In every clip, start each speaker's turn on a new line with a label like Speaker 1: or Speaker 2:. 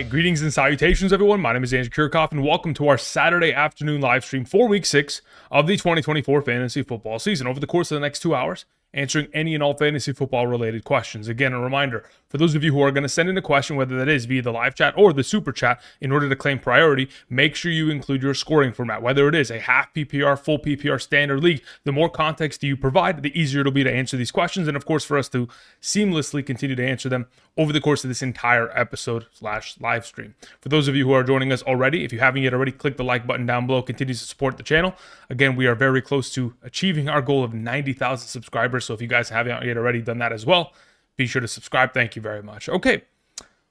Speaker 1: right, greetings and salutations, everyone. My name is Andrew Kirchhoff, and welcome to our Saturday afternoon live stream for Week 6 of the 2024 fantasy football season. Over the course of the next 2 hours, answering any and all fantasy football related questions. Again, a reminder for those of you who are going to send in a question, whether that is via the live chat or the super chat, in order to claim priority, make sure you include your scoring format, whether it is a half PPR, full PPR, standard league. The more context you provide, the easier it'll be to answer these questions, and of course for us to seamlessly continue to answer them over the course of this entire episode / live stream. For those of you who are joining us already, if you haven't yet already, click the like button down below. Continue to support the channel. Again, we are very close to achieving our goal of 90,000 subscribers. So if you guys haven't yet already done that as well, be sure to subscribe. Thank you very much. Okay.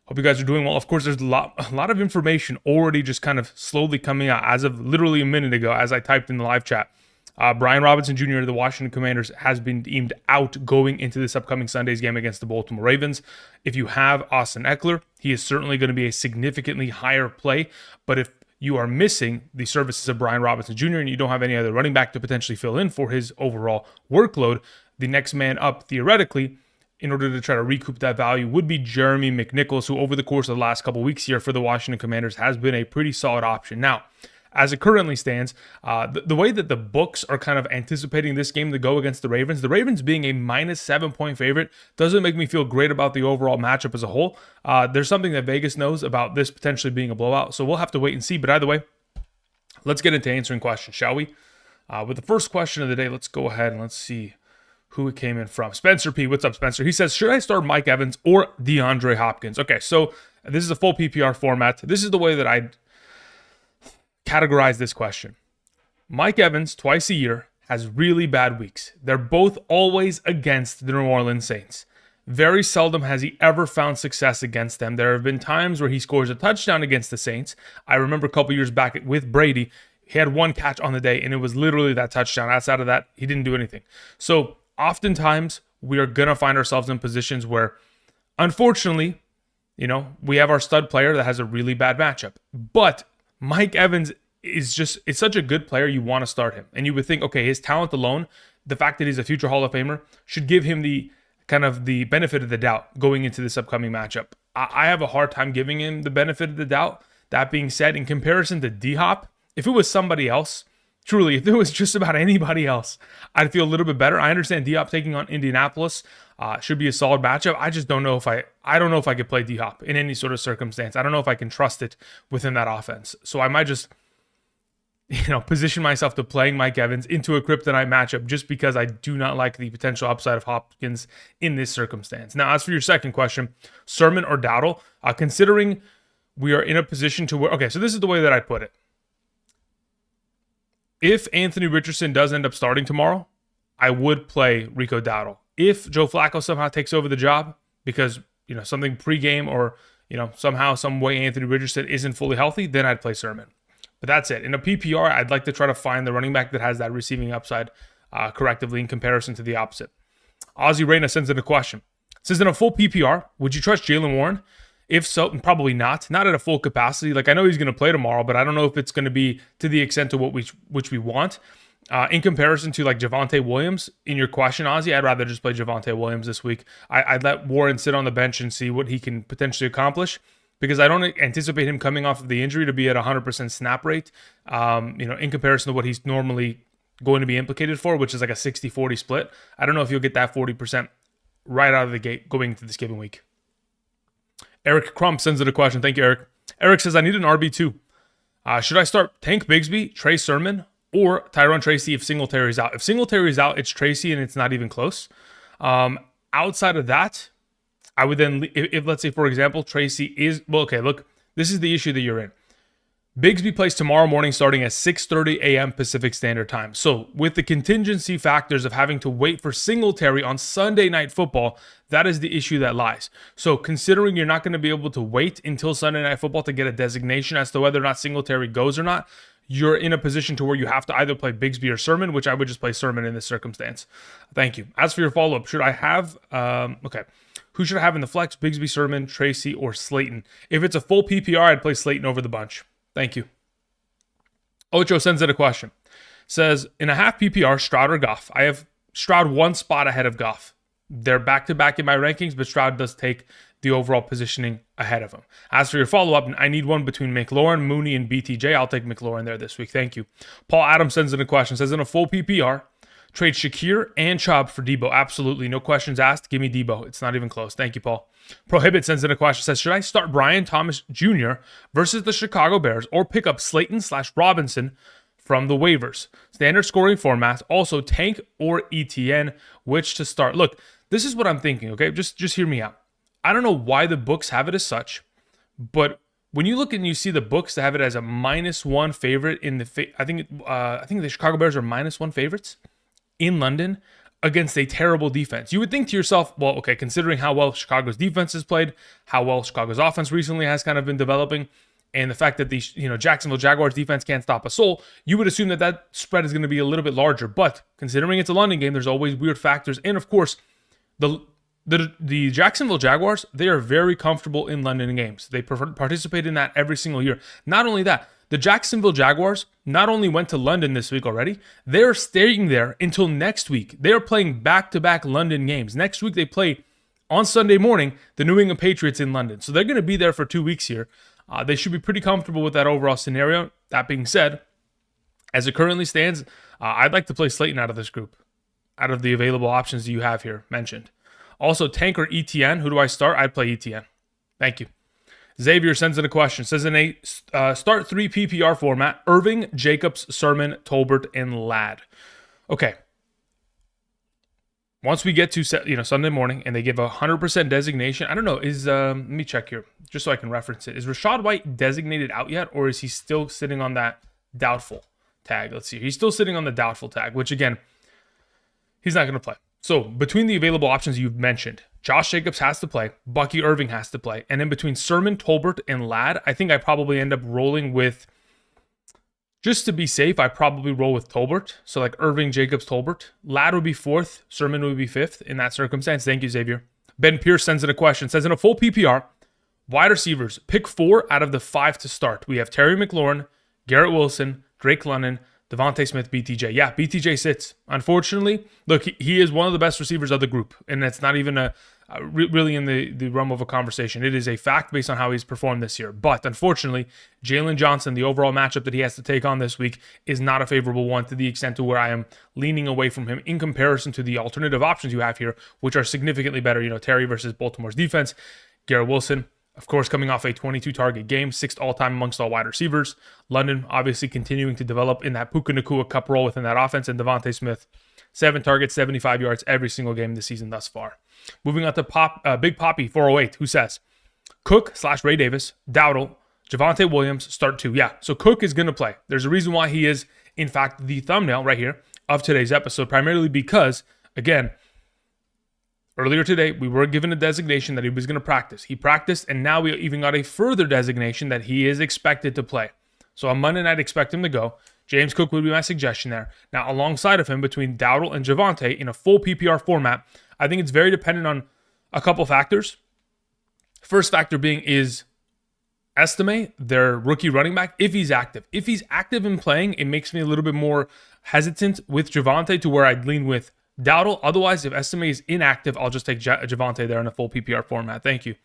Speaker 1: Hope you guys are doing well. Of course, there's a lot of information already just kind of slowly coming out as of literally a minute ago as I typed in the live chat. Brian Robinson Jr. of the Washington Commanders has been deemed out going into this upcoming Sunday's game against the Baltimore Ravens. If you have Austin Eckler, he is certainly going to be a significantly higher play. But if you are missing the services of Brian Robinson Jr. and you don't have any other running back to potentially fill in for his overall workload, the next man up, theoretically, in order to try to recoup that value, would be Jeremy McNichols, who over the course of the last couple weeks here for the Washington Commanders has been a pretty solid option. Now, as it currently stands, the way that the books are kind of anticipating this game to go against the Ravens being a -7-point favorite doesn't make me feel great about the overall matchup as a whole. There's something that Vegas knows about this potentially being a blowout, so we'll have to wait and see. But either way, let's get into answering questions, shall we? With the first question of the day, let's go ahead and let's see who it came in from. Spencer P. What's up, Spencer? He says, should I start Mike Evans or DeAndre Hopkins? Okay, so this is a full PPR format. This is the way that I categorize this question. Mike Evans, twice a year, has really bad weeks. They're both always against the New Orleans Saints. Very seldom has he ever found success against them. There have been times where he scores a touchdown against the Saints. I remember a couple years back with Brady, he had one catch on the day, and it was literally that touchdown. Outside of that, he didn't do anything. So oftentimes, we are going to find ourselves in positions where, unfortunately, we have our stud player that has a really bad matchup. But Mike Evans is such a good player, you want to start him. And you would think, okay, his talent alone, the fact that he's a future Hall of Famer, should give him the benefit of the doubt going into this upcoming matchup. I have a hard time giving him the benefit of the doubt. That being said, in comparison to D-Hop, if it was somebody else, truly, if it was just about anybody else, I'd feel a little bit better. I understand D-Hop taking on Indianapolis should be a solid matchup. I just don't know if I don't know if I could play D-Hop in any sort of circumstance. I don't know if I can trust it within that offense. So I might just, position myself to playing Mike Evans into a kryptonite matchup just because I do not like the potential upside of Hopkins in this circumstance. Now, as for your second question, Sermon or Dowdle, considering we are in a position to where, okay, so this is the way that I put it. If Anthony Richardson does end up starting tomorrow, I would play Rico Dowdle. If Joe Flacco somehow takes over the job because, something pregame or, somehow, some way Anthony Richardson isn't fully healthy, then I'd play Sermon. But that's it. In a PPR, I'd like to try to find the running back that has that receiving upside correctively in comparison to the opposite. Ozzy Reyna sends in a question. It says, in a full PPR, would you trust Jaylen Warren? If so, probably not. Not at a full capacity. Like, I know he's going to play tomorrow, but I don't know if it's going to be to the extent of which we want. In comparison to, like, Javonte Williams, in your question, Ozzy, I'd rather just play Javonte Williams this week. I'd let Warren sit on the bench and see what he can potentially accomplish because I don't anticipate him coming off of the injury to be at 100% snap rate, in comparison to what he's normally going to be implicated for, which is like a 60-40 split. I don't know if you'll get that 40% right out of the gate going into this given week. Eric Crump sends in a question. Thank you, Eric. Eric says, I need an RB2. Should I start Tank Bigsby, Trey Sermon, or Tyrone Tracy if Singletary's out? If Singletary's out, it's Tracy, and it's not even close. Outside of that, I would then, if let's say, for example, Tracy is, well, okay, look, this is the issue that you're in. Bigsby plays tomorrow morning starting at 6:30 a.m. Pacific Standard Time. So with the contingency factors of having to wait for Singletary on Sunday Night Football, that is the issue that lies. So considering you're not going to be able to wait until Sunday Night Football to get a designation as to whether or not Singletary goes or not, you're in a position to where you have to either play Bigsby or Sermon, which I would just play Sermon in this circumstance. Thank you. As for your follow-up, should I have, who should I have in the flex? Bigsby, Sermon, Tracy, or Slayton? If it's a full PPR, I'd play Slayton over the bunch. Thank you. Ocho sends in a question. Says, in a half PPR, Stroud or Goff? I have Stroud one spot ahead of Goff. They're back-to-back in my rankings, but Stroud does take the overall positioning ahead of him. As for your follow-up, I need one between McLaurin, Mooney, and BTJ. I'll take McLaurin there this week. Thank you. Paul Adams sends in a question. Says, in a full PPR, trade Shakir and Chubb for Debo. Absolutely. No questions asked. Give me Debo. It's not even close. Thank you, Paul. Prohibit sends in a question. Says, should I start Brian Thomas Jr. versus the Chicago Bears or pick up Slayton/Robinson from the waivers? Standard scoring format. Also, Tank or ETN, which to start. Look, this is what I'm thinking, okay? Just hear me out. I don't know why the books have it as such, but when you look and you see the books that have it as a -1 favorite in the, I think the Chicago Bears are -1 favorites in London against a terrible defense. You would think to yourself, well, okay, considering how well Chicago's defense has played, how well Chicago's offense recently has kind of been developing, and the fact that the Jacksonville Jaguars defense can't stop a soul, you would assume that spread is going to be a little bit larger. But considering it's a London game, there's always weird factors, and of course, the Jacksonville Jaguars, they are very comfortable in London games. They participate in that every single year. Not only that, the Jacksonville Jaguars not only went to London this week already, they're staying there until next week. They are playing back-to-back London games. Next week, they play on Sunday morning the New England Patriots in London. So they're going to be there for 2 weeks here. They should be pretty comfortable with that overall scenario. That being said, as it currently stands, I'd like to play Slayton out of this group, out of the available options that you have here mentioned. Also, Tank or ETN, who do I start? I'd play ETN. Thank you. Xavier sends in a question. Says in a start 3 PPR format, Irving, Jacobs, Sermon, Tolbert, and Ladd. Okay. Once we get to Sunday morning and they give 100% designation, I don't know, let me check here just so I can reference it. Is Rachaad White designated out yet, or is he still sitting on that doubtful tag? Let's see. He's still sitting on the doubtful tag, which again, he's not going to play. So between the available options you've mentioned, Josh Jacobs has to play, Bucky Irving has to play, and in between Sermon, Tolbert, and Ladd, I think I probably end up rolling with, just to be safe, I probably roll with Tolbert. So like Irving, Jacobs, Tolbert. Ladd would be 4th, Sermon would be 5th in that circumstance. Thank you, Xavier. Ben Pierce sends in a question. Says in a full PPR, wide receivers, pick 4 out of the 5 to start. We have Terry McLaurin, Garrett Wilson, Drake London, Devontae Smith, BTJ. Yeah, BTJ sits. Unfortunately, look, he is one of the best receivers of the group, and that's not even really in the realm of a conversation. It is a fact based on how he's performed this year. But unfortunately, Jalen Johnson, the overall matchup that he has to take on this week, is not a favorable one to the extent to where I am leaning away from him in comparison to the alternative options you have here, which are significantly better. Terry versus Baltimore's defense, Garrett Wilson, of course, coming off a 22-target game, 6th all-time amongst all wide receivers. London, obviously, continuing to develop in that Puka Nacua Cup role within that offense. And Devontae Smith, 7 targets, 75 yards every single game this season thus far. Moving on to Big Poppy 408, who says, Cook/Ray Davis, Dowdle, Javonte Williams, start 2. Yeah, so Cook is going to play. There's a reason why he is, in fact, the thumbnail right here of today's episode, primarily because, again, earlier today, we were given a designation that he was going to practice. He practiced, and now we even got a further designation that he is expected to play. So on Monday night, expect him to go. James Cook would be my suggestion there. Now, alongside of him, between Dowdle and Javonte in a full PPR format, I think it's very dependent on a couple factors. First factor being is Estime, their rookie running back, if he's active. If he's active in playing, it makes me a little bit more hesitant with Javonte to where I'd lean with Dowdle. Otherwise, if Estime is inactive, I'll just take Javonte there in a full PPR format. Thank you.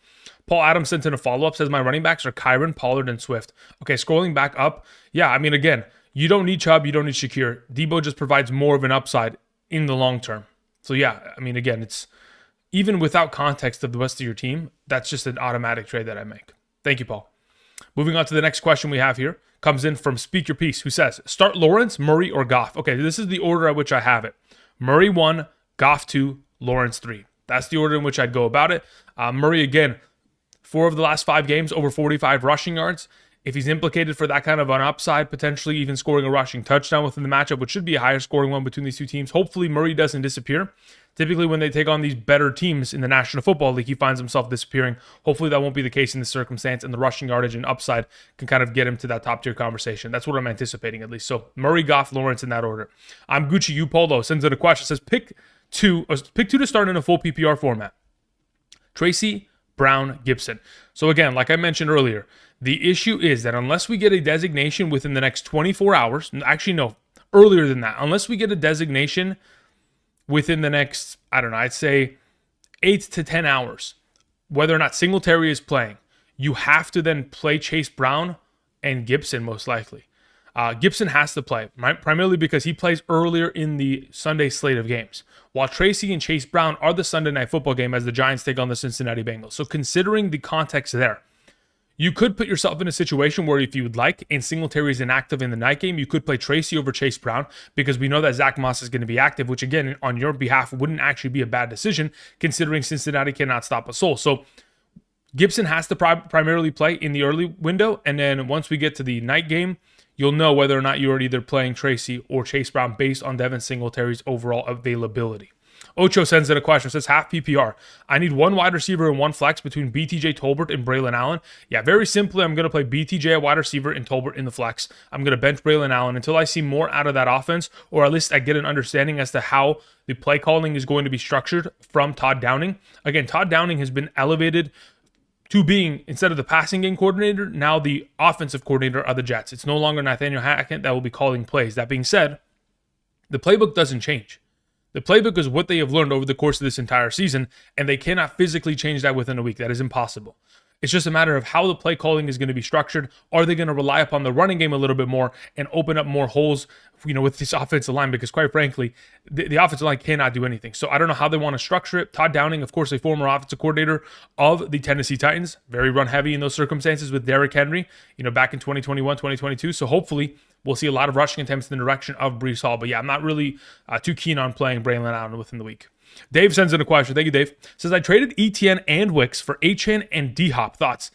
Speaker 1: Paul Adams sent in a follow-up, says my running backs are Kyron, Pollard, and Swift. Okay, scrolling back up. Yeah, I mean, again, you don't need Chubb, you don't need Shakir. Debo just provides more of an upside in the long term. So yeah, I mean, again, it's even without context of the rest of your team, that's just an automatic trade that I make. Thank you, Paul. Moving on to the next question we have here. Comes in from Speak Your Piece, who says, start Lawrence, Murray, or Goff. Okay, this is the order at which I have it. Murray 1, Goff 2, Lawrence 3. That's the order in which I'd go about it. Murray, again, 4 of the last 5 games, over 45 rushing yards. If he's implicated for that kind of an upside, potentially even scoring a rushing touchdown within the matchup, which should be a higher scoring one between these two teams, hopefully Murray doesn't disappear. Typically, when they take on these better teams in the National Football League, he finds himself disappearing. Hopefully, that won't be the case in this circumstance, and the rushing yardage and upside can kind of get him to that top-tier conversation. That's what I'm anticipating, at least. So, Murray, Goff, Lawrence in that order. I'm Gucci U Polo sends in a question. Says, pick two to start in a full PPR format. Tracy, Brown, Gibson. So, again, like I mentioned earlier, the issue is that unless we get a designation within the next 24 hours, actually, no, earlier than that, unless we get a designation within the next, I don't know, I'd say 8 to 10 hours, whether or not Singletary is playing, you have to then play Chase Brown and Gibson most likely. Gibson has to play, primarily because he plays earlier in the Sunday slate of games, while Tracy and Chase Brown are the Sunday Night Football game as the Giants take on the Cincinnati Bengals. So considering the context there, you could put yourself in a situation where if you would like, and Singletary is inactive in the night game, you could play Tracy over Chase Brown because we know that Zach Moss is going to be active, which again, on your behalf, wouldn't actually be a bad decision considering Cincinnati cannot stop a soul. So Gibson has to primarily play in the early window, and then once we get to the night game, you'll know whether or not you're either playing Tracy or Chase Brown based on Devin Singletary's overall availability. Ocho sends in a question, says half PPR. I need one wide receiver and one flex between BTJ Tolbert and Braylon Allen. Yeah, very simply, I'm going to play BTJ at wide receiver and Tolbert in the flex. I'm going to bench Braylon Allen until I see more out of that offense, or at least I get an understanding as to how the play calling is going to be structured from Todd Downing. Again, Todd Downing has been elevated to being, instead of the passing game coordinator, now the offensive coordinator of the Jets. It's no longer Nathaniel Hackett that will be calling plays. That being said, the playbook doesn't change. The playbook is what they have learned over the course of this entire season, and they cannot physically change that within a week. That is impossible. It's just a matter of how the play calling is going to be structured. Are they going to rely upon the running game a little bit more and open up more holes, with this offensive line? Because quite frankly, the offensive line cannot do anything. So I don't know how they want to structure it. Todd Downing, of course, a former offensive coordinator of the Tennessee Titans, very run heavy in those circumstances with Derrick Henry, back in 2021, 2022. So hopefully we'll see a lot of rushing attempts in the direction of Breece Hall. But yeah, I'm not really too keen on playing Braylon Allen within the week. Dave sends in a question. Thank you, Dave. Says, I traded ETN and Wicks for Achane and D-Hop. Thoughts?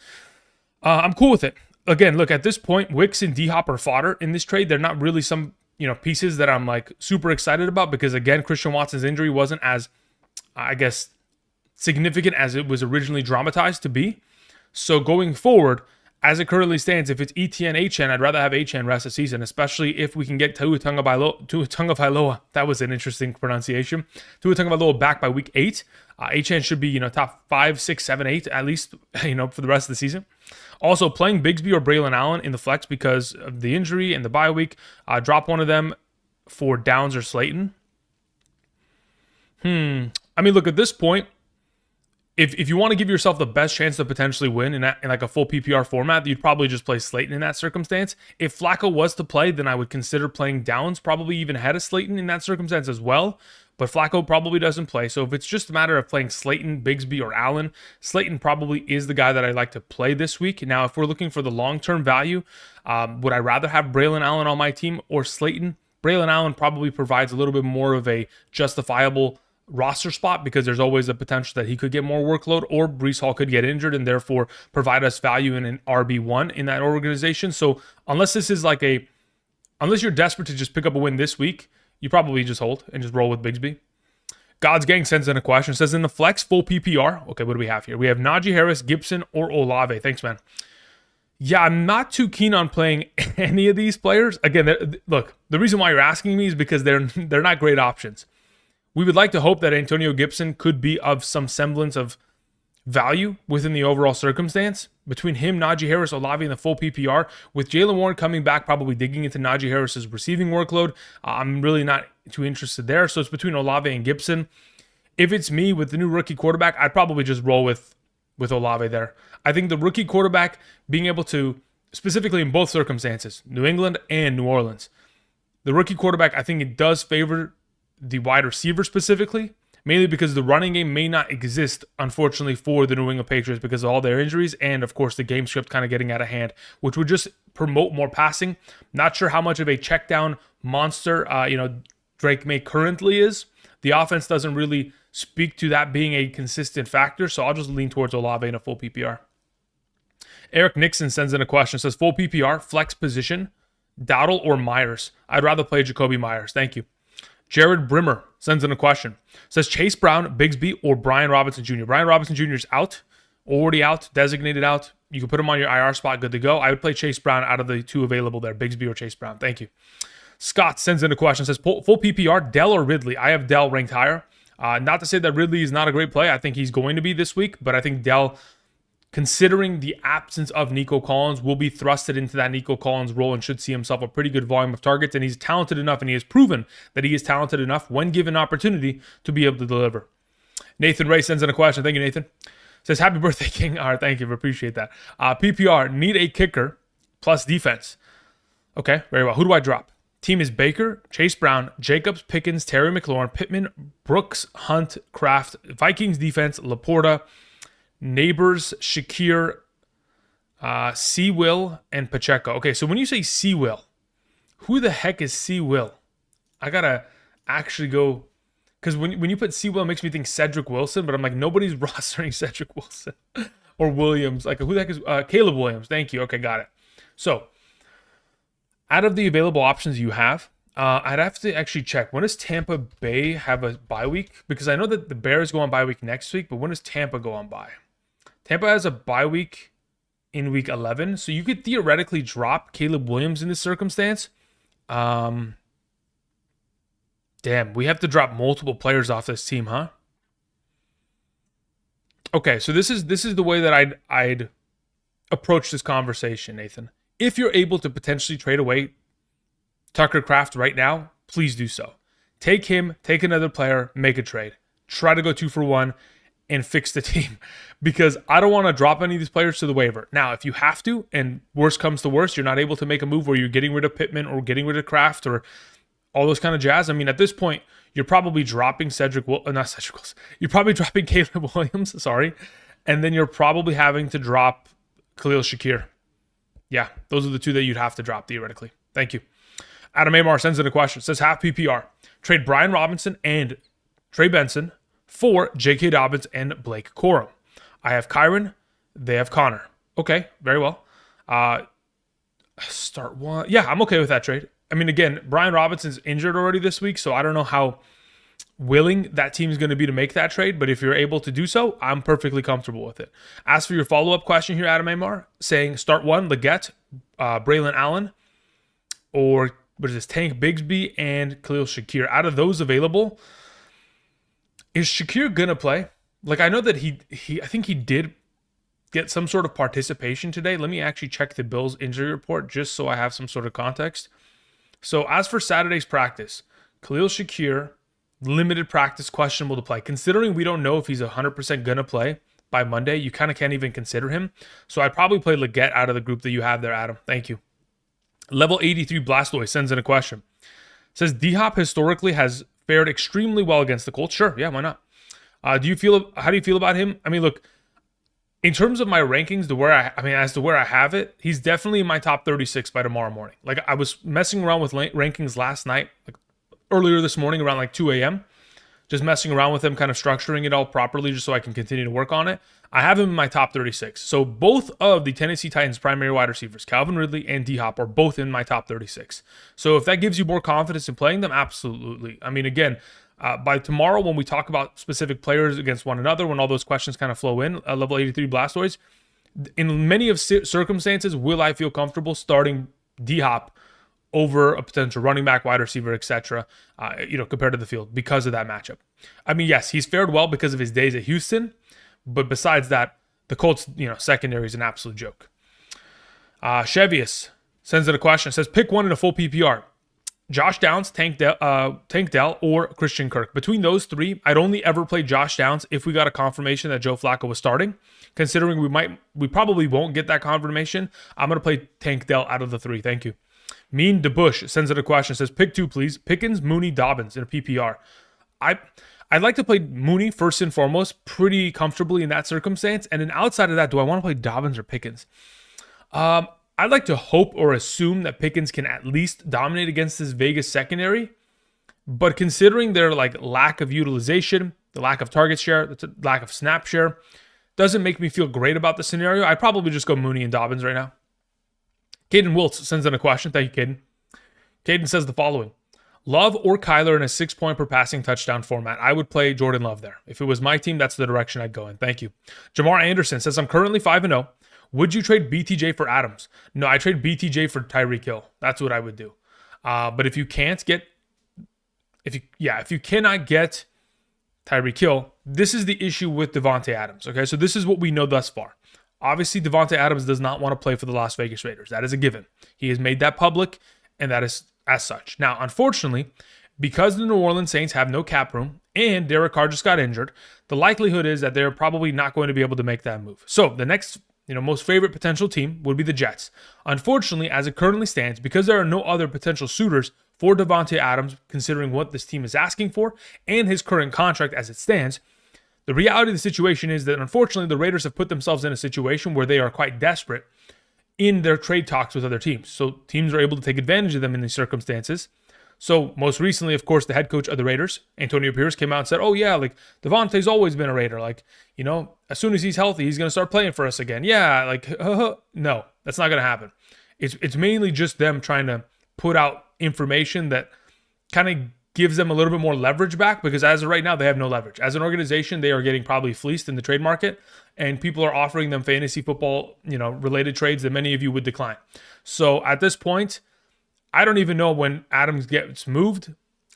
Speaker 1: I'm cool with it. Again, look, at this point, Wicks and D-Hop are fodder in this trade. They're not really some, pieces that I'm like super excited about because, again, Christian Watson's injury wasn't as, significant as it was originally dramatized to be. So going forward, as it currently stands, if it's ETN, Achane, I'd rather have Achane rest the season, especially if we can get Tua Tagovailoa. That was an interesting pronunciation. Tua Tagovailoa back by week 8. Achane should be, top 5, 6, 7, 8 at least, for the rest of the season. Also, playing Bigsby or Braylon Allen in the flex because of the injury and the bye week. Drop one of them for Downs or Slayton. Look, at this point, If you want to give yourself the best chance to potentially win in like a full PPR format, you'd probably just play Slayton in that circumstance. If Flacco was to play, then I would consider playing Downs, probably even ahead of Slayton in that circumstance as well. But Flacco probably doesn't play. So if it's just a matter of playing Slayton, Bigsby, or Allen, Slayton probably is the guy that I'd like to play this week. Now, if we're looking for the long-term value, would I rather have Braylon Allen on my team or Slayton? Braylon Allen probably provides a little bit more of a justifiable roster spot because there's always a potential that he could get more workload or Breece Hall could get injured and therefore provide us value in an RB1 in that organization. So unless this is unless you're desperate to just pick up a win this week, you probably just hold and just roll with Bigsby. God's Gang sends in a question, says in the flex full PPR. Okay, what do we have here? We have Najee Harris, Gibson, or Olave. Thanks, man. Yeah, I'm not too keen on playing any of these players. Again, look, the reason why you're asking me is because they're not great options. We would like to hope that Antonio Gibson could be of some semblance of value within the overall circumstance. Between him, Najee Harris, Olave, and the full PPR, with Jaylen Warren coming back, probably digging into Najee Harris's receiving workload, I'm really not too interested there. So it's between Olave and Gibson. If it's me with the new rookie quarterback, I'd probably just roll with Olave there. I think the rookie quarterback being able to, specifically in both circumstances, New England and New Orleans, the rookie quarterback, I think it does favor the wide receiver specifically, mainly because the running game may not exist, unfortunately, for the New England Patriots because of all their injuries and, of course, the game script kind of getting out of hand, which would just promote more passing. Not sure how much of a check down monster, Drake May currently is. The offense doesn't really speak to that being a consistent factor, so I'll just lean towards Olave in a full PPR. Eric Nixon sends in a question, says full PPR, flex position, Dowdle or Myers? I'd rather play Jacoby Myers. Thank you. Jared Brimmer sends in a question. Says Chase Brown, Bigsby, or Brian Robinson Jr. Brian Robinson Jr. is out, already out, designated out. You can put him on your IR spot, good to go. I would play Chase Brown out of the two available there, Bigsby or Chase Brown. Thank you. Scott sends in a question. Says full PPR, Dell or Ridley? I have Dell ranked higher. Not to say that Ridley is not a great play. I think he's going to be this week, but I think Dell, considering the absence of Nico Collins, will be thrusted into that Nico Collins role and should see himself a pretty good volume of targets. And he's talented enough, and he has proven that he is talented enough when given opportunity to be able to deliver. Nathan Ray sends in a question. Thank you, Nathan. Says, happy birthday, King. All right, thank you. Appreciate that. PPR, need a kicker plus defense. Okay, very well. Who do I drop? Team is Baker, Chase Brown, Jacobs, Pickens, Terry McLaurin, Pittman, Brooks, Hunt, Kraft. Vikings defense, Laporta, Neighbors, Shakir, C. Will, and Pacheco. Okay, so when you say C. Will, who the heck is C. Will? I gotta actually go, because when you put C. Will, it makes me think Cedric Wilson, but I'm like, nobody's rostering Cedric Wilson or Williams. Like, who the heck is Caleb Williams? Thank you. Okay, got it. So, out of the available options you have, I'd have to actually check. When does Tampa Bay have a bye week? Because I know that the Bears go on bye week next week, but when does Tampa go on bye? Tampa has a bye week in week 11, so you could theoretically drop Caleb Williams in this circumstance. Damn, we have to drop multiple players off this team, huh? Okay, so this is the way that I'd approach this conversation, Nathan. If you're able to potentially trade away Tucker Kraft right now, please do so. Take him, take another player, make a trade. Try to go 2 for 1 and fix the team, because I don't want to drop any of these players to the waiver. Now, if you have to, and worst comes to worst, you're not able to make a move where you're getting rid of Pittman or getting rid of Kraft or all those kind of jazz. I mean, at this point, you're probably dropping You're probably dropping Caleb Williams, sorry. And then you're probably having to drop Khalil Shakir. Yeah, those are the two that you'd have to drop theoretically. Thank you. Adam Amar sends in a question. Says, half PPR. Trade Brian Robinson and Trey Benson for J.K. Dobbins and Blake Corum. I have Kyron. They have Connor. Okay, very well. Start one. Yeah, I'm okay with that trade. I mean, again, Brian Robinson's injured already this week, so I don't know how willing that team is going to be to make that trade, but if you're able to do so, I'm perfectly comfortable with it. As for your follow-up question here, Adam Amar, saying start one, Leggett, Braylon Allen, or what is this, Tank Bigsby and Khalil Shakir. Out of those available, is Shakir going to play? Like, I know that I think he did get some sort of participation today. Let me actually check the Bills injury report just so I have some sort of context. So as for Saturday's practice, Khalil Shakir, limited practice, questionable to play. Considering we don't know if he's 100% going to play by Monday, you kind of can't even consider him. So I'd probably play Leggett out of the group that you have there, Adam. Thank you. Level 83 Blastoise sends in a question. Says, D-Hop historically has fared extremely well against the Colts. Sure, yeah, why not? How do you feel about him? I mean, look, in terms of my rankings, as to where I have it, he's definitely in my top 36 by tomorrow morning. Like, I was messing around with rankings last night, like earlier this morning around like 2 a.m., just messing around with them, kind of structuring it all properly just so I can continue to work on it. I have him in my top 36. So both of the Tennessee Titans' primary wide receivers, Calvin Ridley and D-Hop, are both in my top 36. So if that gives you more confidence in playing them, absolutely. I mean, again, by tomorrow when we talk about specific players against one another, when all those questions kind of flow in, level 83 Blastoise, in many of circumstances, will I feel comfortable starting D-Hop over a potential running back, wide receiver, etc., compared to the field because of that matchup? I mean, yes, he's fared well because of his days at Houston, but besides that, the Colts, secondary is an absolute joke. Chevius sends in a question. Says, pick one in a full PPR. Josh Downs, Tank Dell, or Christian Kirk. Between those three, I'd only ever play Josh Downs if we got a confirmation that Joe Flacco was starting. Considering we probably won't get that confirmation, I'm going to play Tank Dell out of the three. Thank you. Mean DeBush sends in a question. Says, pick two, please. Pickens, Mooney, Dobbins in a PPR. I'd like to play Mooney first and foremost pretty comfortably in that circumstance. And then outside of that, do I want to play Dobbins or Pickens? I'd like to hope or assume that Pickens can at least dominate against this Vegas secondary. But considering their lack of utilization, the lack of target share, the lack of snap share, doesn't make me feel great about the scenario. I'd probably just go Mooney and Dobbins right now. Caden Wiltz sends in a question. Thank you, Caden. Caden says the following. Love or Kyler in a 6-point per passing touchdown format. I would play Jordan Love there. If it was my team, that's the direction I'd go in. Thank you. Jamar Anderson says, I'm currently 5-0. Would you trade BTJ for Adams? No, I trade BTJ for Tyreek Hill. That's what I would do. But if you cannot get Tyreek Hill, this is the issue with Devontae Adams. Okay, so this is what we know thus far. Obviously, Devontae Adams does not want to play for the Las Vegas Raiders. That is a given. He has made that public, and that is as such. Now, unfortunately, because the New Orleans Saints have no cap room and Derek Carr just got injured, the likelihood is that they're probably not going to be able to make that move. So the next, most favorite potential team would be the Jets. Unfortunately, as it currently stands, because there are no other potential suitors for Davante Adams, considering what this team is asking for and his current contract as it stands, the reality of the situation is that unfortunately the Raiders have put themselves in a situation where they are quite desperate in their trade talks with other teams. So teams are able to take advantage of them in these circumstances. So most recently, of course, the head coach of the Raiders, Antonio Pierce, came out and said, oh yeah, like Davante's always been a Raider. Like, as soon as he's healthy, he's going to start playing for us again. Yeah, like, no, that's not going to happen. It's mainly just them trying to put out information that kind of gives them a little bit more leverage back, because as of right now, they have no leverage. As an organization, they are getting probably fleeced in the trade market, and people are offering them fantasy football, related trades that many of you would decline. So at this point, I don't even know when Adams gets moved.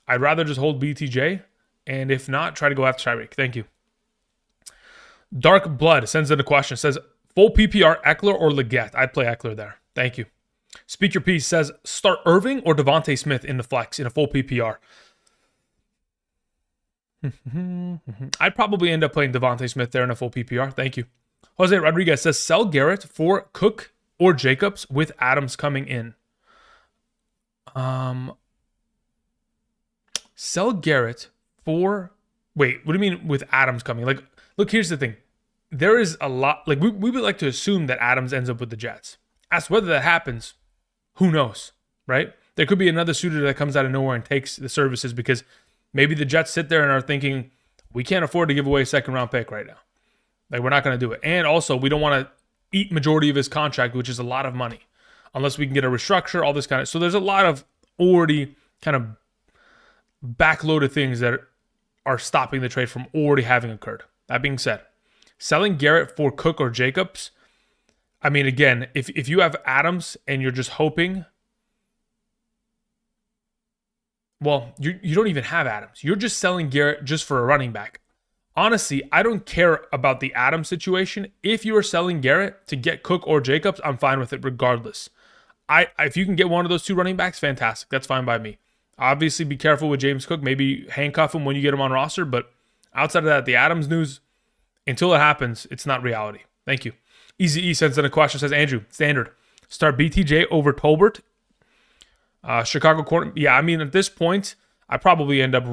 Speaker 1: I'd rather just hold BTJ, and if not, try to go after Tyreek. Thank you. Dark Blood sends in a question. Says, full PPR, Eckler or Leggett? I'd play Eckler there. Thank you. Speak Your Piece says, start Irving or Devontae Smith in the flex in a full PPR? I'd probably end up playing Devontae Smith there in a full PPR. Thank you. Jose Rodriguez says, sell Garrett for Cook or Jacobs with Adams coming in. Sell Garrett for... Wait, what do you mean with Adams coming? Like, look, here's the thing. There is a lot... Like, we would like to assume that Adams ends up with the Jets. As to whether that happens, who knows, right? There could be another suitor that comes out of nowhere and takes the services because maybe the Jets sit there and are thinking, we can't afford to give away a second-round pick right now. Like, we're not going to do it. And also, we don't want to eat majority of his contract, which is a lot of money, unless we can get a restructure, all this kind of... So there's a lot of already kind of backloaded things that are stopping the trade from already having occurred. That being said, selling Garrett for Cook or Jacobs, I mean, again, if you have Adams and you're just hoping... Well, you don't even have Adams. You're just selling Garrett just for a running back. Honestly, I don't care about the Adams situation. If you are selling Garrett to get Cook or Jacobs, I'm fine with it regardless. If you can get one of those two running backs, fantastic. That's fine by me. Obviously, be careful with James Cook. Maybe handcuff him when you get him on roster. But outside of that, the Adams news, until it happens, it's not reality. Thank you. Easy E sends in a question. Says, Andrew, standard. Start BTJ over Tolbert. Chicago corner. Yeah, I mean, at this point, I probably end up...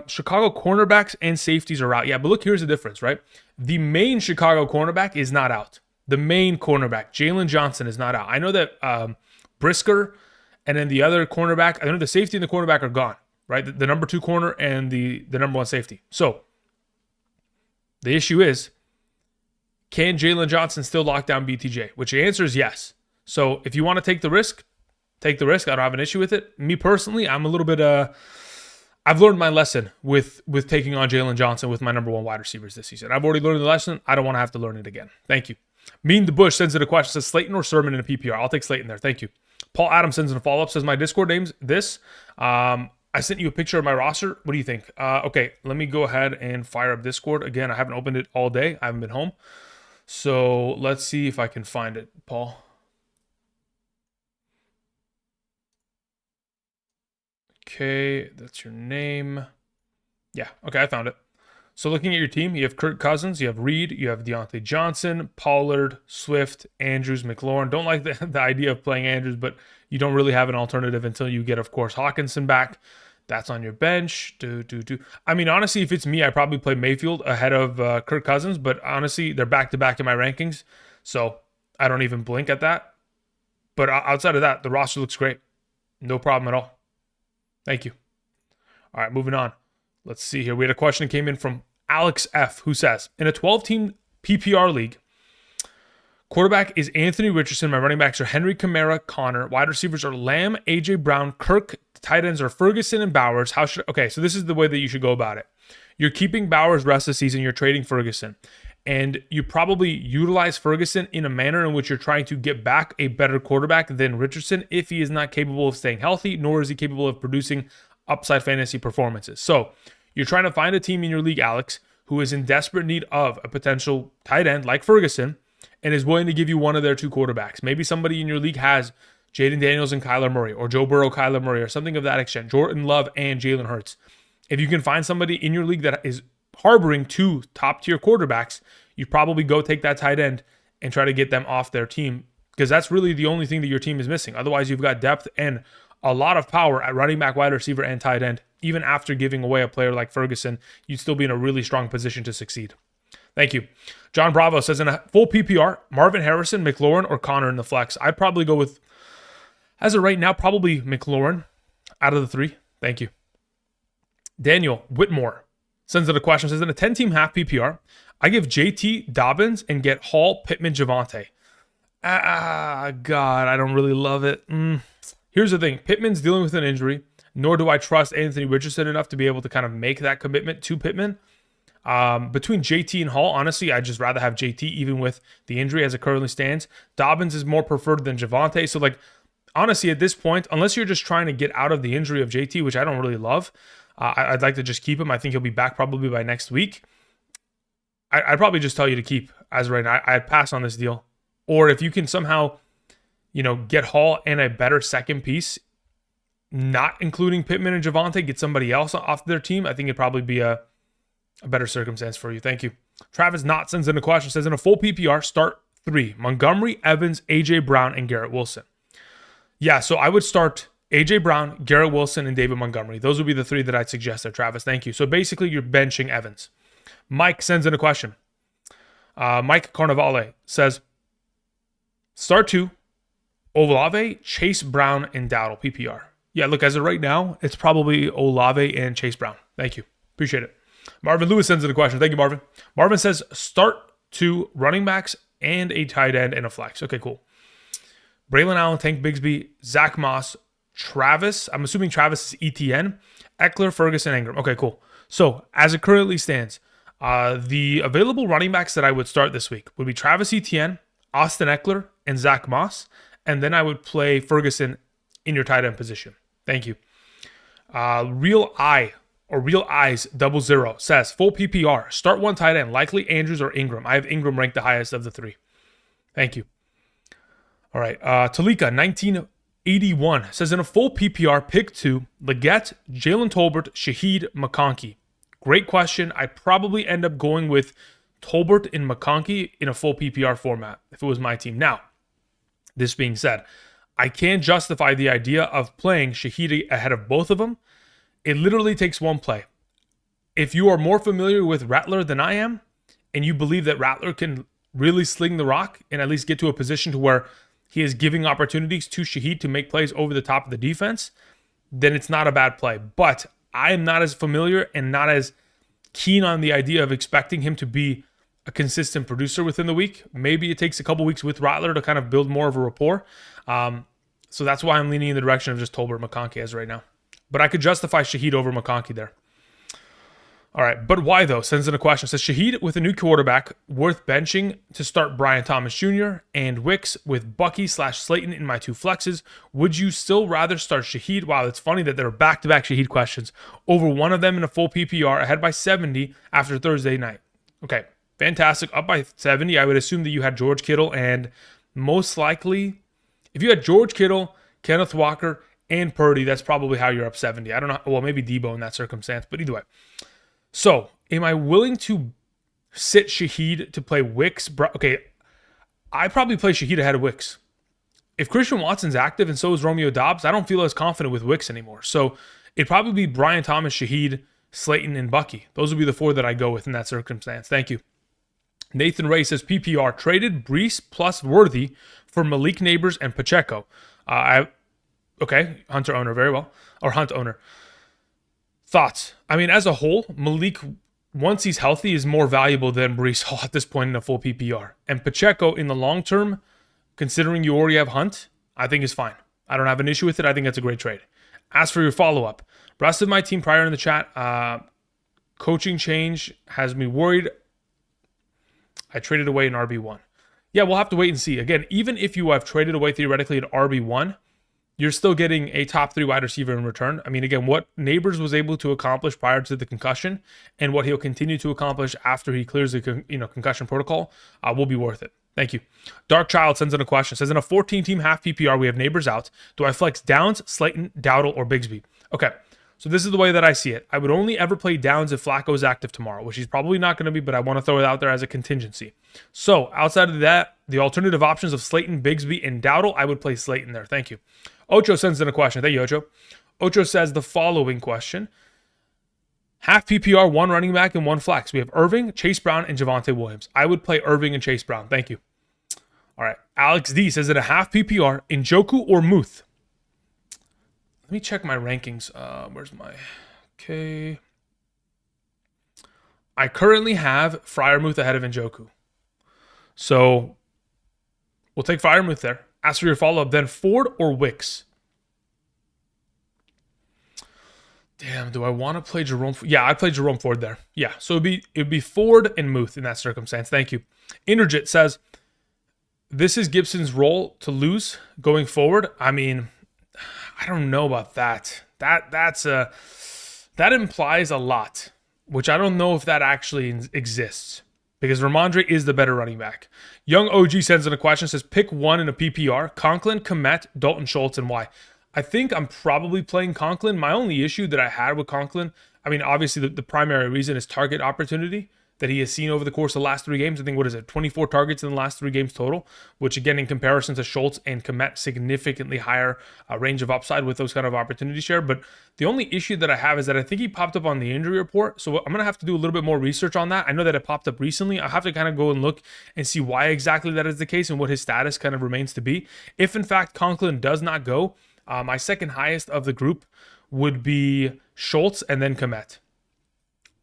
Speaker 1: Chicago cornerbacks and safeties are out. Yeah, but look, here's the difference, right? The main Chicago cornerback is not out. The main cornerback, Jalen Johnson, is not out. I know that Brisker and then the other cornerback, I know the safety and the cornerback are gone, right? The number 2 corner and the number 1 safety. So the issue is, can Jalen Johnson still lock down BTJ? Which the answer is yes. So if you want to take the risk, take the risk. I don't have an issue with it. Me personally, I'm a little bit... I've learned my lesson with taking on Jalen Johnson with my number 1 wide receivers this season. I've already learned the lesson. I don't want to have to learn it again. Thank you. Mean the Bush sends in a question. Says Slayton or Sermon in a PPR. I'll take Slayton there. Thank you. Paul Adams sends in a follow-up. Says my Discord name's this. I sent you a picture of my roster. What do you think? Okay, let me go ahead and fire up Discord. Again, I haven't opened it all day. I haven't been home. So let's see if I can find it, Paul. Okay, that's your name. Yeah, okay, I found it. So looking at your team, you have Kirk Cousins, you have Reed, you have Deontay Johnson, Pollard, Swift, Andrews, McLaurin. Don't like the idea of playing Andrews, but you don't really have an alternative until you get, of course, Hawkinson back. That's on your bench. I mean, honestly, if it's me, I probably play Mayfield ahead of Kirk Cousins, but honestly, they're back-to-back in my rankings, so I don't even blink at that. But outside of that, the roster looks great. No problem at all. Thank you. All right, moving on. Let's see here. We had a question that came in from Alex F., who says, in a 12-team PPR league, quarterback is Anthony Richardson. My running backs are Henry, Kamara, Connor. Wide receivers are Lamb, A.J. Brown, Kirk. Tight ends are Ferguson and Bowers. Okay, so this is the way that you should go about it. You're keeping Bowers rest of the season. You're trading Ferguson. And you probably utilize Ferguson in a manner in which you're trying to get back a better quarterback than Richardson if he is not capable of staying healthy, nor is he capable of producing upside fantasy performances. So you're trying to find a team in your league, Alex, who is in desperate need of a potential tight end like Ferguson and is willing to give you one of their 2 quarterbacks. Maybe somebody in your league has Jaden Daniels and Kyler Murray, or Joe Burrow, Kyler Murray, or something of that extent, Jordan Love and Jalen Hurts. If you can find somebody in your league that is harboring 2 top-tier quarterbacks, you probably go take that tight end and try to get them off their team, because that's really the only thing that your team is missing. Otherwise, you've got depth and a lot of power at running back, wide receiver, and tight end. Even after giving away a player like Ferguson, you'd still be in a really strong position to succeed. Thank you. John Bravo says, in a full PPR, Marvin Harrison, McLaurin, or Connor in the flex. I'd probably go with, as of right now, probably McLaurin out of the 3. Thank you. Daniel Whitmore sends in a question, says, in a 10-team half PPR, I give JT Dobbins and get Hall, Pittman, Javonte. God, I don't really love it. Here's the thing. Pittman's dealing with an injury, nor do I trust Anthony Richardson enough to be able to kind of make that commitment to Pittman. Between JT and Hall, honestly, I'd just rather have JT even with the injury as it currently stands. Dobbins is more preferred than Javonte. So, honestly, at this point, unless you're just trying to get out of the injury of JT, which I don't really love, I'd like to just keep him. I think he'll be back probably by next week. I'd probably just tell you to keep as right now. I'd pass on this deal. Or if you can somehow, get Hall and a better second piece, not including Pittman and Javonte, get somebody else off their team, I think it'd probably be a better circumstance for you. Thank you. Travis Knott sends in a question, says, in a full PPR, start 3, Montgomery, Evans, A.J. Brown, and Garrett Wilson. Yeah, so I would start A.J. Brown, Garrett Wilson, and David Montgomery. Those would be the 3 that I'd suggest there, Travis. Thank you. So basically, you're benching Evans. Mike sends in a question. Mike Carnavale says, start 2, Olave, Chase Brown, and Dowdle, PPR. Yeah, look, as of right now, it's probably Olave and Chase Brown. Thank you. Appreciate it. Marvin Lewis sends in a question. Thank you, Marvin. Marvin says, start 2 running backs and a tight end and a flex. Okay, cool. Braylon Allen, Tank Bigsby, Zach Moss, Travis. I'm assuming Travis is ETN. Eckler, Ferguson, Ingram. Okay, cool. So, as it currently stands, the available running backs that I would start this week would be Travis Etienne, Austin Eckler, and Zach Moss. And then I would play Ferguson in your tight end position. Thank you. Real Eyes 00 says, full PPR, start 1 tight end, likely Andrews or Ingram. I have Ingram ranked the highest of the 3. Thank you. All right. Talika 1981 says, in a full PPR, pick 2, Leggett, Jalen Tolbert, Shaheed, McConkey. Great question. I'd probably end up going with Tolbert and McConkey in a full PPR format if it was my team. Now, this being said, I can't justify the idea of playing Shaheed ahead of both of them. It literally takes 1 play. If you are more familiar with Rattler than I am, and you believe that Rattler can really sling the rock and at least get to a position to where he is giving opportunities to Shaheed to make plays over the top of the defense, then it's not a bad play. But I am not as familiar and not as keen on the idea of expecting him to be a consistent producer within the week. Maybe it takes a couple weeks with Rattler to kind of build more of a rapport. So that's why I'm leaning in the direction of just Tolbert McConkey as right now. But I could justify Shaheed over McConkey there. All right, but why though? Sends in a question. Says, Shaheed with a new quarterback, worth benching to start Brian Thomas Jr. and Wicks with Bucky/Slayton in my 2 flexes. Would you still rather start Shaheed? Wow, it's funny that there are back-to-back Shaheed questions. Over one of them in a full PPR, ahead by 70 after Thursday night. Okay, fantastic. Up by 70. I would assume that you had George Kittle, and most likely, if you had George Kittle, Kenneth Walker, and Purdy, that's probably how you're up 70. I don't know. Well, maybe Debo in that circumstance, but either way. So, am I willing to sit Shaheed to play Wicks? Okay, I probably play Shaheed ahead of Wicks. If Christian Watson's active and so is Romeo Doubs, I don't feel as confident with Wicks anymore. So, it'd probably be Brian Thomas, Shaheed, Slayton, and Bucky. Those would be the 4 that I go with in that circumstance. Thank you. Nathan Ray says, PPR, traded Brees plus Worthy for Malik Neighbors and Pacheco. Okay, Hunter owner, very well. Or Hunt owner. Thoughts? I mean, as a whole, Malik, once he's healthy, is more valuable than Brees Hall at this point in a full PPR. And Pacheco, in the long term, considering you already have Hunt, I think is fine. I don't have an issue with it. I think that's a great trade. As for your follow-up, rest of my team prior in the chat, coaching change has me worried. I traded away an RB1. Yeah, we'll have to wait and see. Again, even if you have traded away theoretically an RB1, you're still getting a top 3 wide receiver in return. I mean, again, what Neighbors was able to accomplish prior to the concussion and what he'll continue to accomplish after he clears the concussion protocol will be worth it. Thank you. Dark Child sends in a question. Says, in a 14-team half PPR, we have neighbors out. Do I flex Downs, Slayton, Dowdle, or Bigsby? Okay, so this is the way that I see it. I would only ever play Downs if Flacco is active tomorrow, which he's probably not going to be, but I want to throw it out there as a contingency. So outside of that, the alternative options of Slayton, Bigsby, and Dowdle, I would play Slayton there. Thank you. Ocho sends in a question. Thank you, Ocho. Ocho says the following question. Half PPR, one running back, and one flex. We have Irving, Chase Brown, and Javonte Williams. I would play Irving and Chase Brown. Thank you. All right. Alex D says that a half PPR, Njoku or Muth. Let me check my rankings. Where's my... Okay. I currently have Freiermuth ahead of Njoku. So we'll take Freiermuth there. As for your follow-up, then Ford or Wicks? Damn, do I want to play Jerome? Yeah, I played Jerome Ford there. Yeah, so it'd be Ford and Muth in that circumstance. Thank you. Interjit says, this is Gibson's role to lose going forward. I mean, I don't know about that. That implies a lot, which I don't know if that actually exists, because Ramondre is the better running back. Young OG sends in a question, says, pick one in a PPR, Conklin, Komet, Dalton Schultz, and why? I think I'm probably playing Conklin. My only issue that I had with Conklin, I mean, obviously the primary reason is target opportunity that he has seen over the course of the last 3 games. I think, 24 targets in the last 3 games total, which again, in comparison to Schultz and Komet, significantly higher range of upside with those kind of opportunity share. But the only issue that I have is that I think he popped up on the injury report. So I'm going to have to do a little bit more research on that. I know that it popped up recently. I'll have to kind of go and look and see why exactly that is the case and what his status kind of remains to be. If in fact Conklin does not go, my second highest of the group would be Schultz and then Komet.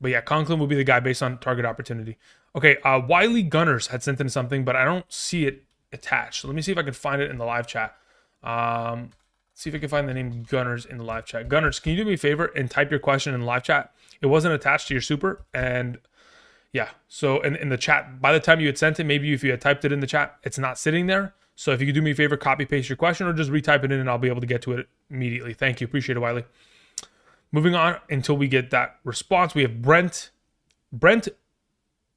Speaker 1: But yeah, Conklin will be the guy based on target opportunity. Okay, Wiley Gunners had sent in something, but I don't see it attached. So let me see if I can find it in the live chat. See if I can find the name Gunners in the live chat. Gunners, can you do me a favor and type your question in the live chat? It wasn't attached to your super. And yeah, so in the chat, by the time you had sent it, maybe if you had typed it in the chat, it's not sitting there. So if you could do me a favor, copy paste your question or just retype it in and I'll be able to get to it immediately. Thank you. Appreciate it, Wiley. Moving on until we get that response, we have Brent. Brent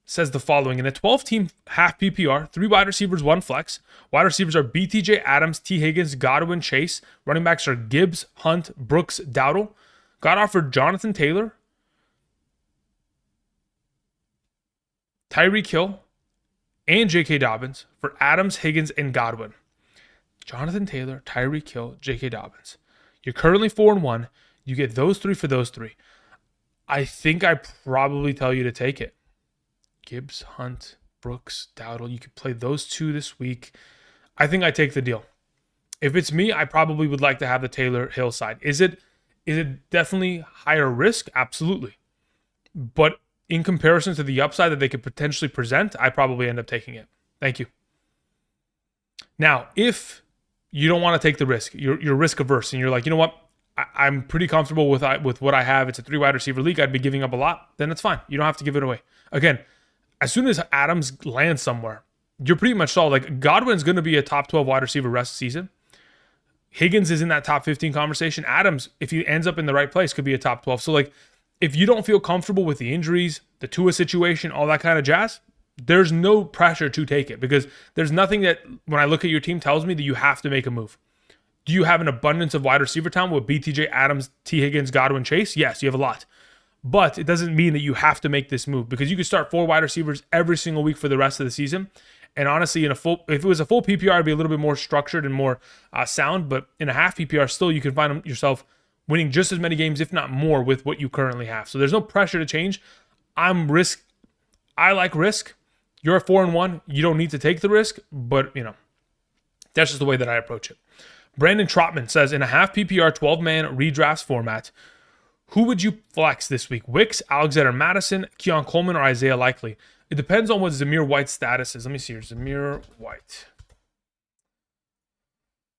Speaker 1: says the following. In a 12-team half PPR, 3 wide receivers, 1 flex. Wide receivers are BTJ, Adams, T. Higgins, Godwin, Chase. Running backs are Gibbs, Hunt, Brooks, Dowdle. Got offered Jonathan Taylor, Tyreek Hill, and J.K. Dobbins for Adams, Higgins, and Godwin. Jonathan Taylor, Tyreek Hill, J.K. Dobbins. You're currently 4-1. You get those 3 for those 3. I think I probably tell you to take it. Gibbs, Hunt, Brooks, Dowdle. You could play those 2 this week. I think I take the deal. If it's me, I probably would like to have the Taylor Hill side. Is it definitely higher risk? Absolutely. But in comparison to the upside that they could potentially present, I probably end up taking it. Thank you. Now, if you don't want to take the risk, you're risk averse, and you're like, you know what? I'm pretty comfortable with what I have. It's a 3 wide receiver league. I'd be giving up a lot. Then that's fine. You don't have to give it away. Again, as soon as Adams lands somewhere, you're pretty much solid. Like, Godwin's going to be a top 12 wide receiver rest of the season. Higgins is in that top 15 conversation. Adams, if he ends up in the right place, could be a top 12. So, like, if you don't feel comfortable with the injuries, the Tua situation, all that kind of jazz, there's no pressure to take it, because there's nothing that, when I look at your team, tells me that you have to make a move. Do you have an abundance of wide receiver talent with BTJ, Adams, T. Higgins, Godwin, Chase? Yes, you have a lot. But it doesn't mean that you have to make this move, because you could start 4 wide receivers every single week for the rest of the season. And honestly, if it was a full PPR, it'd be a little bit more structured and more sound. But in a half PPR, still, you can find yourself winning just as many games, if not more, with what you currently have. So there's no pressure to change. I like risk. You're a 4-1. You don't need to take the risk, but that's just the way that I approach it. Brandon Trotman says, in a half PPR 12-man redrafts format, who would you flex this week? Wicks, Alexander Madison, Keon Coleman, or Isaiah Likely? It depends on what Zamir White's status is. Let me see here. Zamir White.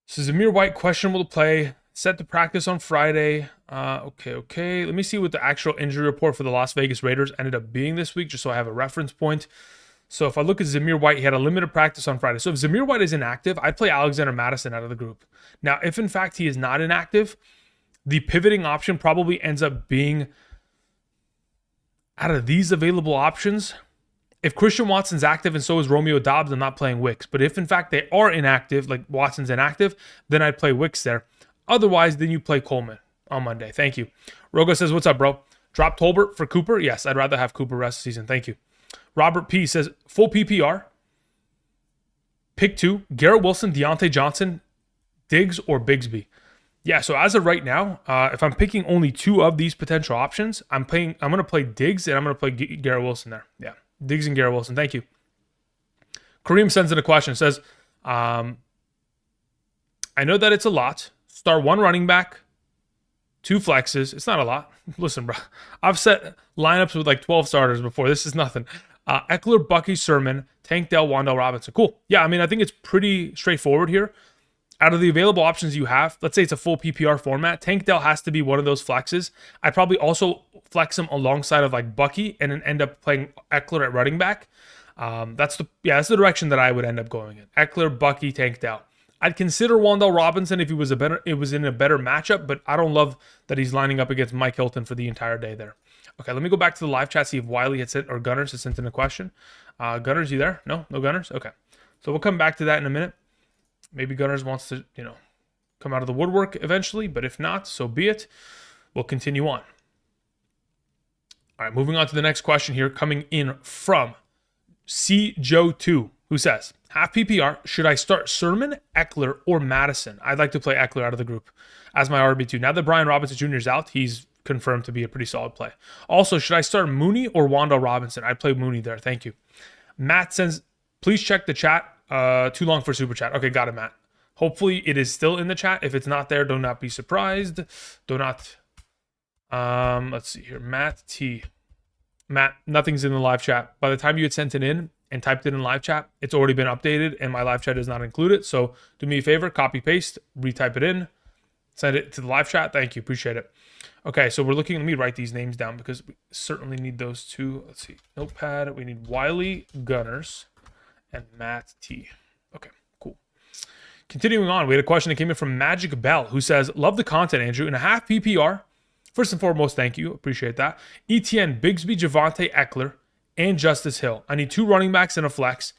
Speaker 1: So Zamir White, questionable to play. Set to practice on Friday. Okay. Let me see what the actual injury report for the Las Vegas Raiders ended up being this week, just so I have a reference point. So if I look at Zamir White, he had a limited practice on Friday. So if Zamir White is inactive, I'd play Alexander Madison out of the group. Now, if in fact he is not inactive, the pivoting option probably ends up being, out of these available options, if Christian Watson's active and so is Romeo Dobbs, I'm not playing Wicks. But if in fact they are inactive, like Watson's inactive, then I'd play Wicks there. Otherwise, then you play Coleman on Monday. Thank you. Rogo says, what's up, bro? Drop Tolbert for Cooper? Yes, I'd rather have Cooper rest of the season. Thank you. Robert P says, full PPR. Pick 2, Garrett Wilson, Deontay Johnson, Diggs, or Bigsby. Yeah, so as of right now, if I'm picking only 2 of these potential options, I'm going to play Diggs and I'm going to play Garrett Wilson there. Yeah, Diggs and Garrett Wilson. Thank you. Kareem sends in a question. Says, I know that it's a lot. Start 1 running back, 2 flexes. It's not a lot. Listen, bro. I've set lineups with like 12 starters before. This is nothing. Eckler, Bucky, Sermon, Tank Dell, Wan'Dale Robinson. Cool. Yeah, I mean, I think it's pretty straightforward here. Out of the available options you have, let's say it's a full PPR format, Tank Dell has to be one of those flexes. I'd probably also flex him alongside of like Bucky and then end up playing Eckler at running back. That's the direction that I would end up going in. Eckler, Bucky, Tank Dell. I'd consider Wan'Dale Robinson if he was in a better matchup, but I don't love that he's lining up against Mike Hilton for the entire day there. Okay, let me go back to the live chat, see if Wiley had sent, or Gunners had sent in a question. Gunners, you there? No Gunners? Okay. So we'll come back to that in a minute. Maybe Gunners wants to, come out of the woodwork eventually, but if not, so be it. We'll continue on. All right, moving on to the next question here, coming in from C. Joe 2, who says, half PPR, should I start Sermon, Eckler, or Madison? I'd like to play Eckler out of the group as my RB2. Now that Brian Robinson Jr. is out, he's confirmed to be a pretty solid play. Also, should I start Mooney or Wan'Dale Robinson? I'd play Mooney there. Thank you. Matt sends, please check the chat. Too long for super chat. Okay, got it, Matt. Hopefully it is still in the chat. If it's not there, do not be surprised. Do not. Let's see here. Matt T. Matt, nothing's in the live chat. By the time you had sent it in and typed it in live chat, it's already been updated and my live chat does not include it. So do me a favor, copy, paste, retype it in, send it to the live chat. Thank you. Appreciate it. Okay, so we're looking, let me write these names down because we certainly need those two. Let's see, notepad. We need Wiley Gunners and Matt T. Okay, cool. Continuing on, we had a question that came in from Magic Bell who says, love the content, Andrew. In a half PPR, first and foremost, thank you. Appreciate that. ETN, Bigsby, Javonte, Eckler, and Justice Hill. I need 2 running backs and a flex.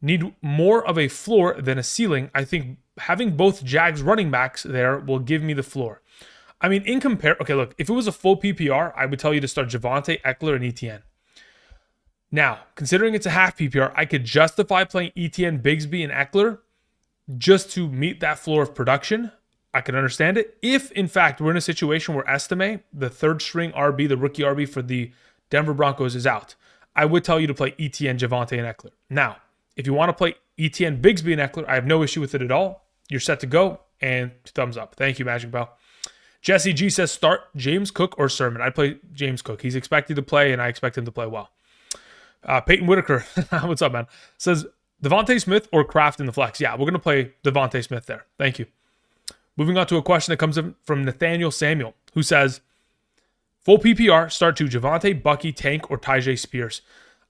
Speaker 1: Need more of a floor than a ceiling. I think having both Jags running backs there will give me the floor. I mean, okay, look, if it was a full PPR, I would tell you to start Javonte, Eckler, and ETN. Now, considering it's a half PPR, I could justify playing ETN, Bigsby, and Eckler just to meet that floor of production. I can understand it. If, in fact, we're in a situation where Estime, the third string RB, the rookie RB for the Denver Broncos, is out, I would tell you to play ETN, Javonte, and Eckler. Now, if you want to play ETN, Bigsby, and Eckler, I have no issue with it at all. You're set to go, and thumbs up. Thank you, Magic Bell. Jesse G says, start James Cook or Sermon. I'd play James Cook. He's expected to play, and I expect him to play well. Peyton Whitaker, what's up, man? Says, Devontae Smith or Kraft in the flex? Yeah, we're going to play Devontae Smith there. Thank you. Moving on to a question that comes in from Nathaniel Samuel, who says, full PPR, start to Javonte, Bucky, Tank, or Tyjae Spears.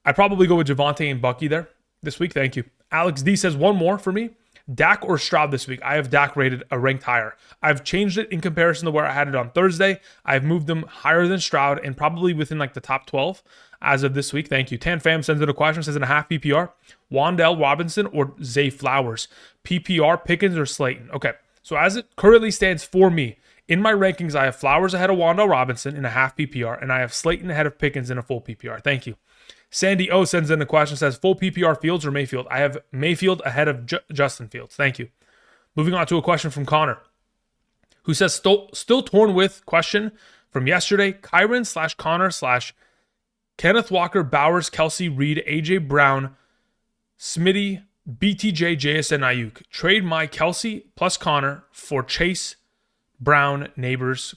Speaker 1: I'd probably go with Javonte and Bucky there this week. Thank you. Alex D says, one more for me. Dak or Stroud this week? I have Dak rated a ranked higher. I've changed it in comparison to where I had it on Thursday. I've moved them higher than Stroud and probably within like the top 12 as of this week. Thank you. Tan Fam sends in a question, says in a half PPR, Wan'Dale Robinson or Zay Flowers? PPR, Pickens or Slayton? Okay, so as it currently stands for me, in my rankings, I have Flowers ahead of Wan'Dale Robinson in a half PPR, and I have Slayton ahead of Pickens in a full PPR. Thank you. Sandy O sends in a question, says full PPR Fields or Mayfield? I have Mayfield ahead of Justin Fields. Thank you. Moving on to a question from Connor, who says still torn with question from yesterday. Kyron / Connor / Kenneth Walker, Bowers, Kelsey, Reed, AJ Brown, Smitty, BTJ, JSN, Ayuk. Trade my Kelsey plus Connor for Chase, Brown, Neighbors, ?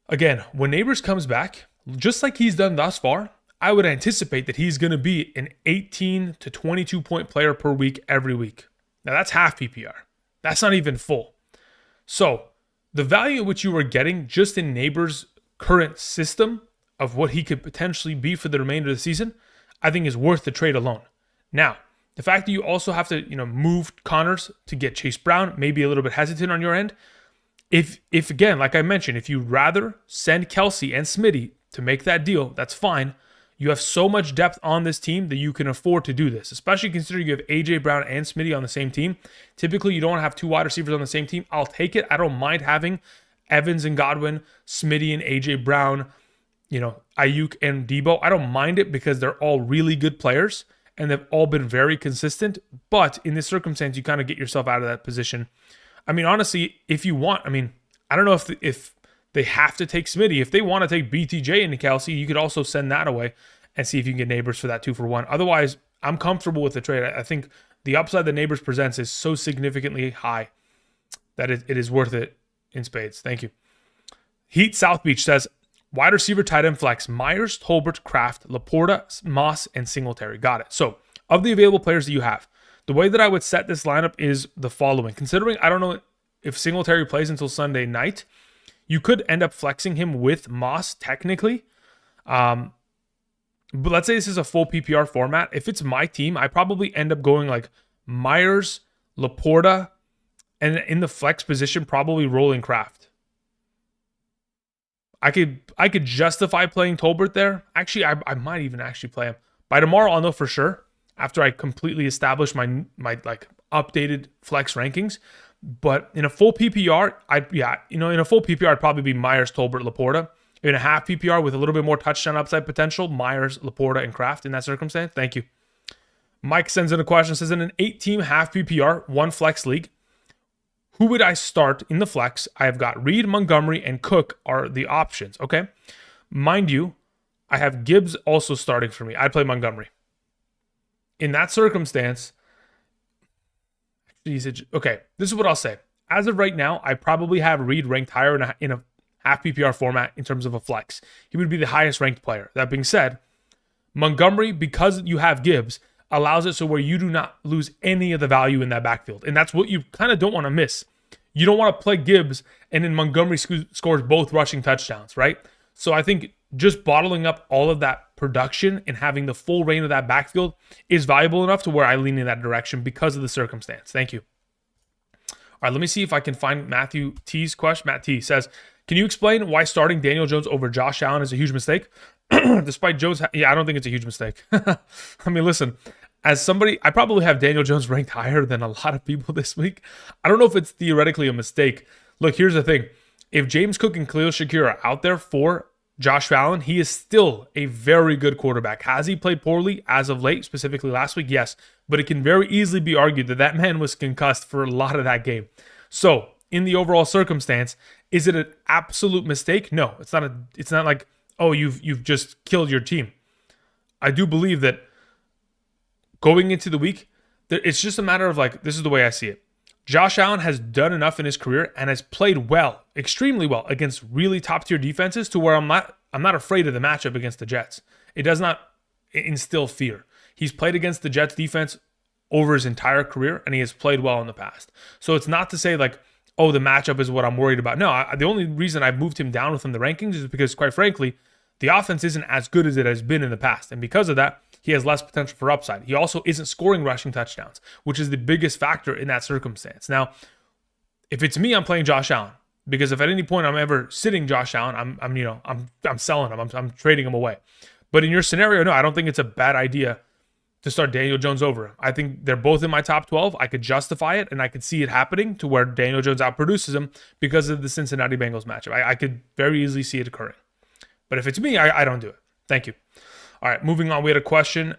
Speaker 1: Again, when Neighbors comes back, just like he's done thus far, I would anticipate that he's going to be an 18 to 22 point player per week every week. Now that's half PPR. That's not even full. So the value at which you are getting just in Neighbors' current system of what he could potentially be for the remainder of the season, I think is worth the trade alone. Now, the fact that you also have to, move Connors to get Chase Brown, maybe a little bit hesitant on your end. If again, like I mentioned, if you'd rather send Kelsey and Smitty to make that deal, that's fine. You have so much depth on this team that you can afford to do this, especially considering you have A.J. Brown and Smitty on the same team. Typically, you don't have two wide receivers on the same team. I'll take it. I don't mind having Evans and Godwin, Smitty and A.J. Brown, Ayuk and Debo. I don't mind it because they're all really good players and they've all been very consistent. But in this circumstance, you kind of get yourself out of that position. I mean, honestly, if you want, I don't know if they have to take Smitty. If they want to take BTJ into Kelsey, you could also send that away and see if you can get Neighbors for that 2-for-1. Otherwise, I'm comfortable with the trade. I think the upside that Neighbors presents is so significantly high that it is worth it in spades. Thank you. Heat South Beach says, wide receiver, tight end flex, Myers, Tolbert, Kraft, Laporta, Moss, and Singletary. Got it. So of the available players that you have, the way that I would set this lineup is the following. Considering I don't know if Singletary plays until Sunday night, you could end up flexing him with Moss technically. But let's say this is a full PPR format. If it's my team, I probably end up going like Myers, Laporta, and in the flex position, probably rolling Kraft. I could justify playing Tolbert there. Actually, I might even actually play him. By tomorrow, I'll know for sure after I completely establish my like updated flex rankings. But in a full PPR, in a full PPR, I'd probably be Myers, Tolbert, Laporta. In a half PPR with a little bit more touchdown upside potential, Myers, Laporta, and Kraft in that circumstance. Thank you. Mike sends in a question, says in an 8-team half PPR, one flex league, who would I start in the flex? I have got Reed, Montgomery, and Cook are the options. Okay. Mind you, I have Gibbs also starting for me. I'd play Montgomery. In that circumstance, okay, this is what I'll say. As of right now, I probably have Reed ranked higher in a half PPR format in terms of a flex. He would be the highest ranked player. That being said, Montgomery, because you have Gibbs, allows it so where you do not lose any of the value in that backfield. And that's what you kind of don't want to miss. You don't want to play Gibbs and then Montgomery scores both rushing touchdowns, right? So I think just bottling up all of that production and having the full reign of that backfield is valuable enough to where I lean in that direction because of the circumstance. Thank you. All right, let me see if I can find Matthew T's question. Matt T says, can you explain why starting Daniel Jones over Josh Allen is a huge mistake? Despite Jones, I don't think it's a huge mistake. I mean, listen, as somebody, I probably have Daniel Jones ranked higher than a lot of people this week. I don't know if it's theoretically a mistake. Look, here's the thing. If James Cook and Khalil Shakir are out there for Josh Allen, he is still a very good quarterback. Has he played poorly as of late, specifically last week? Yes, but it can very easily be argued that that man was concussed for a lot of that game. So, in the overall circumstance, is it an absolute mistake? No, it's not. It's not like, oh, you've just killed your team. I do believe that going into the week, it's just a matter of like, this is the way I see it. Josh Allen has done enough in his career and has played well, extremely well, against really top-tier defenses to where I'm not afraid of the matchup against the Jets. It does not instill fear. He's played against the Jets defense over his entire career, and he has played well in the past. So it's not to say like, oh, the matchup is what I'm worried about. No, the only reason I've moved him down within the rankings is because, quite frankly, the offense isn't as good as it has been in the past. And because of that, he has less potential for upside. He also isn't scoring rushing touchdowns, which is the biggest factor in that circumstance. Now, if it's me, I'm playing Josh Allen, because if at any point I'm ever sitting Josh Allen, I'm selling him. I'm trading him away. But in your scenario, no, I don't think it's a bad idea to start Daniel Jones over. I think they're both in my top 12. I could justify it, and I could see it happening to where Daniel Jones outproduces him because of the Cincinnati Bengals matchup. I could very easily see it occurring. But if it's me, I don't do it. Thank you. All right, moving on. We had a question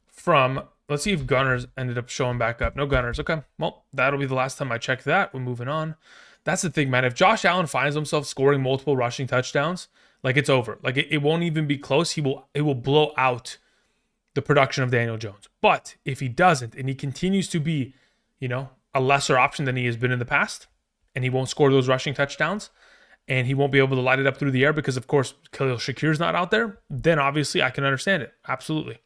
Speaker 1: from, let's see if Gunners ended up showing back up. No Gunners. Okay, well, that'll be the last time I check that. We're moving on. That's the thing, man. If Josh Allen finds himself scoring multiple rushing touchdowns, like it's over. Like it won't even be close. It will blow out the production of Daniel Jones. But if he doesn't, and he continues to be, a lesser option than he has been in the past, and he won't score those rushing touchdowns, and he won't be able to light it up through the air because, of course, Khalil Shakir's not out there, then obviously I can understand it. Absolutely.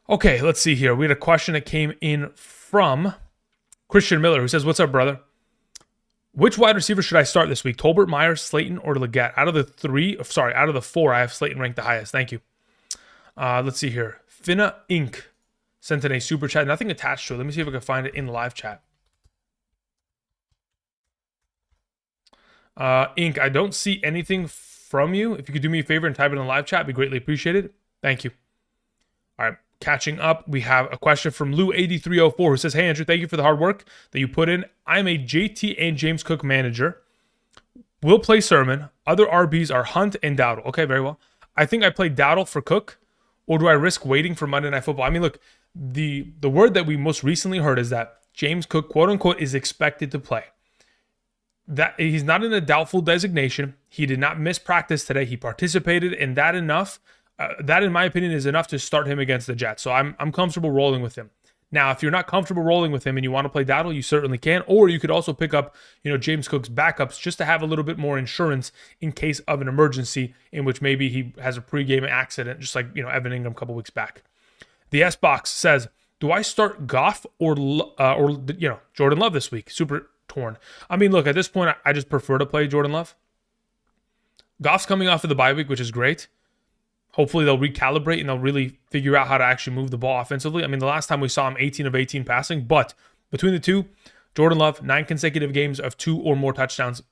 Speaker 1: Okay, let's see here. We had a question that came in from Christian Miller, who says, what's up, brother? Which wide receiver should I start this week? Tolbert, Myers, Slayton, or Leggett? Out of the four, I have Slayton ranked the highest. Thank you. Let's see here. Finna Inc. sent in a super chat. Nothing attached to it. Let me see if I can find it in the live chat. Ink, I don't see anything from you. If you could do me a favor and type it in the live chat, it'd be greatly appreciated. Thank you. All right, catching up, we have a question from Lou8304 who says, "Hey Andrew, thank you for the hard work that you put in. I'm a JT and James Cook manager. Will play Sermon. Other RBs are Hunt and Dowdle." Okay, very well. I think I play Dowdle for Cook, or do I risk waiting for Monday Night Football? I mean, look, the word that we most recently heard is that James Cook, quote unquote, is expected to play. That he's not in a doubtful designation. He did not miss practice today. He participated, and that enough. That, in my opinion, is enough to start him against the Jets. So I'm comfortable rolling with him. Now, if you're not comfortable rolling with him and you want to play Dowdle, you certainly can. Or you could also pick up, James Cook's backups just to have a little bit more insurance in case of an emergency in which maybe he has a pregame accident, just like Evan Ingram a couple weeks back. The S Box says, "Do I start Goff or Jordan Love this week?" Super torn. I mean, look, at this point, I just prefer to play Jordan Love. Goff's coming off of the bye week, which is great. Hopefully they'll recalibrate and they'll really figure out how to actually move the ball offensively. I mean, the last time we saw him 18 of 18 passing, but between the two, Jordan Love, 9 consecutive games of 2 or more touchdowns,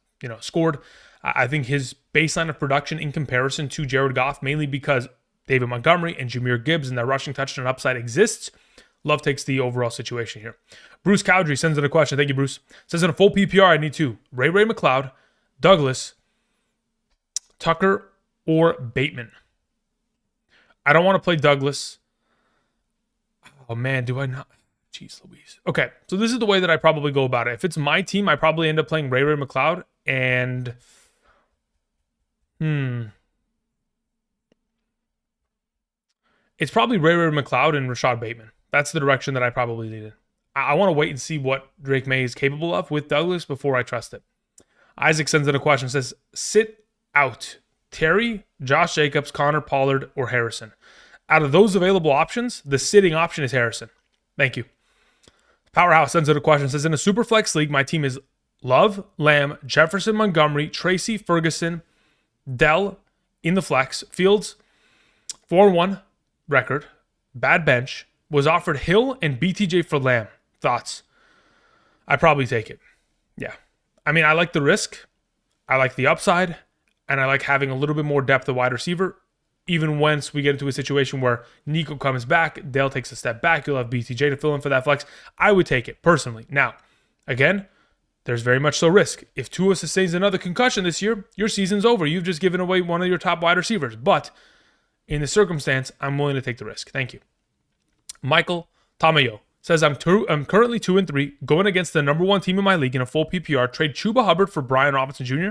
Speaker 1: scored. I think his baseline of production in comparison to Jared Goff, mainly because David Montgomery and Jahmyr Gibbs and their rushing touchdown upside exists. Love takes the overall situation here. Bruce Cowdrey sends in a question. Thank you, Bruce. Says in a full PPR, I need 2. Ray McLeod, Douglas, Tucker, or Bateman. I don't want to play Douglas. Oh, man, do I not? Jeez Louise. Okay, so this is the way that I probably go about it. If it's my team, I probably end up playing Ray McLeod and... It's probably Ray McLeod and Rashad Bateman. That's the direction that I probably lead in. I want to wait and see what Drake May is capable of with Douglas before I trust it. Isaac sends in a question. Says, sit out Terry, Josh Jacobs, Connor Pollard, or Harrison. Out of those available options, the sitting option is Harrison. Thank you. Powerhouse sends in a question. Says, in a super flex league, my team is Love, Lamb, Jefferson, Montgomery, Tracy, Ferguson, Dell in the flex. Fields, 4-1 record, bad bench, was offered Hill and BTJ for Lamb. Thoughts? I probably take it. Yeah. I mean, I like the risk. I like the upside. And I like having a little bit more depth at wide receiver. Even once we get into a situation where Nico comes back, Dale takes a step back, you'll have BTJ to fill in for that flex. I would take it, personally. Now, again, there's very much so risk. If Tua sustains another concussion this year, your season's over. You've just given away one of your top wide receivers. But in the circumstance, I'm willing to take the risk. Thank you. Michael Tamayo says, I'm currently 2-3, going against the number 1 team in my league in a full PPR. Trade Chuba Hubbard for Brian Robinson Jr.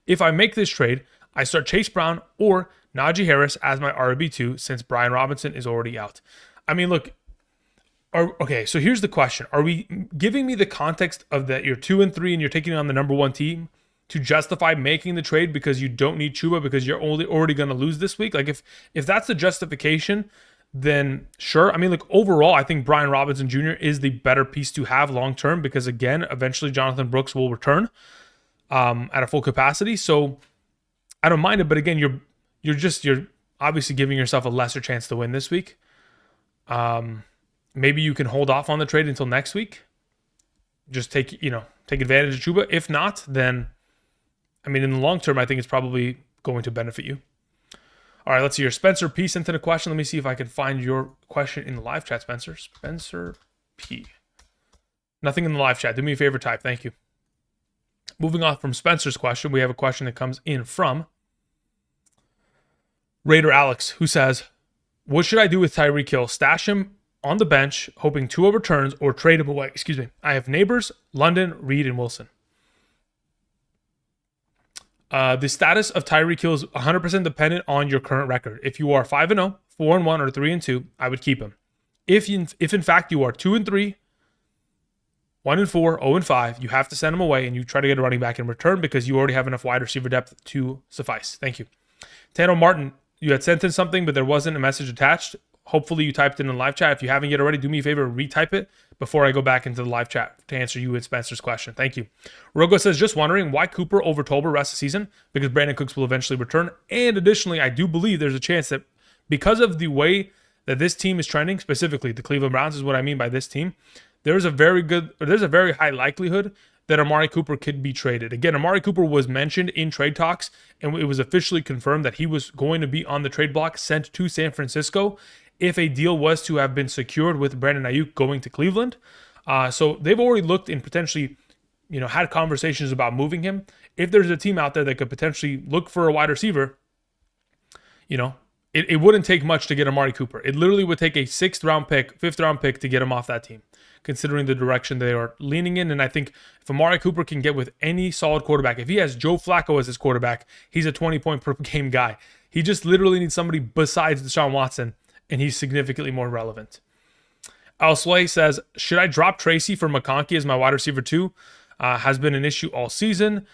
Speaker 1: If I make this trade, I start Chase Brown or Najee Harris as my RB2 since Brian Robinson is already out. I mean, look, okay, so here's the question. Are we giving me the context of that you're 2-3 and you're taking on the number 1 team to justify making the trade because you don't need Chuba because you're already going to lose this week? Like, if that's the justification, then sure. I mean, look, overall, I think Brian Robinson Jr. is the better piece to have long-term because, again, eventually Jonathan Brooks will return at a full capacity. So I don't mind it, but again, you're obviously giving yourself a lesser chance to win this week. Maybe you can hold off on the trade until next week. Just take advantage of Chuba. If not, then I mean, in the long term, I think it's probably going to benefit you. All right, let's see here. Spencer P sent in a question. Let me see if I can find your question in the live chat, Spencer. Spencer P. Nothing in the live chat. Do me a favor, type. Thank you. Moving on from Spencer's question, we have a question that comes in from Raider Alex, who says, what should I do with Tyreek Hill? Stash him on the bench, hoping Tua returns, or trade him away? Excuse me. I have Neighbors, London, Reed, and Wilson. The status of Tyreek Hill is 100% dependent on your current record. If you are 5-0, 4-1, or 3-2, I would keep him. If in fact you are 2-3, 1-4, 0-5, you have to send him away and you try to get a running back in return because you already have enough wide receiver depth to suffice. Thank you. Tano Martin, you had sent in something, but there wasn't a message attached. Hopefully you typed it in the live chat. If you haven't yet already, do me a favor and retype it before I go back into the live chat to answer you and Spencer's question. Thank you. Rogo says, just wondering why Cooper over Tolbert rest of the season, because Brandon Cooks will eventually return. And additionally, I do believe there's a chance that because of the way that this team is trending, specifically the Cleveland Browns is what I mean by this team, there's a very high likelihood that Amari Cooper could be traded. Again, Amari Cooper was mentioned in trade talks, and it was officially confirmed that he was going to be on the trade block sent to San Francisco if a deal was to have been secured with Brandon Ayuk going to Cleveland. So they've already looked and potentially, had conversations about moving him. If there's a team out there that could potentially look for a wide receiver, it wouldn't take much to get Amari Cooper. It literally would take a 5th-round pick to get him off that team, considering the direction they are leaning in. And I think if Amari Cooper can get with any solid quarterback, if he has Joe Flacco as his quarterback, he's a 20-point per game guy. He just literally needs somebody besides Deshaun Watson, and he's significantly more relevant. Al Slay says, should I drop Tracy for McConkey as my wide receiver 2? Has been an issue all season.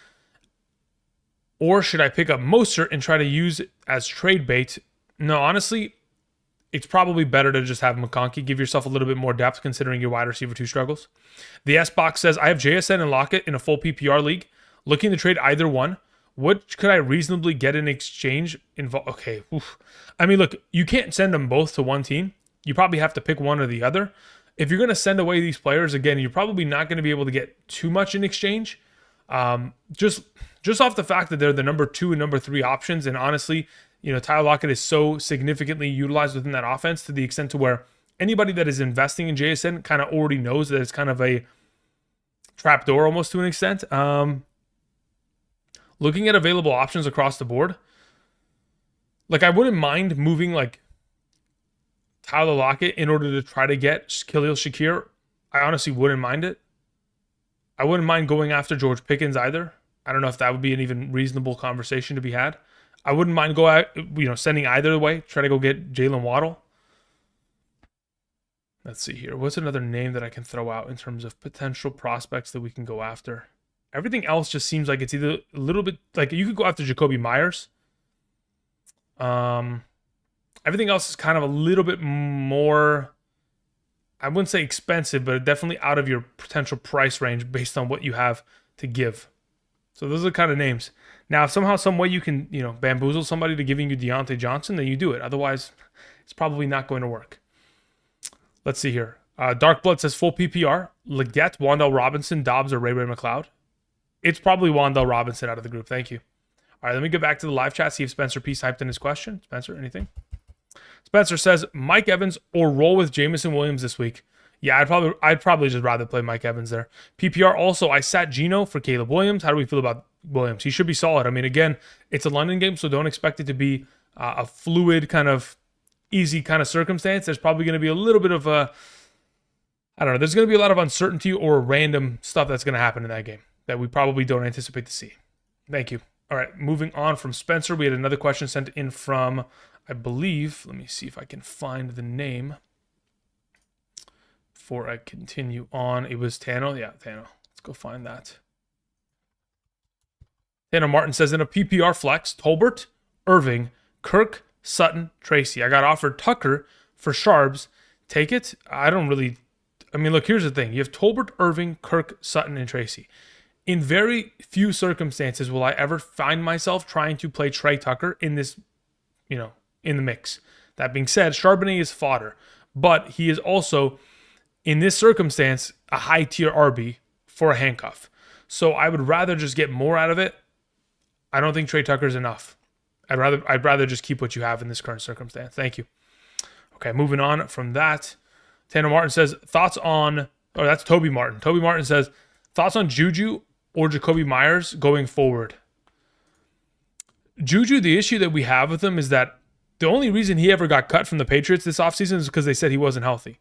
Speaker 1: Or should I pick up Mostert and try to use it as trade bait? No, honestly, it's probably better to just have McConkey. Give yourself a little bit more depth considering your wide receiver 2 struggles. The S-Box says, I have JSN and Lockett in a full PPR league. Looking to trade either one. What could I reasonably get in exchange? Okay. Oof. I mean, look, you can't send them both to one team. You probably have to pick one or the other. If you're going to send away these players, again, you're probably not going to be able to get too much in exchange. Just off the fact that they're the number 2 and number 3 options. And honestly, Tyler Lockett is so significantly utilized within that offense to the extent to where anybody that is investing in JSN kind of already knows that it's kind of a trapdoor almost to an extent. Looking at available options across the board, I wouldn't mind moving Tyler Lockett in order to try to get Khalil Shakir. I honestly wouldn't mind it. I wouldn't mind going after George Pickens either. I don't know if that would be an even reasonable conversation to be had. I wouldn't mind sending either way. Try to go get Jalen Waddle. Let's see here. What's another name that I can throw out in terms of potential prospects that we can go after? Everything else just seems like it's either a little bit you could go after Jacoby Myers. Everything else is kind of a little bit more, I wouldn't say expensive, but definitely out of your potential price range based on what you have to give. So those are the kind of names. Now, if somehow, some way you can, bamboozle somebody to giving you Deontay Johnson, then you do it. Otherwise, it's probably not going to work. Let's see here. Dark Blood says full PPR. Leggett, Wan'Dale Robinson, Dobbs, or Ray McLeod. It's probably Wan'Dale Robinson out of the group. Thank you. All right, let me get back to the live chat, see if Spencer P. typed in his question. Spencer, anything? Spencer says Mike Evans or roll with Jameson Williams this week. Yeah, I'd probably just rather play Mike Evans there. PPR also, I sat Geno for Caleb Williams. How do we feel about Williams? He should be solid. I mean, again, it's a London game, so don't expect it to be a fluid kind of easy kind of circumstance. There's probably going to be a little bit of there's going to be a lot of uncertainty or random stuff that's going to happen in that game that we probably don't anticipate to see. Thank you. All right, moving on from Spencer, we had another question sent in from, I believe, let me see if I can find the name before I continue on. It was Tano. Yeah, Tano. Let's go find that. Tano Martin says, in a PPR flex, Tolbert, Irving, Kirk, Sutton, Tracy. I got offered Tucker for Sharps. Take it? Look, here's the thing. You have Tolbert, Irving, Kirk, Sutton, and Tracy. In very few circumstances will I ever find myself trying to play Trey Tucker in this, in the mix. That being said, Charbonnet is fodder, but he is also, in this circumstance, a high-tier RB for a handcuff. So I would rather just get more out of it. I don't think Trey Tucker is enough. I'd rather just keep what you have in this current circumstance. Thank you. Okay, moving on from that. Tanner Martin says, that's Toby Martin. Toby Martin says, thoughts on Juju or Jacoby Myers going forward? Juju, the issue that we have with him is that the only reason he ever got cut from the Patriots this offseason is because they said he wasn't healthy.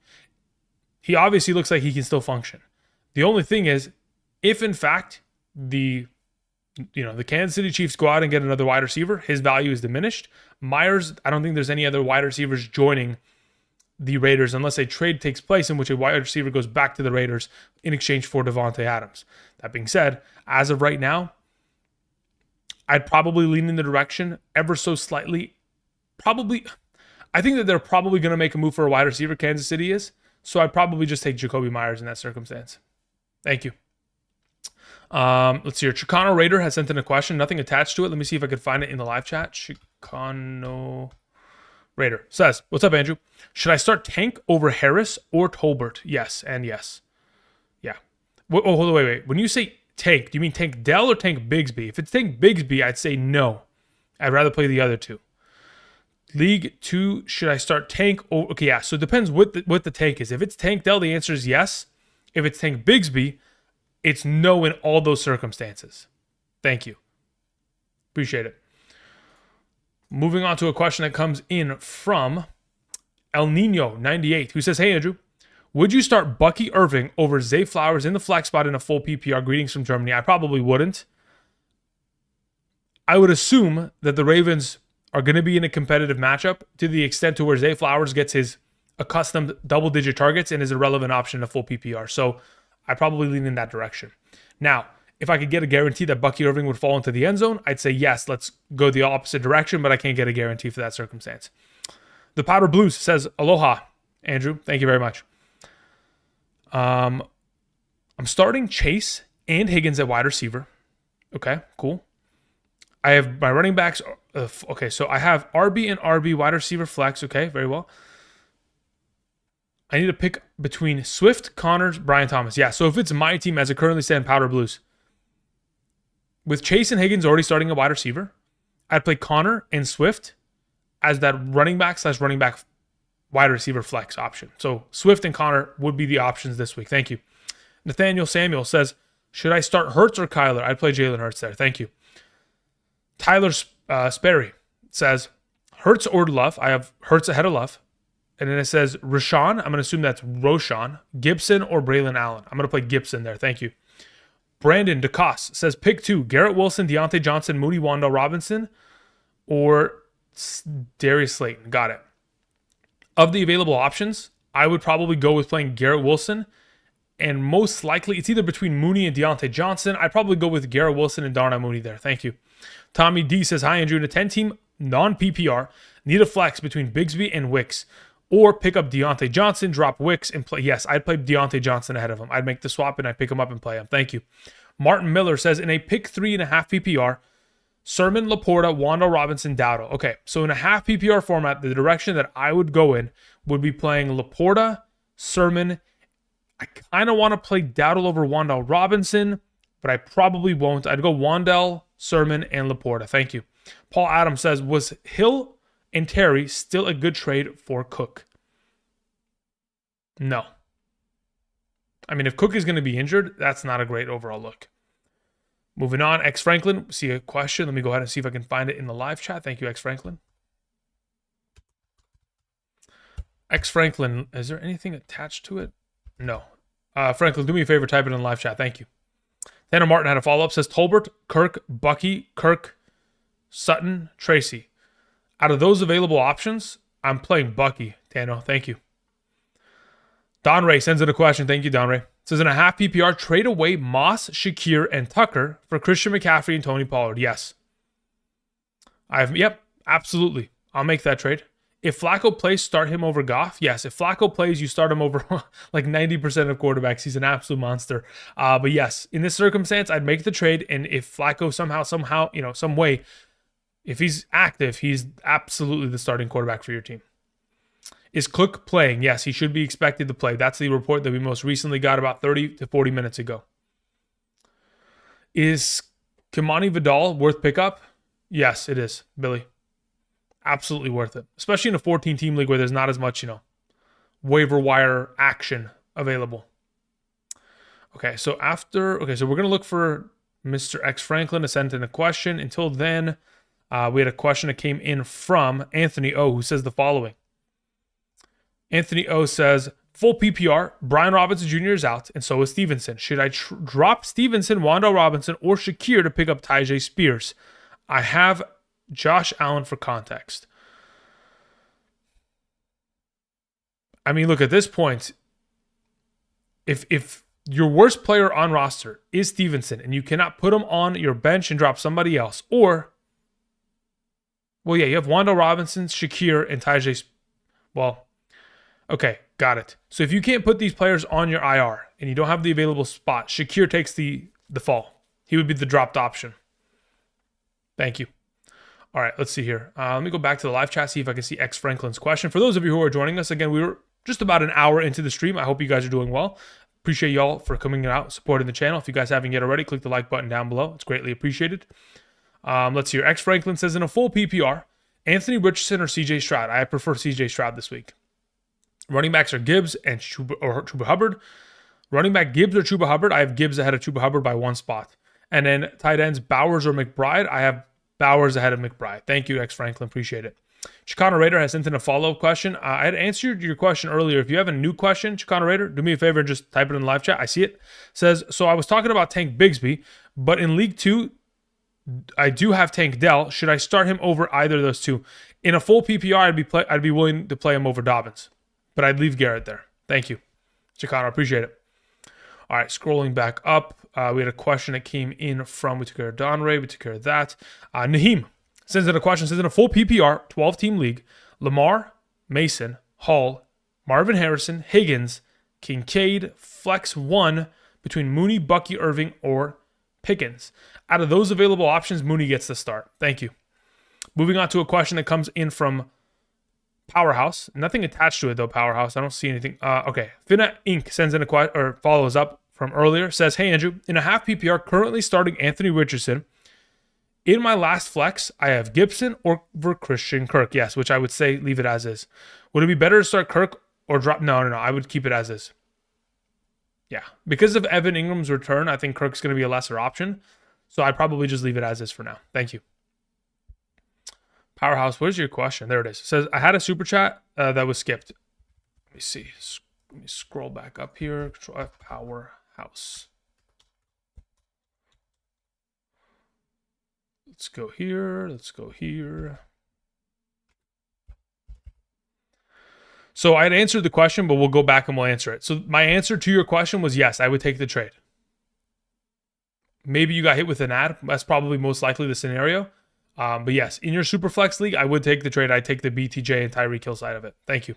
Speaker 1: He obviously looks like he can still function. The only thing is, if in fact the Kansas City Chiefs go out and get another wide receiver, his value is diminished. Myers, I don't think there's any other wide receivers joining the Raiders unless a trade takes place in which a wide receiver goes back to the Raiders in exchange for Devontae Adams. That being said, as of right now, I'd probably lean in the direction ever so slightly. I think that they're probably going to make a move for a wide receiver, Kansas City is. So I'd probably just take Jacoby Myers in that circumstance. Thank you. Let's see here. Chicano Raider has sent in a question. Nothing attached to it. Let me see if I could find it in the live chat. Chicano Raider says, what's up, Andrew? Should I start Tank over Harris or Tolbert? Yes, and yes. Yeah. Oh, hold on, wait. When you say Tank. Do you mean Tank Dell or Tank Bigsby? If it's Tank Bigsby, I'd say no. I'd rather play the other two. League 2, should I start Tank? Oh, okay, yeah. So it depends what the tank is. If it's Tank Dell, the answer is yes. If it's Tank Bigsby, it's no in all those circumstances. Thank you. Appreciate it. Moving on to a question that comes in from El Nino 98, who says, "Hey Andrew, would you start Bucky Irving over Zay Flowers in the flex spot in a full PPR? Greetings from Germany." I probably wouldn't. I would assume that the Ravens are going to be in a competitive matchup to the extent to where Zay Flowers gets his accustomed double-digit targets and is a relevant option in a full PPR. So I probably lean in that direction. Now, if I could get a guarantee that Bucky Irving would fall into the end zone, I'd say yes, let's go the opposite direction, but I can't get a guarantee for that circumstance. The Powder Blues says, "Aloha, Andrew. Thank you very much. I'm starting Chase and Higgins at wide receiver." Okay, cool. I have my running backs. Okay, so I have RB and RB wide receiver flex. Okay, very well. I need to pick between Swift, Connors, Brian Thomas. Yeah, so if it's my team as it currently stands, Powder Blues, with Chase and Higgins already starting a wide receiver, I'd play Connor and Swift as that running back wide receiver flex option. So Swift and Connor would be the options this week. Thank you. Nathaniel Samuel says, "Should I start Hurts or Kyler?" I'd play Jalen Hurts there. Thank you. Tyler Sperry says, "Hurts or Love?" I have Hurts ahead of Love. And then it says Rashawn. I'm going to assume that's Roshan. Gibson or Braylon Allen. I'm going to play Gibson there. Thank you. Brandon DeCoste says, "Pick 2, Garrett Wilson, Deontay Johnson, Moody Wandell Robinson, or Darius Slayton." Got it. Of the available options, I would probably go with playing Garrett Wilson. And most likely, it's either between Mooney and Deontay Johnson. I'd probably go with Garrett Wilson and Darnell Mooney there. Thank you. Tommy D says, "Hi, Andrew. In a 10-team non-PPR, need a flex between Bigsby and Wicks. Or pick up Deontay Johnson, drop Wicks, and play." Yes, I'd play Deontay Johnson ahead of him. I'd make the swap, and I'd pick him up and play him. Thank you. Martin Miller says, "In a pick 3.5 PPR, Sermon, Laporta, Wandell Robinson, Dowdle." Okay, so in a half PPR format, the direction that I would go in would be playing Laporta, Sermon. I kind of want to play Dowdle over Wandell Robinson, but I probably won't. I'd go Wandell, Sermon, and Laporta. Thank you. Paul Adams says, "Was Hill and Terry still a good trade for Cook?" No. I mean, if Cook is going to be injured, that's not a great overall look. Moving on, X Franklin, see a question. Let me go ahead and see if I can find it in the live chat. Thank you, X Franklin. X Franklin, is there anything attached to it? No. Franklin, do me a favor, type it in the live chat. Thank you. Tanner Martin had a follow-up, says Tolbert, Kirk, Bucky, Kirk, Sutton, Tracy. Out of those available options, I'm playing Bucky. Tano, thank you. Don Ray sends in a question. Thank you, Don Ray. Says, "In a half PPR, trade away Moss, Shakir, and Tucker for Christian McCaffrey and Tony Pollard." Yes. Yep, absolutely. I'll make that trade. If Flacco plays, start him over Goff. Yes, if Flacco plays, you start him over like 90% of quarterbacks. He's an absolute monster. But yes, in this circumstance, I'd make the trade. And if Flacco somehow, some way, if he's active, he's absolutely the starting quarterback for your team. Is Cook playing? Yes, he should be expected to play. That's the report that we most recently got about 30 to 40 minutes ago. Is Kimani Vidal worth pickup? Yes, it is, Billy. Absolutely worth it. Especially in a 14-team league where there's not as much, waiver wire action available. Okay, so we're going to look for Mr. X Franklin to send in a question. Until then, we had a question that came in from Anthony O, who says the following. Anthony O says, "Full PPR, Brian Robinson Jr. is out, and so is Stevenson. Should I drop Stevenson, Wandell Robinson, or Shakir to pick up Tyjae Spears? I have Josh Allen for context." I mean, look, at this point, if your worst player on roster is Stevenson and you cannot put him on your bench and drop somebody else, you have Wandell Robinson, Shakir, and Tyjae. Okay, got it. So if you can't put these players on your IR and you don't have the available spot, Shakir takes the fall. He would be the dropped option. Thank you. All right, let's see here. Let me go back to the live chat, see if I can see X Franklin's question. For those of you who are joining us, again, we were just about an hour into the stream. I hope you guys are doing well. Appreciate y'all for coming out, supporting the channel. If you guys haven't yet already, click the like button down below. It's greatly appreciated. Let's see here. X Franklin says, in a full PPR, Anthony Richardson or CJ Stroud? I prefer CJ Stroud this week. Running backs are Gibbs and Chuba Hubbard. Running back Gibbs or Chuba Hubbard? I have Gibbs ahead of Chuba Hubbard by 1 spot. And then tight ends Bowers or McBride? I have Bowers ahead of McBride. Thank you, X Franklin. Appreciate it. Chicano Raider has sent in a follow-up question. I had answered your question earlier. If you have a new question, Chicano Raider, do me a favor and just type it in the live chat. I see it. Says, so I was talking about Tank Bigsby, but in League 2, I do have Tank Dell. Should I start him over either of those two? In a full PPR, I'd be willing to play him over Dobbins, but I'd leave Garrett there. Thank you, Chicano. Appreciate it. All right, scrolling back up, we had a question that came in from, we took care of Don Ray, we took care of that. Naheem sends in a question, says in a full PPR, 12-team league, Lamar, Mason, Hall, Marvin Harrison, Higgins, Kincaid, Flex 1 between Mooney, Bucky, Irving, or Pickens. Out of those available options, Mooney gets the start. Thank you. Moving on to a question that comes in from Powerhouse. Nothing attached to it, though, Powerhouse. I don't see anything. Okay. Finna Inc. sends in a question, or follows up from earlier. Says, hey, Andrew, in a half PPR, currently starting Anthony Richardson. In my last flex, I have Gibson or Christian Kirk. Yes, which I would say leave it as is. Would it be better to start Kirk or drop? No. I would keep it as is. Yeah. Because of Evan Ingram's return, I think Kirk's going to be a lesser option. So I'd probably just leave it as is for now. Thank you. Powerhouse, where's your question? There it is. It says, I had a super chat that was skipped. Let me see. Let me scroll back up here. Control F, Powerhouse. Let's go here. Let's go here. So I had answered the question, but we'll go back and we'll answer it. So my answer to your question was yes, I would take the trade. Maybe you got hit with an ad. That's probably most likely the scenario. But yes, in your Superflex league, I would take the trade. I'd take the BTJ and Tyreek Hill side of it. Thank you.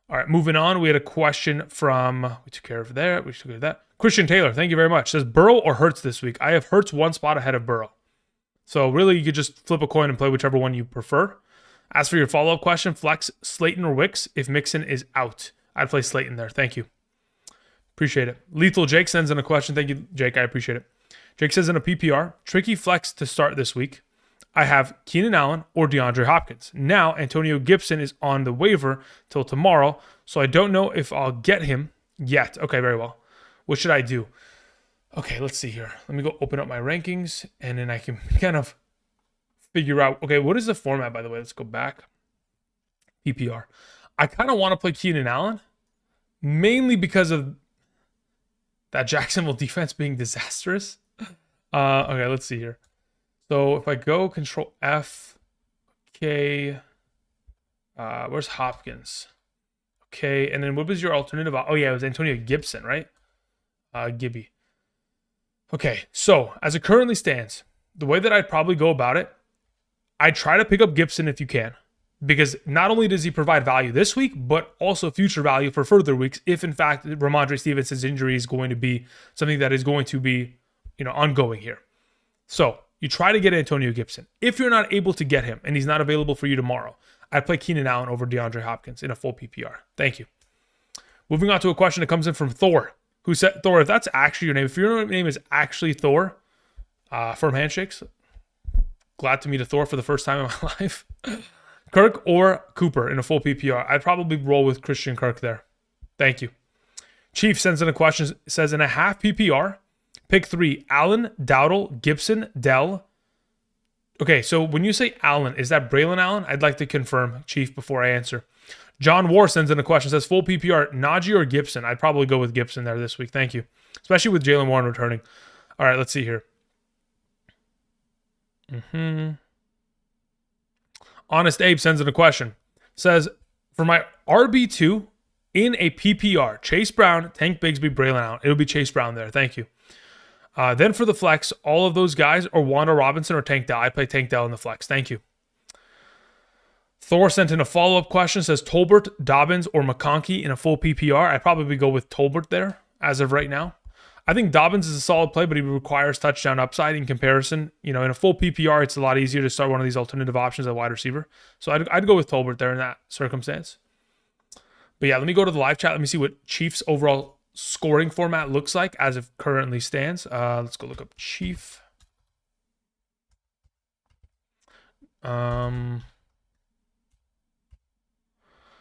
Speaker 1: All right, moving on. We had a question from, we took care of there. We took care of that. Christian Taylor, thank you very much. Says Burrow or Hurts this week. I have Hurts 1 spot ahead of Burrow. So really, you could just flip a coin and play whichever one you prefer. As for your follow-up question, flex Slayton or Wicks if Mixon is out. I'd play Slayton there. Thank you. Appreciate it. Lethal Jake sends in a question. Thank you, Jake. I appreciate it. Jake says in a PPR, tricky flex to start this week. I have Keenan Allen or DeAndre Hopkins. Now, Antonio Gibson is on the waiver till tomorrow, so I don't know if I'll get him yet. Okay, very well. What should I do? Okay, let's see here. Let me go open up my rankings, and then I can kind of figure out, okay, what is the format, by the way? Let's go back. PPR. I kind of want to play Keenan Allen, mainly because of that Jacksonville defense being disastrous. Okay, let's see here. So if I go Control F, okay, where's Hopkins? Okay, and then what was your alternative? Oh yeah, it was Antonio Gibson, right? Gibby. Okay, so as it currently stands, the way that I'd probably go about it, I'd try to pick up Gibson if you can, because not only does he provide value this week, but also future value for further weeks if, in fact, Ramondre Stevenson's injury is going to be something that is going to be, ongoing here. So you try to get Antonio Gibson. If you're not able to get him and he's not available for you tomorrow, I'd play Keenan Allen over DeAndre Hopkins in a full PPR. Thank you. Moving on to a question that comes in from Thor, who said, Thor, if that's actually your name, if your name is actually Thor, firm handshakes. Glad to meet a Thor for the first time in my life. Kirk or Cooper in a full PPR. I'd probably roll with Christian Kirk there. Thank you. Chief sends in a question, says in a half PPR, pick 3, Allen, Dowdle, Gibson, Dell. Okay, so when you say Allen, is that Braylon Allen? I'd like to confirm, Chief, before I answer. John War sends in a question, says full PPR, Najee or Gibson? I'd probably go with Gibson there this week. Thank you. Especially with Jalen Warren returning. All right, let's see here. Honest Abe sends in a question. Says, for my RB2 in a PPR, Chase Brown, Tank Bigsby, Braylon Allen. It'll be Chase Brown there. Thank you. Then for the flex, all of those guys are Wanda Robinson or Tank Dell. I play Tank Dell in the flex. Thank you. Thor sent in a follow-up question. Says Tolbert, Dobbins, or McConkey in a full PPR. I'd probably go with Tolbert there as of right now. I think Dobbins is a solid play, but he requires touchdown upside in comparison. In a full PPR, it's a lot easier to start one of these alternative options at wide receiver. So I'd go with Tolbert there in that circumstance. But yeah, let me go to the live chat. Let me see what Chief's overall scoring format looks like as it currently stands. Let's go look up Chief.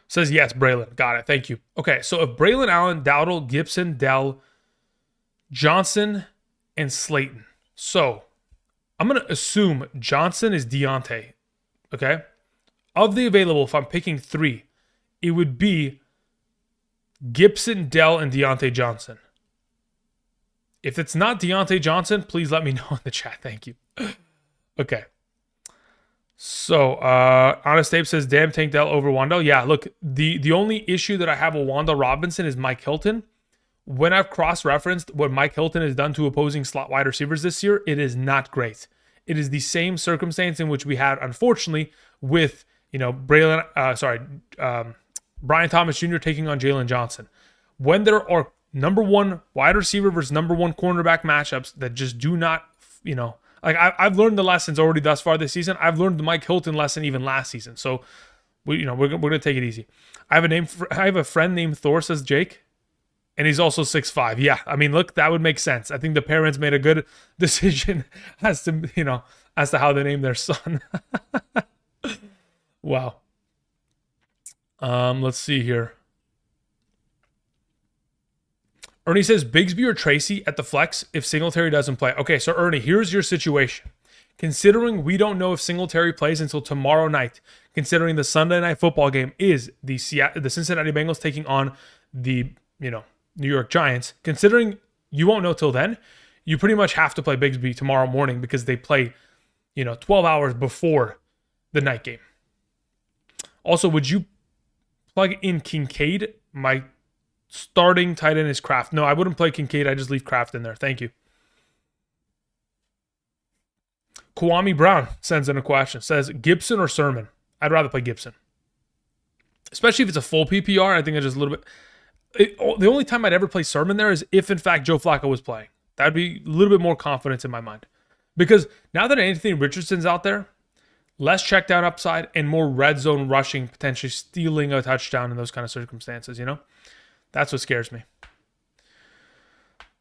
Speaker 1: Says yes, Braylon. Got it. Thank you. Okay, so if Braylon Allen, Dowdle, Gibson, Dell, Johnson, and Slayton. So I'm going to assume Johnson is Deontay. Okay? Of the available, if I'm picking 3, it would be Gibson, Dell, and Deontay Johnson. If it's not Deontay Johnson, please let me know in the chat. Thank you. Okay. So, Honest Ape says, damn, Tank Dell over Wandell. Yeah, look, the only issue that I have with Wandell Robinson is Mike Hilton. When I've cross-referenced what Mike Hilton has done to opposing slot wide receivers this year, it is not great. It is the same circumstance in which we had, unfortunately, with, Brian Thomas Jr. taking on Jalen Johnson. When there are number 1 wide receiver versus number 1 cornerback matchups that just do not, like I've learned the lessons already thus far this season. I've learned the Mike Hilton lesson even last season. So, we're gonna take it easy. I have a friend named Thor, says Jake, and he's also 6'5". Yeah, I mean, look, that would make sense. I think the parents made a good decision as to how they named their son. Wow. Let's see here. Ernie says, Bigsby or Tracy at the flex if Singletary doesn't play. Okay, so Ernie, here's your situation. Considering we don't know if Singletary plays until tomorrow night, considering the Sunday night football game is the Cincinnati Bengals taking on the, New York Giants, considering you won't know till then, you pretty much have to play Bigsby tomorrow morning because they play, 12 hours before the night game. Also, would you plug in Kincaid? My starting tight end is Kraft. No, I wouldn't play Kincaid. I just leave Kraft in there. Thank you. Kwame Brown sends in a question. Says, Gibson or Sermon? I'd rather play Gibson. Especially if it's a full PPR. I think it's just a little bit... the only time I'd ever play Sermon there is if, in fact, Joe Flacco was playing. That'd be a little bit more confidence in my mind. Because now that Anthony Richardson's out there, less check down upside and more red zone rushing, potentially stealing a touchdown in those kind of circumstances, That's what scares me.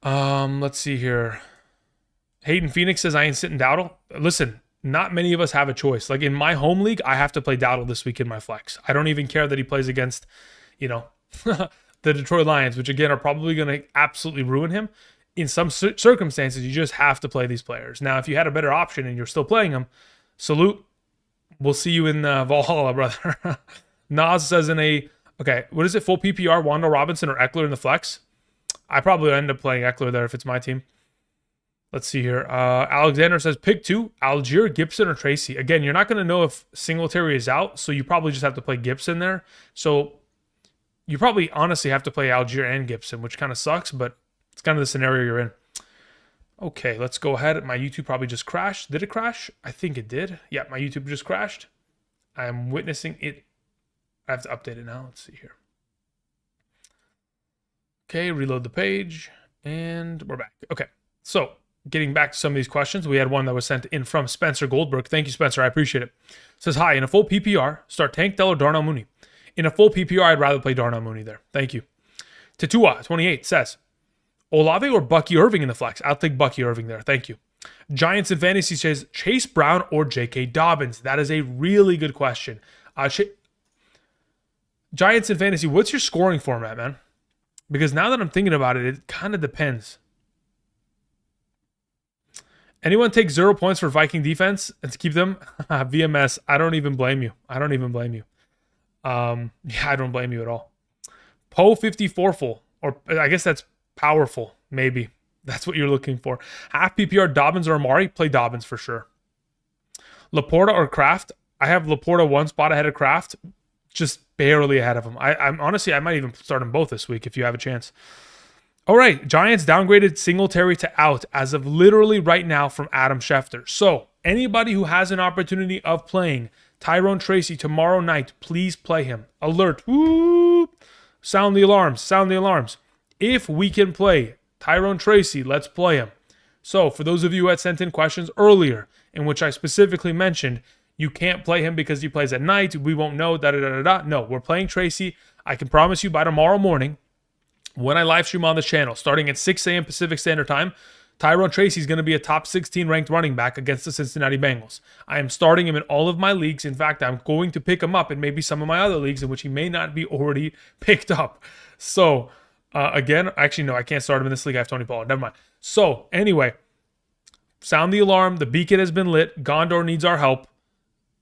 Speaker 1: Let's see here. Hayden Phoenix says, I ain't sitting Dowdle. Listen, not many of us have a choice. Like in my home league, I have to play Dowdle this week in my flex. I don't even care that he plays against, the Detroit Lions, which again are probably going to absolutely ruin him. In some circumstances, you just have to play these players. Now, if you had a better option and you're still playing them, salute. We'll see you in Valhalla, brother. Nas says okay, what is it? Full PPR, Wandell Robinson or Eckler in the flex? I probably end up playing Eckler there if it's my team. Let's see here. Alexander says, pick 2, Algier, Gibson, or Tracy. Again, you're not going to know if Singletary is out, so you probably just have to play Gibson there. So you probably honestly have to play Algier and Gibson, which kind of sucks, but it's kind of the scenario you're in. Okay, let's go ahead. My YouTube probably just crashed. Did it crash? I think it did. Yeah, my YouTube just crashed. I'm witnessing it. I have to update it now. Let's see here. Okay, reload the page, and we're back. Okay, so getting back to some of these questions, we had one that was sent in from Spencer Goldberg. Thank you, Spencer. I appreciate it. Says, hi, in a full PPR, start Tank Dell or Darnell Mooney. In a full PPR, I'd rather play Darnell Mooney there. Thank you. Tatua, 28, says, Olave or Bucky Irving in the flex? I'll take Bucky Irving there. Thank you. Giants in Fantasy says, Chase Brown or J.K. Dobbins? That is a really good question. Giants in Fantasy, what's your scoring format, man? Because now that I'm thinking about it, it kind of depends. Anyone take 0 points for Viking defense and to keep them? VMS, I don't even blame you. Yeah, I don't blame you at all. Poe 54 full, or I guess that's powerful, maybe. That's what you're looking for. Half PPR, Dobbins or Amari? Play Dobbins for sure. Laporta or Kraft? I have Laporta one spot ahead of Kraft, just barely ahead of him. I'm honestly, I might even start them both this week if you have a chance. All right, Giants downgraded Singletary to out as of literally right now from Adam Schefter. So anybody who has an opportunity of playing Tyrone Tracy tomorrow night, please play him. Alert. Woo! Sound the alarms. Sound the alarms. If we can play Tyrone Tracy, let's play him. So for those of you who had sent in questions earlier, in which I specifically mentioned, you can't play him because he plays at night, we won't know, da-da-da-da-da. No, we're playing Tracy. I can promise you by tomorrow morning, when I live stream on this channel, starting at 6 a.m. Pacific Standard Time, Tyrone Tracy is going to be a top 16 ranked running back against the Cincinnati Bengals. I am starting him in all of my leagues. In fact, I'm going to pick him up in maybe some of my other leagues in which he may not be already picked up. So, again, actually, no, I can't start him in this league. I have Tony Pollard. Never mind. So, anyway, sound the alarm. The beacon has been lit. Gondor needs our help.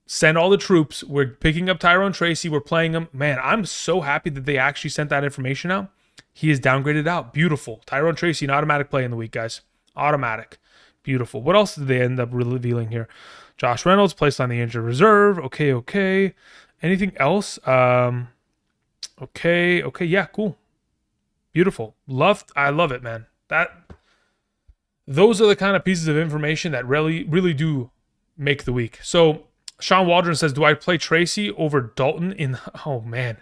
Speaker 1: Send all the troops. We're picking up Tyrone Tracy. We're playing him. Man, I'm so happy that they actually sent that information out. He is downgraded out. Beautiful. Tyrone Tracy, an automatic play in the week, guys. Automatic. Beautiful. What else did they end up revealing here? Josh Reynolds placed on the injured reserve. Okay. Anything else? Okay. Yeah, cool. Beautiful. I love it, man. Those are the kind of pieces of information that really do make the week. So Sean Waldron says, do I play Tracy over Dalton in... Oh, man.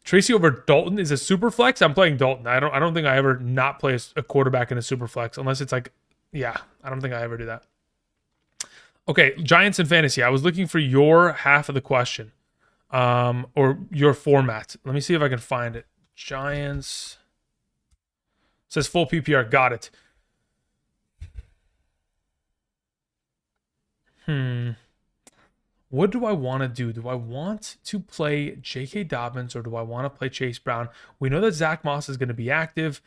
Speaker 1: Tracy over Dalton is a super flex. I'm playing Dalton. I don't think I ever not play a quarterback in a super flex unless it's like, yeah, I don't think I ever do that. Okay, Giants and fantasy. I was looking for your half of the question, or your format. Let me see if I can find it. Giants says full PPR. Got it. What do I want to do? Do I want to play J.K. Dobbins or do I want to play Chase Brown? We know that Zach Moss is going to be active.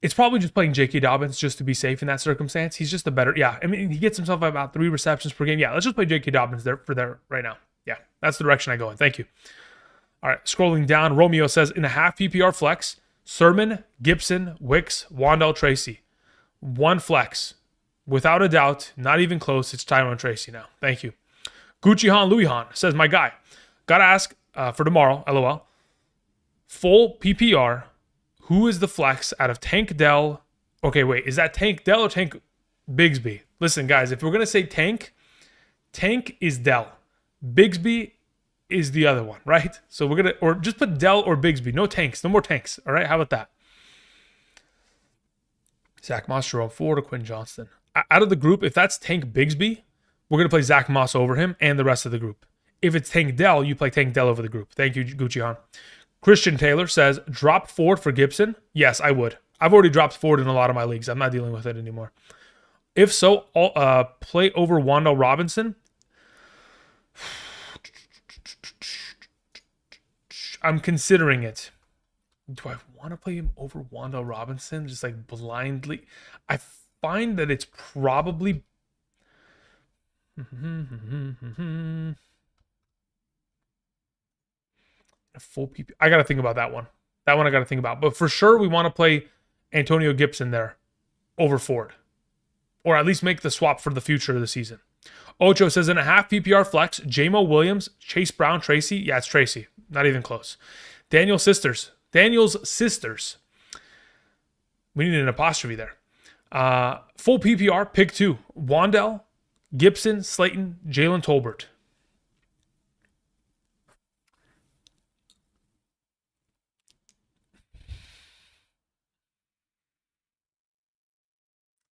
Speaker 1: It's probably just playing J.K. Dobbins just to be safe in that circumstance. He's just a better, yeah. I mean, he gets himself about 3 receptions per game. Yeah, let's just play J.K. Dobbins there right now. Yeah, that's the direction I go in. Thank you. All right, scrolling down, Romeo says in a half PPR flex, Sermon, Gibson, Wicks, Wandell, Tracy. One flex. Without a doubt, not even close. It's Tyrone Tracy now. Thank you. Gucci Han Louis Han says, my guy, gotta ask for tomorrow, LOL. Full PPR, who is the flex out of Tank Dell? Okay, wait, is that Tank Dell or Tank Bigsby? Listen, guys, if we're gonna say Tank is Dell. Bigsby is the other one, right? So we're gonna, or just put Dell or Bigsby. No tanks, no more tanks. All right, how about that? Zach Moss, Jerome Ford, or Quinn Johnston. Out of the group, if that's Tank Bigsby, we're going to play Zach Moss over him and the rest of the group. If it's Tank Dell, you play Tank Dell over the group. Thank you, Gucci Han. Christian Taylor says, drop Ford for Gibson. Yes, I would. I've already dropped Ford in a lot of my leagues. I'm not dealing with it anymore. If so, play over Wandell Robinson. I'm considering it. Do I want to play him over Wandell Robinson? Just like blindly? I find that it's probably... A full PP. I got to think about that one. That one I got to think about. But for sure, we want to play Antonio Gibson there over Ford. Or at least make the swap for the future of the season. Ocho says in a half PPR flex, J-Mo Williams, Chase Brown, Tracy. Yeah, it's Tracy. Not even close. Daniel's sisters. We need an apostrophe there. Full PPR, pick 2. Wandell, Gibson, Slayton, Jalen Tolbert.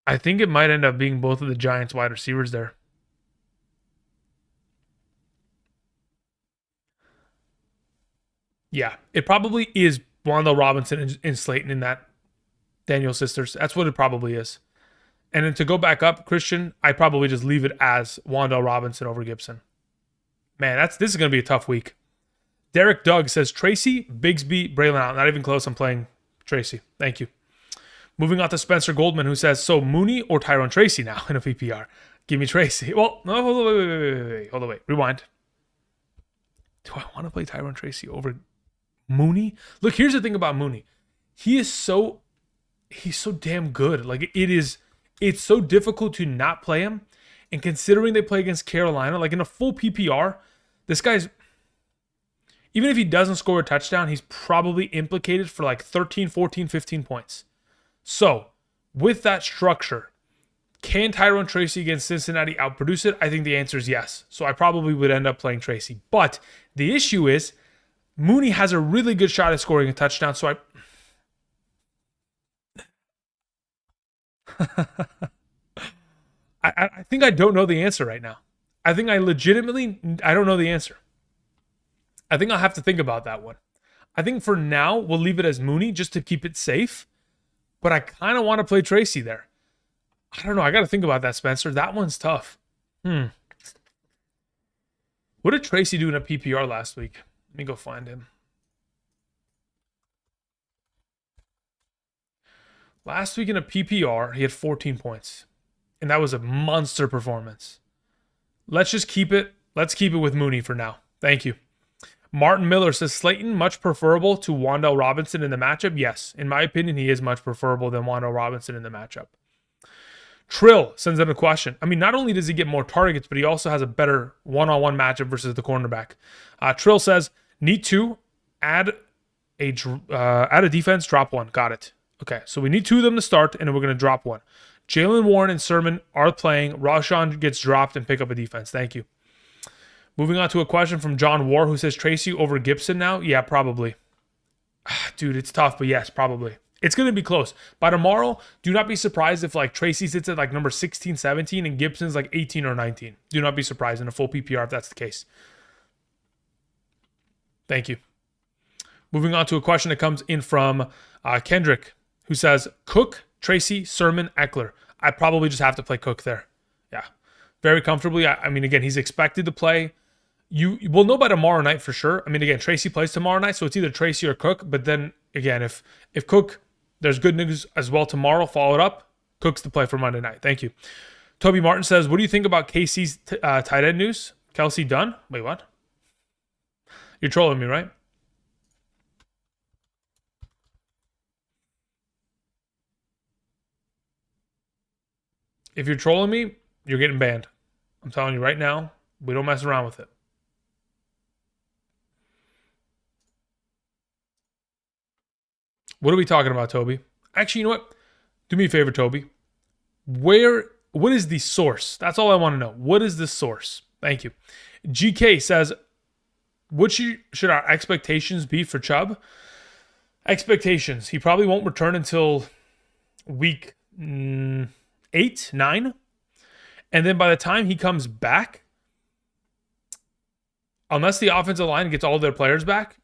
Speaker 1: I think it might end up being both of the Giants wide receivers there. Yeah, it probably is Wandell Robinson and Slayton in that Daniel sisters. That's what it probably is. And then to go back up, Christian, I probably just leave it as Wandell Robinson over Gibson. Man, this is going to be a tough week. Derek Doug says Tracy, Bigsby, Braylon out. Not even close. I'm playing Tracy. Thank you. Moving on to Spencer Goldman, who says, so Mooney or Tyrone Tracy now in a PPR? Give me Tracy. Well, no, hold on, wait. Rewind. Do I want to play Tyrone Tracy over Mooney? Look, here's the thing about Mooney. He's so damn good. Like it's so difficult to not play him. And considering they play against Carolina, like in a full PPR, this guy's, even if he doesn't score a touchdown, he's probably implicated for like 13, 14, 15 points. So, with that structure, can Tyrone Tracy against Cincinnati outproduce it? I think the answer is yes. So I probably would end up playing Tracy. But the issue is, Mooney has a really good shot at scoring a touchdown, so I think I don't know the answer right now. I think I don't know the answer. I think I'll have to think about that one. I think for now, we'll leave it as Mooney just to keep it safe. But I kind of want to play Tracy there. I don't know. I got to think about that, Spencer. That one's tough. What did Tracy do in a PPR last week? Let me go find him. Last week in a PPR, he had 14 points. And that was a monster performance. Let's just keep it. Let's keep it with Mooney for now. Thank you. Martin Miller says, Slayton much preferable to Wan'Dale Robinson in the matchup? Yes. In my opinion, he is much preferable than Wan'Dale Robinson in the matchup. Trill sends in a question. I mean, not only does he get more targets, but he also has a better one-on-one matchup versus the cornerback. Trill says, need to add a defense, drop one. Got it. Okay, so we need 2 of them to start, and then we're going to drop one. Jalen Warren and Sermon are playing. Rashawn gets dropped and pick up a defense. Thank you. Moving on to a question from John War, who says, Tracy over Gibson now? Yeah, probably. Dude, it's tough, but yes, probably. It's going to be close. By tomorrow, do not be surprised if like Tracy sits at like number 16, 17, and Gibson's like 18 or 19. Do not be surprised in a full PPR if that's the case. Thank you. Moving on to a question that comes in from Kendrick, who says, Cook, Tracy, Sermon, Eckler. I probably just have to play Cook there. Yeah, very comfortably. I mean, again, he's expected to play. You will know by tomorrow night for sure. I mean, again, Tracy plays tomorrow night, so it's either Tracy or Cook. But then, again, if Cook, there's good news as well tomorrow, follow it up. Cook's the play for Monday night. Thank you. Toby Martin says, what do you think about KC's tight end news? Kelsey Dunn? Wait, what? You're trolling me, right? If you're trolling me, you're getting banned. I'm telling you right now, we don't mess around with it. What are we talking about, Toby? Actually, you know what? Do me a favor, Toby. What is the source? That's all I want to know. What is the source? Thank you. GK says, what should our expectations be for Chubb? Expectations. He probably won't return until week 8, 9. And then by the time he comes back, unless the offensive line gets all their players back,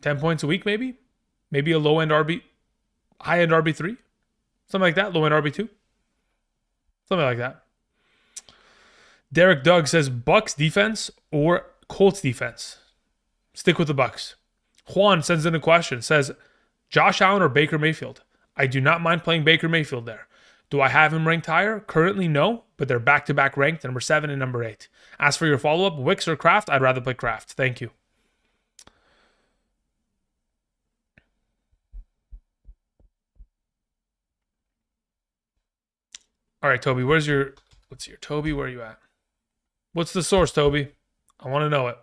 Speaker 1: 10 points a week maybe? Maybe a low-end RB, high-end RB3? Something like that, low-end RB2? Something like that. Derek Doug says, Bucks defense or Colts defense? Stick with the Bucks. Juan sends in a question, says, Josh Allen or Baker Mayfield? I do not mind playing Baker Mayfield there. Do I have him ranked higher? Currently, no, but they're back-to-back ranked, number 7 and number 8. As for your follow-up, Wicks or Kraft? I'd rather play Kraft. Thank you. All right, Toby, let's see here. Toby, where are you at? What's the source, Toby? I want to know it.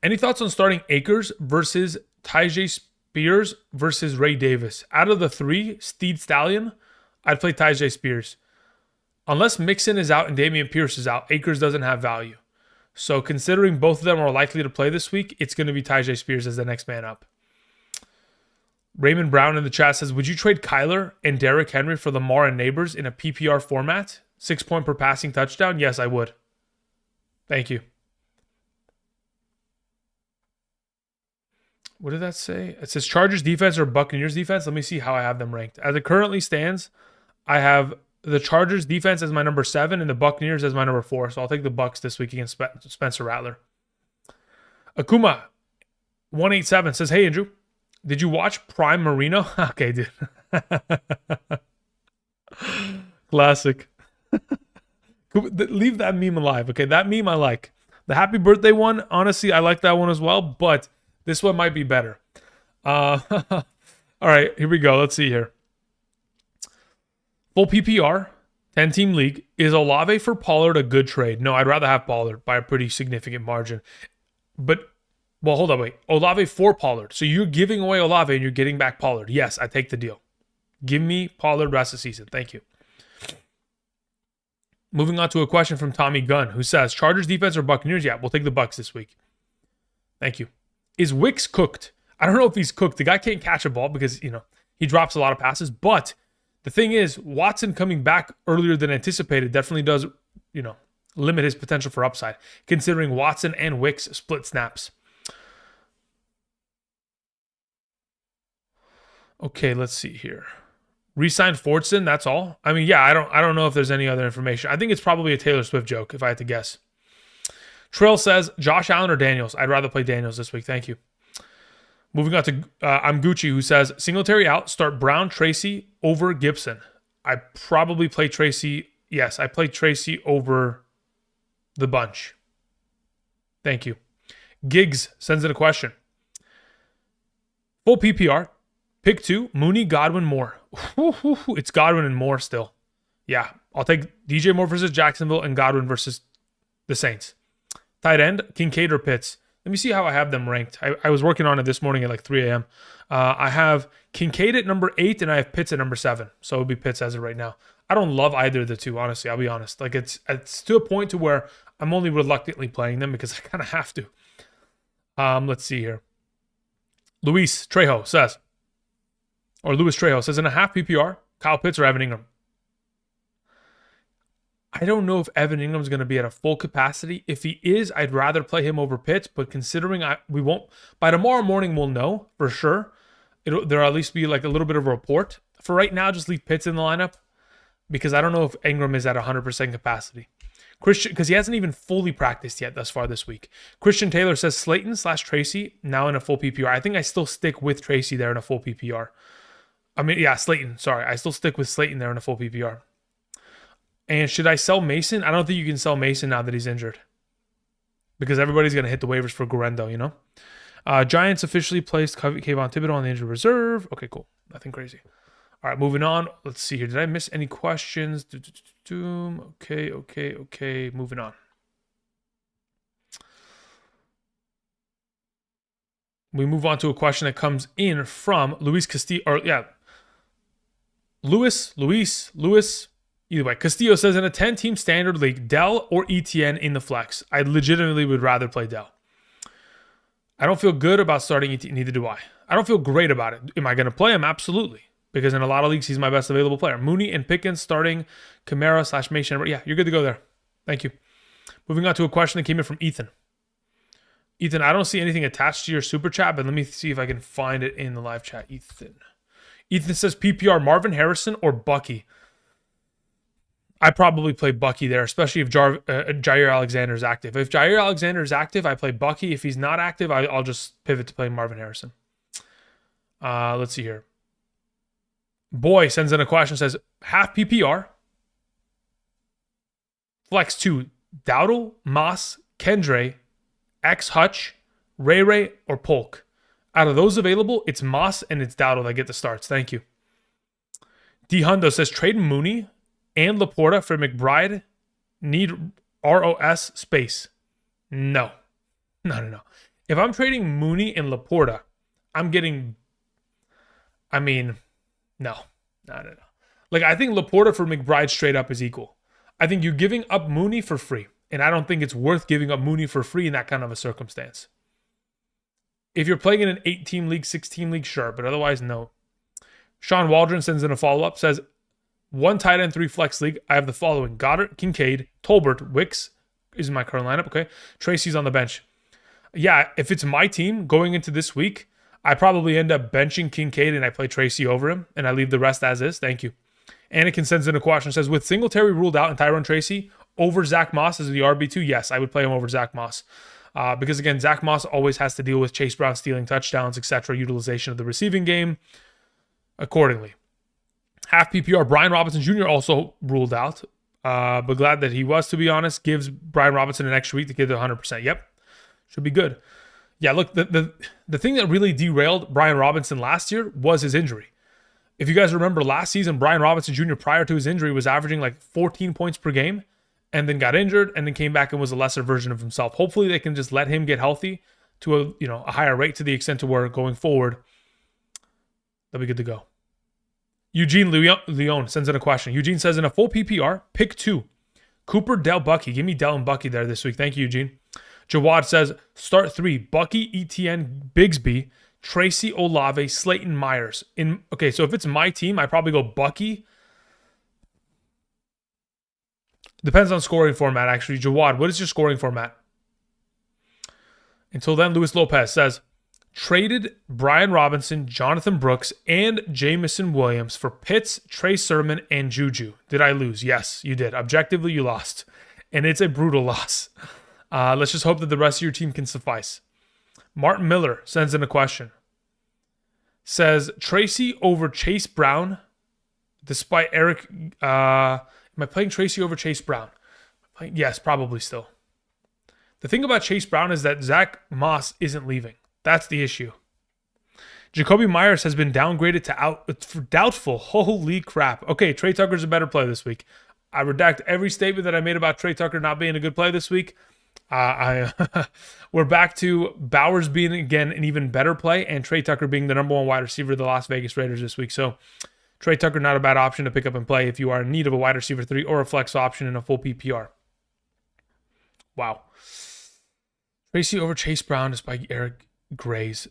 Speaker 1: Any thoughts on starting Akers versus Tyjae Spears versus Ray Davis? Out of the 3, Steed Stallion, I'd play Tyjae Spears. Unless Mixon is out and Dameon Pierce is out, Akers doesn't have value. So considering both of them are likely to play this week, it's going to be Tyjae Spears as the next man up. Raymond Brown in the chat says, would you trade Kyler and Derrick Henry for Lamar and Neighbors in a PPR format? 6 point per passing touchdown? Yes, I would. Thank you. What did that say? It says Chargers defense or Buccaneers defense. Let me see how I have them ranked. As it currently stands, I have the Chargers defense as my number 7 and the Buccaneers as my number 4. So I'll take the Bucs this week against Spencer Rattler. Akuma 187 says, hey, Andrew. Did you watch Prime Marino? Okay, dude. Classic. Leave that meme alive. Okay, that meme I like. The happy birthday one, honestly, I like that one as well, but this one might be better. All right, here we go. Let's see here. Full PPR, 10-team league. Is Olave for Pollard a good trade? No, I'd rather have Pollard by a pretty significant margin. But well, hold on, wait. Olave for Pollard. So you're giving away Olave and you're getting back Pollard. Yes, I take the deal. Give me Pollard rest of the season. Thank you. Moving on to a question from Tommy Gunn, who says, Chargers defense or Buccaneers? Yeah, we'll take the Bucs this week. Thank you. Is Wicks cooked? I don't know if he's cooked. The guy can't catch a ball because, he drops a lot of passes. But the thing is, Watson coming back earlier than anticipated definitely does, limit his potential for upside, considering Watson and Wicks split snaps. Okay, let's see here. Re-signed Fortson, that's all. I mean, yeah, I don't know if there's any other information. I think it's probably a Taylor Swift joke, if I had to guess. Trail says, Josh Allen or Daniels? I'd rather play Daniels this week. Thank you. Moving on to I'm Gucci, who says, Singletary out, start Brown, Tracy over Gibson. I probably play Tracy. Yes, I play Tracy over the bunch. Thank you. Giggs sends in a question. Full PPR. Pick 2, Mooney, Godwin, Moore. It's Godwin and Moore still. Yeah, I'll take DJ Moore versus Jacksonville and Godwin versus the Saints. Tight end, Kincaid or Pitts. Let me see how I have them ranked. I was working on it this morning at like 3 a.m. I have Kincaid at number 8 and I have Pitts at number 7. So it would be Pitts as of right now. I don't love either of the two, honestly. I'll be honest. Like it's to a point to where I'm only reluctantly playing them because I kind of have to. Let's see here. Luis Trejo says, in a half PPR, Kyle Pitts or Evan Ingram? I don't know if Evan Ingram's going to be at a full capacity. If he is, I'd rather play him over Pitts, but considering we won't, by tomorrow morning we'll know for sure. There'll at least be like a little bit of a report. For right now, just leave Pitts in the lineup because I don't know if Ingram is at 100% capacity. Christian, because he hasn't even fully practiced yet thus far this week. Christian Taylor says Slayton/Tracy now in a full PPR. I think I still stick with Tracy there in a full PPR. I mean, yeah, Slayton. Sorry. I still stick with Slayton there in a full PPR. And should I sell Mason? I don't think you can sell Mason now that he's injured. Because everybody's going to hit the waivers for Guerendo, you know? Giants officially placed Kayvon Thibodeau on the injured reserve. Okay, cool. Nothing crazy. All right, moving on. Let's see here. Did I miss any questions? Okay. Moving on. We move on to a question that comes in from Luis Castillo. Luis. Either way, Castillo says in a 10-team standard league, Dell or ETN in the flex. I legitimately would rather play Dell. I don't feel good about starting ETN, neither do I. I don't feel great about it. Am I going to play him? Absolutely. Because in a lot of leagues, he's my best available player. Mooney and Pickens starting Kamara/Mason. Yeah, you're good to go there. Thank you. Moving on to a question that came in from Ethan. Ethan, I don't see anything attached to your super chat, but let me see if I can find it in the live chat. Ethan says PPR Marvin Harrison or Bucky. I probably play Bucky there, especially if Jair Alexander is active. If Jair Alexander is active, I play Bucky. If he's not active, I'll just pivot to playing Marvin Harrison. Let's see here. Boy sends in a question, says, half PPR, flex 2, Dowdle, Moss, Kendre, X Hutch, Ray, or Polk. Out of those available, it's Moss and it's Dowdle that get the starts. Thank you. D. Hundo says, trade Mooney and Laporta for McBride. Need ROS space. No. If I'm trading Mooney and Laporta, I'm getting... No. Like, I think Laporta for McBride straight up is equal. I think you're giving up Mooney for free. And I don't think it's worth giving up Mooney for free in that kind of a circumstance. If you're playing in an 8-team league, 6-team league, sure. But otherwise, no. Sean Waldron sends in a follow-up. Says, 1 tight end, 3 flex league. I have the following. Goddard, Kincaid, Tolbert, Wicks is in my current lineup. Okay. Tracy's on the bench. Yeah, if it's my team going into this week, I probably end up benching Kincaid and I play Tracy over him and I leave the rest as is. Thank you. Anakin sends in a question. Says, with Singletary ruled out and Tyrone Tracy over Zach Moss as the RB2, yes, I would play him over Zach Moss. Because again, Zach Moss always has to deal with Chase Brown stealing touchdowns, etc., utilization of the receiving game accordingly. Half PPR, Brian Robinson Jr. also ruled out, but glad that he was, to be honest. Gives Brian Robinson an extra week to get to 100%. Yep, should be good. Yeah, look, the thing that really derailed Brian Robinson last year was his injury. If you guys remember last season, Brian Robinson Jr. prior to his injury was averaging like 14 points per game and then got injured and then came back and was a lesser version of himself. Hopefully they can just let him get healthy to a higher rate to the extent to where going forward, they'll be good to go. Eugene Leon sends in a question. Eugene says, in a full PPR, pick 2. Cooper, Dell, Bucky. Give me Dell and Bucky there this week. Thank you, Eugene. Jawad says, start 3. Bucky, ETN, Bigsby, Tracy, Olave, Slayton, Myers. Okay, so if it's my team, I probably go Bucky. Depends on scoring format, actually. Jawad, what is your scoring format? Until then, Luis Lopez says, traded Brian Robinson, Jonathan Brooks, and Jamison Williams for Pitts, Trey Sermon, and Juju. Did I lose? Yes, you did. Objectively, you lost. And it's a brutal loss. Let's just hope that the rest of your team can suffice. Martin Miller sends in a question. Says, Tracy over Chase Brown, despite Eric... am I playing Tracy over Chase Brown? Yes, probably still. The thing about Chase Brown is that Zach Moss isn't leaving. That's the issue. Jacoby Myers has been downgraded to doubtful. Holy crap. Okay, Trey Tucker's a better play this week. I redact every statement that I made about Trey Tucker not being a good play this week. We're back to Bowers being, again, an even better play and Trey Tucker being the number one wide receiver of the Las Vegas Raiders this week. So Trey Tucker, not a bad option to pick up and play if you are in need of a wide receiver 3 or a flex option in a full PPR. Wow. Tracy over Chase Brown despite Eric Gray's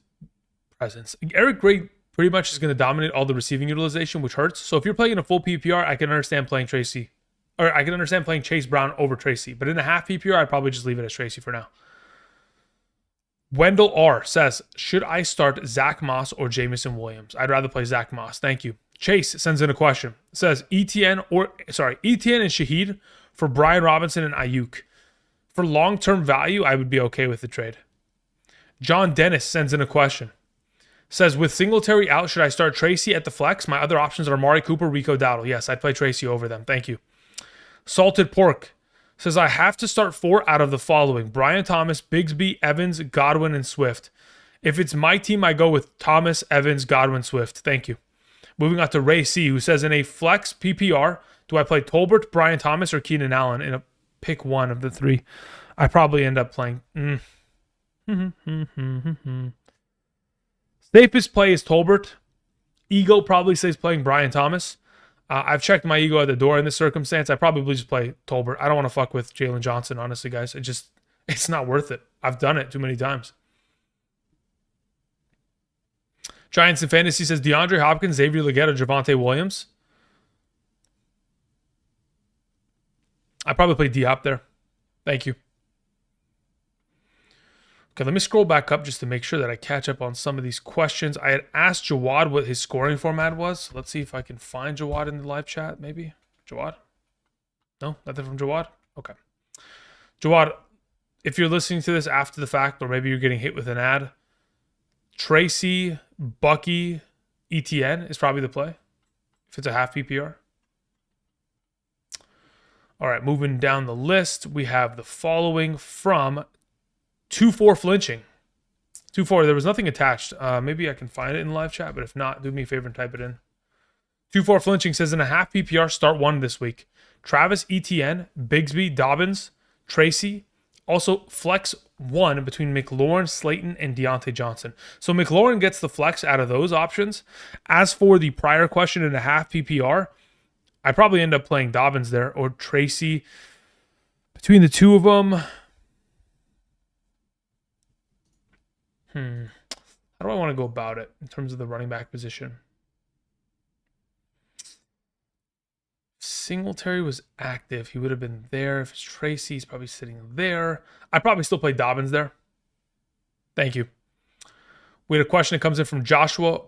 Speaker 1: presence. Eric Gray pretty much is going to dominate all the receiving utilization, which hurts. So if you're playing in a full PPR, I can understand playing Tracy. Or I can understand playing Chase Brown over Tracy. But in a half PPR, I'd probably just leave it as Tracy for now. Wendell R. says, should I start Zach Moss or Jamison Williams? I'd rather play Zach Moss. Thank you. Chase sends in a question. It says, ETN and Shaheed for Brian Robinson and Ayuk. For long-term value, I would be okay with the trade. John Dennis sends in a question. Says, with Singletary out, should I start Tracy at the flex? My other options are Amari Cooper, Rico Dowdle. Yes, I'd play Tracy over them. Thank you. Salted Pork says, I have to start 4 out of the following. Brian Thomas, Bigsby, Evans, Godwin, and Swift. If it's my team, I go with Thomas, Evans, Godwin, Swift. Thank you. Moving on to Ray C, who says, in a flex PPR, do I play Tolbert, Brian Thomas, or Keenan Allen in a pick one of the 3? I probably end up playing. Safest play is Tolbert. Ego probably says playing Brian Thomas. I've checked my ego at the door in this circumstance. I probably just play Tolbert. I don't want to fuck with Jalen Johnson, honestly, guys. It's not worth it. I've done it too many times. Giants in Fantasy says DeAndre Hopkins, Xavier Legette, or Javonte Williams. I probably play D-Hop there. Thank you. Okay, let me scroll back up just to make sure that I catch up on some of these questions. I had asked Jawad what his scoring format was. So let's see if I can find Jawad in the live chat, maybe. Jawad? No? Nothing from Jawad? Okay. Jawad, if you're listening to this after the fact, or maybe you're getting hit with an ad, Tracy, Bucky, ETN is probably the play if it's a half PPR. All right, moving down the list, we have the following from 2-4 flinching. 2-4, there was nothing attached. Maybe I can find it in the live chat, but if not, do me a favor and type it in. 2-4 flinching says in a half PPR, start 1 this week. Travis Etienne, Bigsby, Dobbins, Tracy. Also flex 1 between McLaurin, Slayton, and Deontay Johnson. So McLaurin gets the flex out of those options. As for the prior question in a half PPR, I probably end up playing Dobbins there or Tracy. Between the two of them, how do I want to go about it in terms of the running back position? If Singletary was active, he would have been there. If it's Tracy, he's probably sitting there. I'd probably still play Dobbins there. Thank you. We had a question that comes in from Joshua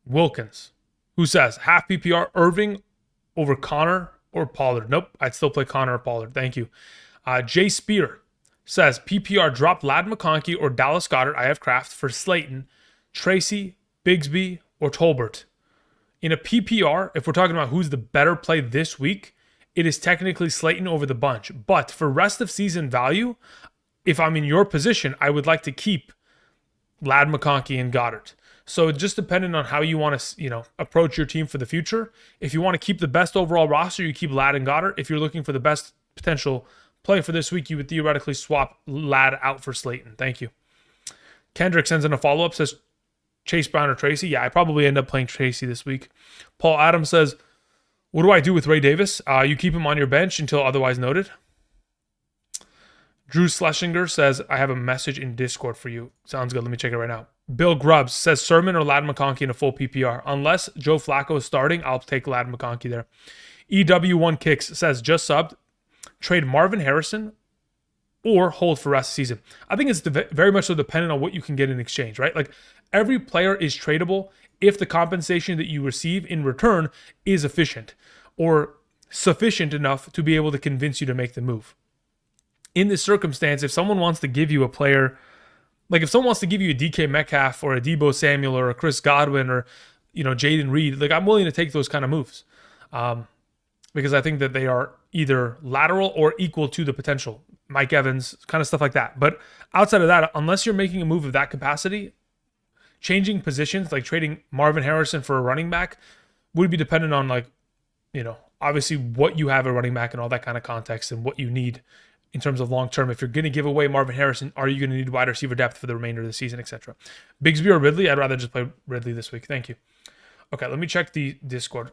Speaker 1: Wilkins, who says, half PPR, Irving over Connor or Pollard? Nope, I'd still play Connor or Pollard. Thank you. Jay Spear says, PPR, drop Ladd McConkey or Dallas Goedert. I have Kraft for Slayton, Tracy, Bigsby, or Tolbert. In a PPR, if we're talking about who's the better play this week, it is technically Slayton over the bunch. But for rest of season value, if I'm in your position, I would like to keep Ladd McConkey and Goddard. So just depending on how you want to, approach your team for the future. If you want to keep the best overall roster, you keep Ladd and Goddard. If you're looking for the best potential play for this week, you would theoretically swap Ladd out for Slayton. Thank you. Kendrick sends in a follow-up, says Chase Brown or Tracy. Yeah, I probably end up playing Tracy this week. Paul Adams says, what do I do with Ray Davis? You keep him on your bench until otherwise noted. Drew Schlesinger says, I have a message in Discord for you. Sounds good. Let me check it right now. Bill Grubbs says Sermon or Ladd McConkey in a full PPR. Unless Joe Flacco is starting, I'll take Ladd McConkey there. EW1 Kicks says, just subbed. trade Marvin Harrison or hold for the rest of the season. I think it's very much so dependent on what you can get in exchange, right? Like every player is tradable if the compensation that you receive in return is efficient or sufficient enough to be able to convince you to make the move. In this circumstance, if someone wants to give you a player, like if someone wants to give you a DK Metcalf or a Deebo Samuel or a Chris Godwin or, Jaden Reed, like I'm willing to take those kind of moves. Because I think that they are either lateral or equal to the potential. Mike Evans, kind of stuff like that. But outside of that, unless you're making a move of that capacity, changing positions, like trading Marvin Harrison for a running back, would be dependent on obviously what you have at running back and all that kind of context and what you need in terms of long term. If you're going to give away Marvin Harrison, are you going to need wide receiver depth for the remainder of the season, etc.? Bigsby or Ridley? I'd rather just play Ridley this week. Thank you. Okay, let me check the Discord.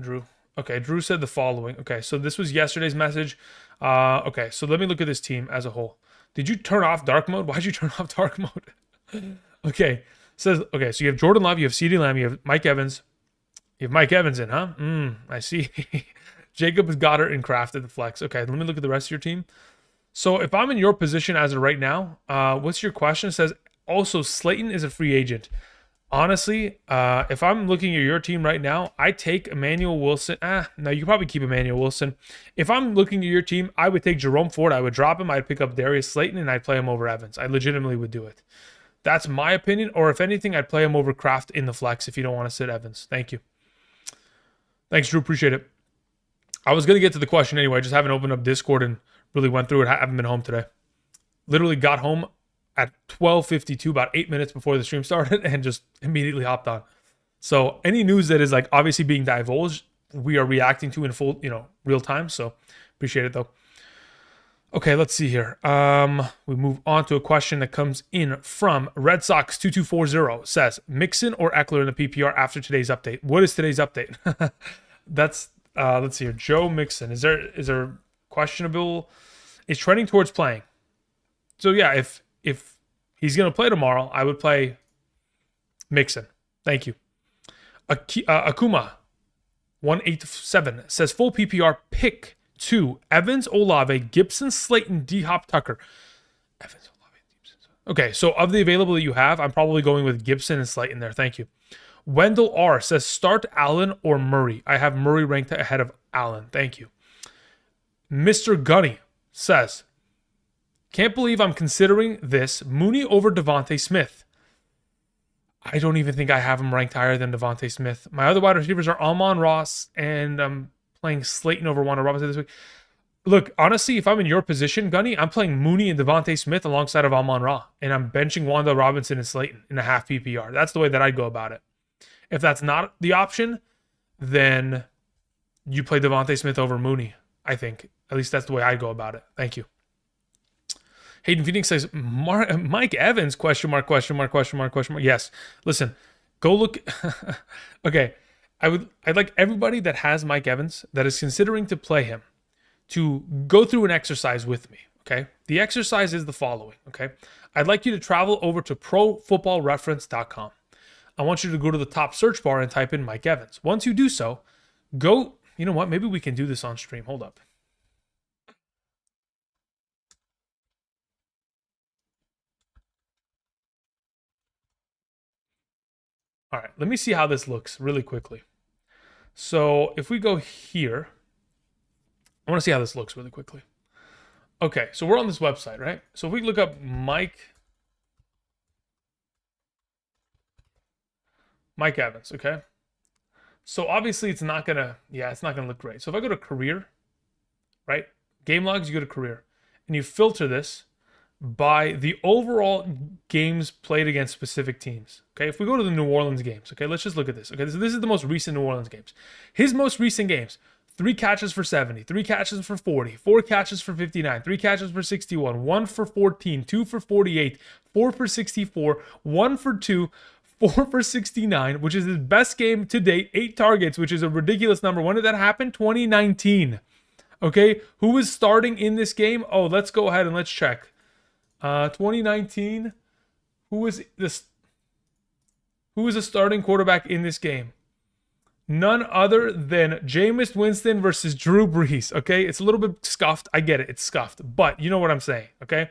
Speaker 1: Drew. Okay, Drew said the following. Okay, so this was yesterday's message. Okay, so let me look at this team as a whole. Did you turn off dark mode? Why'd you turn off dark mode? Okay, so you have Jordan Love, you have CeeDee Lamb, you have Mike Evans. You have Mike Evans in, huh? I see. Jacob has got her in Kraft at the flex. Okay, let me look at the rest of your team. So if I'm in your position as of right now, what's your question? It says, also, Slayton is a free agent. Honestly, if I'm looking at your team right now, I take Emmanuel Wilson. No, you could probably keep Emmanuel Wilson. If I'm looking at your team, I would take Jerome Ford. I would drop him. I'd pick up Darius Slayton, and I'd play him over Evans. I legitimately would do it. That's my opinion. Or if anything, I'd play him over Kraft in the flex if you don't want to sit Evans. Thank you. Thanks, Drew. Appreciate it. I was going to get to the question anyway. I just haven't opened up Discord and really went through it. I haven't been home today. Literally got home at 12:52, about 8 minutes before the stream started, and just immediately hopped on. So any news that is like obviously being divulged, we are reacting to in full, real time. So appreciate it though. Okay, let's see here. We move on to a question that comes in from Red Sox 2240. Says Mixon or Eckler in the PPR after today's update. What is today's update? That's let's see here. Joe Mixon. Is there questionable? Is trending towards playing. So yeah, if he's gonna play tomorrow, I would play Mixon. Thank you. Akuma 187 says full PPR pick 2, Evans, Olave, Gibson, Slayton, D-Hop, Tucker. Evans, Olave, Gibson. Okay, so of the available that you have, I'm probably going with Gibson and Slayton there. Thank you. Wendell R says start Allen or Murray. I have Murray ranked ahead of Allen. Thank you. Mr. Gunny says, can't believe I'm considering this. Mooney over Devontae Smith. I don't even think I have him ranked higher than Devontae Smith. My other wide receivers are Amon-Ra and I'm playing Slayton over Wanner Robinson this week. Look, honestly, if I'm in your position, Gunny, I'm playing Mooney and Devontae Smith alongside of Amon-Ra, and I'm benching Wanda Robinson and Slayton in a half PPR. That's the way that I'd go about it. If that's not the option, then you play Devontae Smith over Mooney, I think. At least that's the way I'd go about it. Thank you. Hayden Phoenix says, Mike Evans, question mark. Yes. Listen, go look. Okay. I'd like everybody that has Mike Evans that is considering to play him to go through an exercise with me, okay? The exercise is the following, okay? I'd like you to travel over to profootballreference.com. I want you to go to the top search bar and type in Mike Evans. Once you do so, go, you know what? Maybe we can do this on stream. Hold up. All right, let me see how this looks really quickly. So if we go here, I want to see how this looks really quickly. Okay, so we're on this website, right? So if we look up Mike Evans, okay? So obviously it's not gonna look great. So if I go to career, right? Game logs, you go to career, and you filter this by the overall games played against specific teams. Okay, if we go to the New Orleans games, okay, let's just look at this. Okay, so this is the most recent New Orleans games. His most recent games: 3 catches for 70, 3 catches for 40, 4 catches for 59, 3 catches for 61, 1 for 14, 2 for 48, 4 for 64, 1 for 2, 4 for 69, which is his best game to date, 8 targets, which is a ridiculous number. When did that happen? 2019. Okay, who was starting in this game? Oh, let's go ahead and let's check. 2019, who was the starting quarterback in this game? None other than Jameis Winston versus Drew Brees. Okay, it's a little bit scuffed. I get it, it's scuffed, but you know what I'm saying. Okay,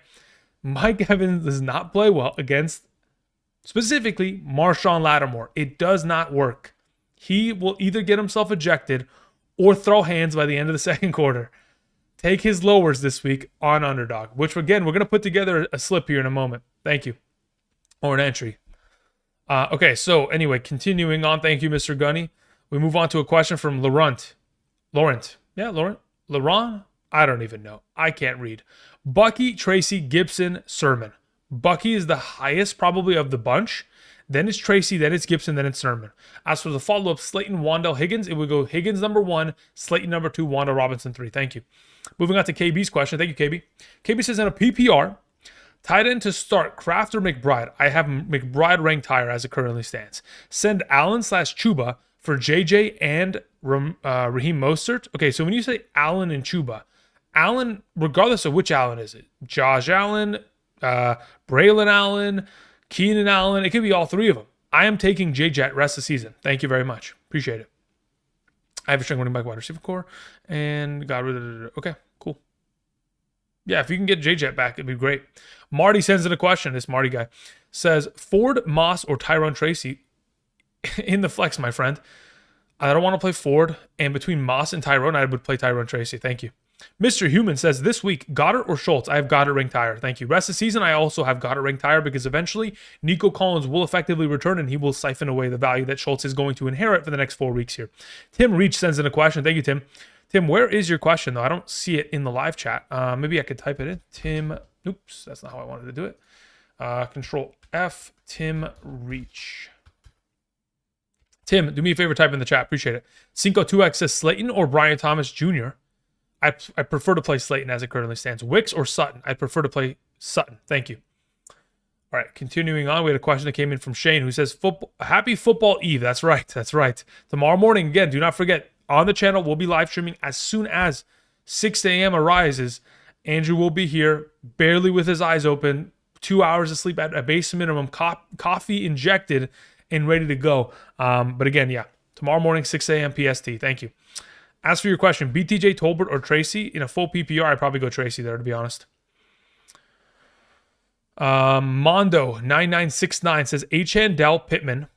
Speaker 1: Mike Evans does not play well against specifically Marshawn Lattimore. It does not work. He will either get himself ejected or throw hands by the end of the second quarter. Take his lowers this week on Underdog, which again, we're going to put together a slip here in a moment. Thank you. Or an entry. Okay, so anyway, continuing on. Thank you, Mr. Gunny. We move on to a question from Laurent. Yeah, Laurent? I don't even know. I can't read. Bucky, Tracy, Gibson, Sermon. Bucky is the highest probably of the bunch. Then it's Tracy, then it's Gibson, then it's Sermon. As for the follow-up, Slayton, Wandell, Higgins, it would go Higgins number 1, Slayton number 2, Wandell Robinson 3. Thank you. Moving on to KB's question. Thank you, KB. KB says in a PPR, tight end to start, Kraft or McBride? I have McBride ranked higher as it currently stands. Send Allen/Chuba for JJ and Raheem Mostert. Okay, so when you say Allen and Chuba, Allen, regardless of which Allen is it, Josh Allen, Braylon Allen, Keenan Allen, it could be all three of them. I am taking JJ rest of the season. Thank you very much. Appreciate it. I have a string running back wide receiver core and got rid of it. Okay, cool. Yeah, if you can get JJ back, it'd be great. Marty sends in a question. This Marty guy says, Ford, Moss, or Tyrone Tracy in the flex, my friend. I don't want to play Ford, and between Moss and Tyrone, I would play Tyrone Tracy. Thank you. Mr. Human says, this week, Goddard or Schultz? I have Goddard ranked higher. Thank you. Rest of the season, I also have Goddard ranked higher because eventually Nico Collins will effectively return and he will siphon away the value that Schultz is going to inherit for the next 4 weeks here. Tim Reach sends in a question. Thank you, Tim. Tim, where is your question, though? I don't see it in the live chat. Maybe I could type it in. Tim, oops, that's not how I wanted to do it. Control F, Tim Reach. Tim, do me a favor, type in the chat. Appreciate it. Cinco2X says Slayton or Brian Thomas Jr. I prefer to play Slayton as it currently stands. Wicks or Sutton? I prefer to play Sutton. Thank you. All right, continuing on, we had a question that came in from Shane who says, Happy Football Eve. That's right. That's right. Tomorrow morning, again, do not forget, on the channel, we'll be live streaming as soon as 6 a.m. arises. Andrew will be here, barely with his eyes open, 2 hours of sleep at a base minimum, coffee injected, and ready to go. But again, yeah, tomorrow morning, 6 a.m. PST. Thank you. As for your question, BTJ, Tolbert, or Tracy, in a full PPR, I'd probably go Tracy there, to be honest. Mondo9969 says, Achane, Dell, Pittman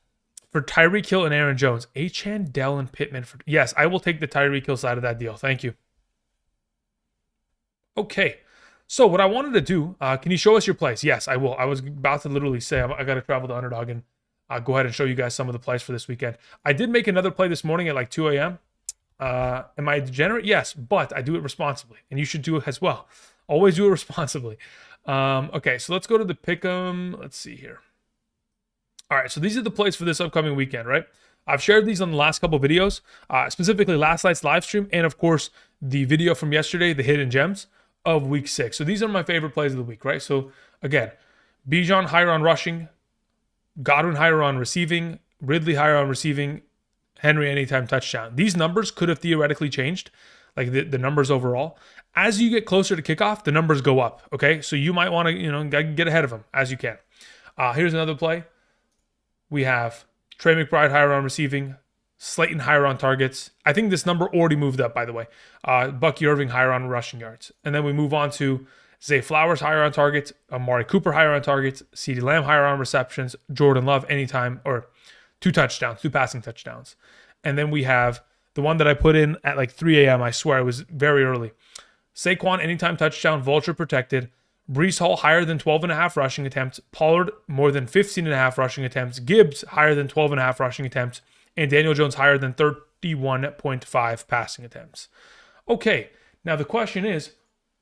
Speaker 1: for Tyreek Hill and Aaron Jones. Achane, Dell, and Pittman. Yes, I will take the Tyreek Hill side of that deal. Thank you. Okay, so what I wanted to do, can you show us your plays? Yes, I will. I was about to literally say I got to travel to Underdog and go ahead and show you guys some of the plays for this weekend. I did make another play this morning at like 2 a.m. Am I a degenerate? Yes, but I do it responsibly, and you should do it as well. Always do it responsibly. Okay, so let's go to the pick'em. Let's see here. All right, so these are the plays for this upcoming weekend, right? I've shared these on the last couple videos, specifically last night's live stream, and of course the video from yesterday, the hidden gems of week 6. So these are my favorite plays of the week, right? So again, Bijan higher on rushing, Godwin higher on receiving, Ridley higher on receiving, Henry anytime touchdown. These numbers could have theoretically changed, like the numbers overall. As you get closer to kickoff, the numbers go up, okay? So you might want to, get ahead of them as you can. Here's another play. We have Trey McBride higher on receiving, Slayton higher on targets. I think this number already moved up, by the way. Bucky Irving higher on rushing yards. And then we move on to Zay Flowers higher on targets, Amari Cooper higher on targets, CeeDee Lamb higher on receptions, Jordan Love anytime, or 2 passing touchdowns. And then we have the one that I put in at like 3 a.m. I swear it was very early. Saquon anytime touchdown, vulture protected. Breece Hall higher than 12.5 rushing attempts. Pollard more than 15.5 rushing attempts. Gibbs higher than 12.5 rushing attempts. And Daniel Jones higher than 31.5 passing attempts. Okay, now the question is,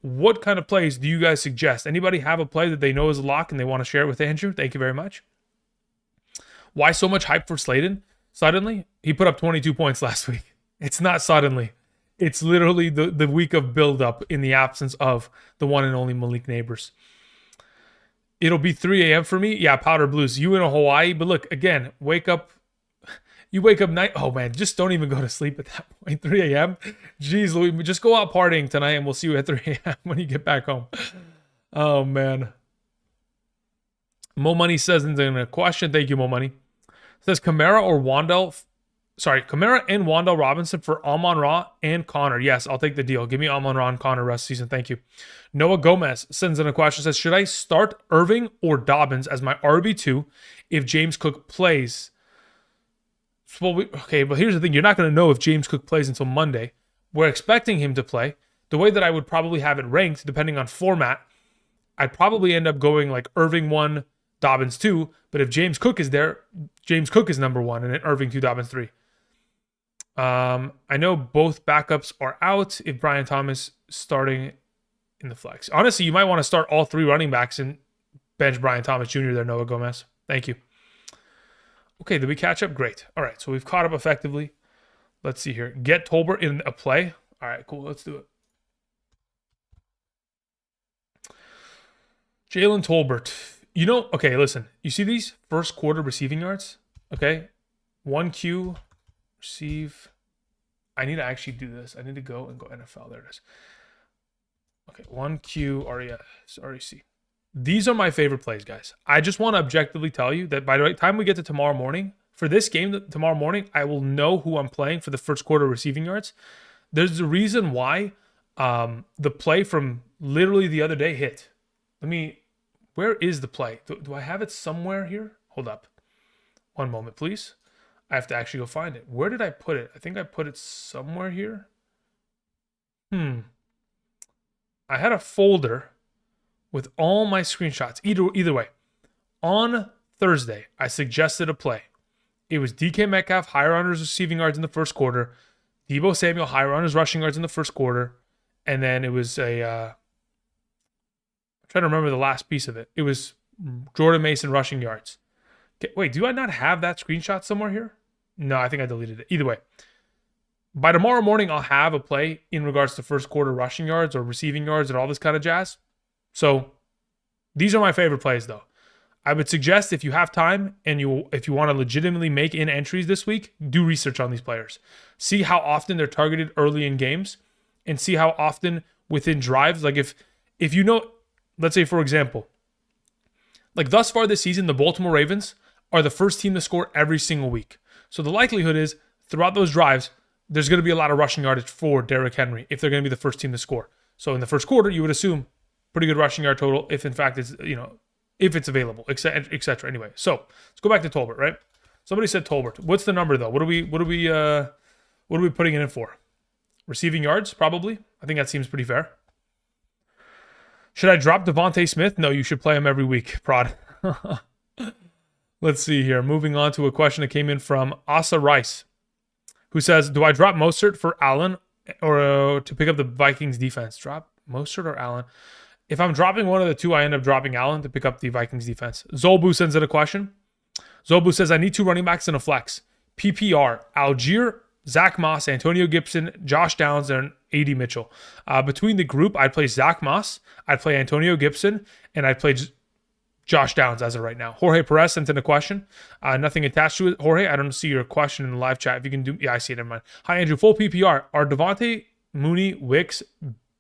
Speaker 1: what kind of plays do you guys suggest? Anybody have a play that they know is a lock and they want to share it with Andrew? Thank you very much. Why so much hype for Slayton? Suddenly, he put up 22 points last week. It's not suddenly. It's literally the week of buildup in the absence of the one and only Malik Neighbors. It'll be 3 a.m. for me. Yeah, powder blues. You in Hawaii. But look, again, wake up. You wake up night. Oh, man, just don't even go to sleep at that point. 3 a.m. Jeez, Louis, just go out partying tonight and we'll see you at 3 a.m. when you get back home. Oh, man. Mo Money says in a question. Thank you, Mo Money. Says Kamara or Wandell Kamara and Wandale Robinson for Amon-Ra and Connor. Yes, I'll take the deal. Give me Amon-Ra and Connor rest of season. Thank you. Noah Gomez sends in a question, says, should I start Irving or Dobbins as my RB2 if James Cook plays? Well, okay, but here's the thing. You're not going to know if James Cook plays until Monday. We're expecting him to play. The way that I would probably have it ranked, depending on format, I'd probably end up going like Irving 1, Dobbins 2. But if James Cook is there, James Cook is number 1, and then Irving 2, Dobbins 3. I know both backups are out if Brian Thomas starting in the flex. Honestly, you might want to start all 3 running backs and bench Brian Thomas Jr. there, Noah Gomez. Thank you. Okay, did we catch up? Great. All right, so we've caught up effectively. Let's see here. Get Tolbert in a play. All right, cool. Let's do it. Jalen Tolbert. Okay, listen. You see these first quarter receiving yards? Okay. 1Q, receive. I need to actually do this. I need to go NFL. There it is. Okay, 1Q, REC. These are my favorite plays, guys. I just want to objectively tell you that by the time we get to tomorrow morning, for this game tomorrow morning, I will know who I'm playing for the first quarter receiving yards. There's a reason why the play from literally the other day hit. Where is the play? Do I have it somewhere here? Hold up. One moment, please. I have to actually go find it. Where did I put it? I think I put it somewhere here. I had a folder with all my screenshots. Either way, on Thursday, I suggested a play. It was DK Metcalf, higher on his receiving yards in the first quarter. Deebo Samuel, higher on his rushing yards in the first quarter. And then it was I'm trying to remember the last piece of it. It was Jordan Mason rushing yards. Okay, wait, do I not have that screenshot somewhere here? No, I think I deleted it. Either way, by tomorrow morning, I'll have a play in regards to first quarter rushing yards or receiving yards and all this kind of jazz. So these are my favorite plays, though. I would suggest if you have time and if you want to legitimately make in entries this week, do research on these players. See how often they're targeted early in games and see how often within drives. Like if let's say, for example, like thus far this season, the Baltimore Ravens are the first team to score every single week. So the likelihood is throughout those drives, there's going to be a lot of rushing yardage for Derrick Henry if they're going to be the first team to score. So in the first quarter, you would assume pretty good rushing yard total if in fact it's, if it's available, et cetera. Anyway, so let's go back to Tolbert, right? Somebody said Tolbert. What's the number though? What are we putting it in for? Receiving yards, probably. I think that seems pretty fair. Should I drop Devontae Smith? No, you should play him every week, Prod. Let's see here. Moving on to a question that came in from Asa Rice, who says, do I drop Mostert for Allen or to pick up the Vikings defense? Drop Mostert or Allen? If I'm dropping one of the two, I end up dropping Allen to pick up the Vikings defense. Zolbu sends in a question. Zolbu says, I need 2 running backs in a flex. PPR, Algier, Zach Moss, Antonio Gibson, Josh Downs, and A.D. Mitchell. Between the group, I'd play Zach Moss, I'd play Antonio Gibson, and I'd play Josh Downs as of right now. Jorge Perez sent in a question. Nothing attached to it. Jorge, I don't see your question in the live chat. If you can do... Yeah, I see it. Never mind. Hi, Andrew. Full PPR. Are Devontae, Mooney, Wicks,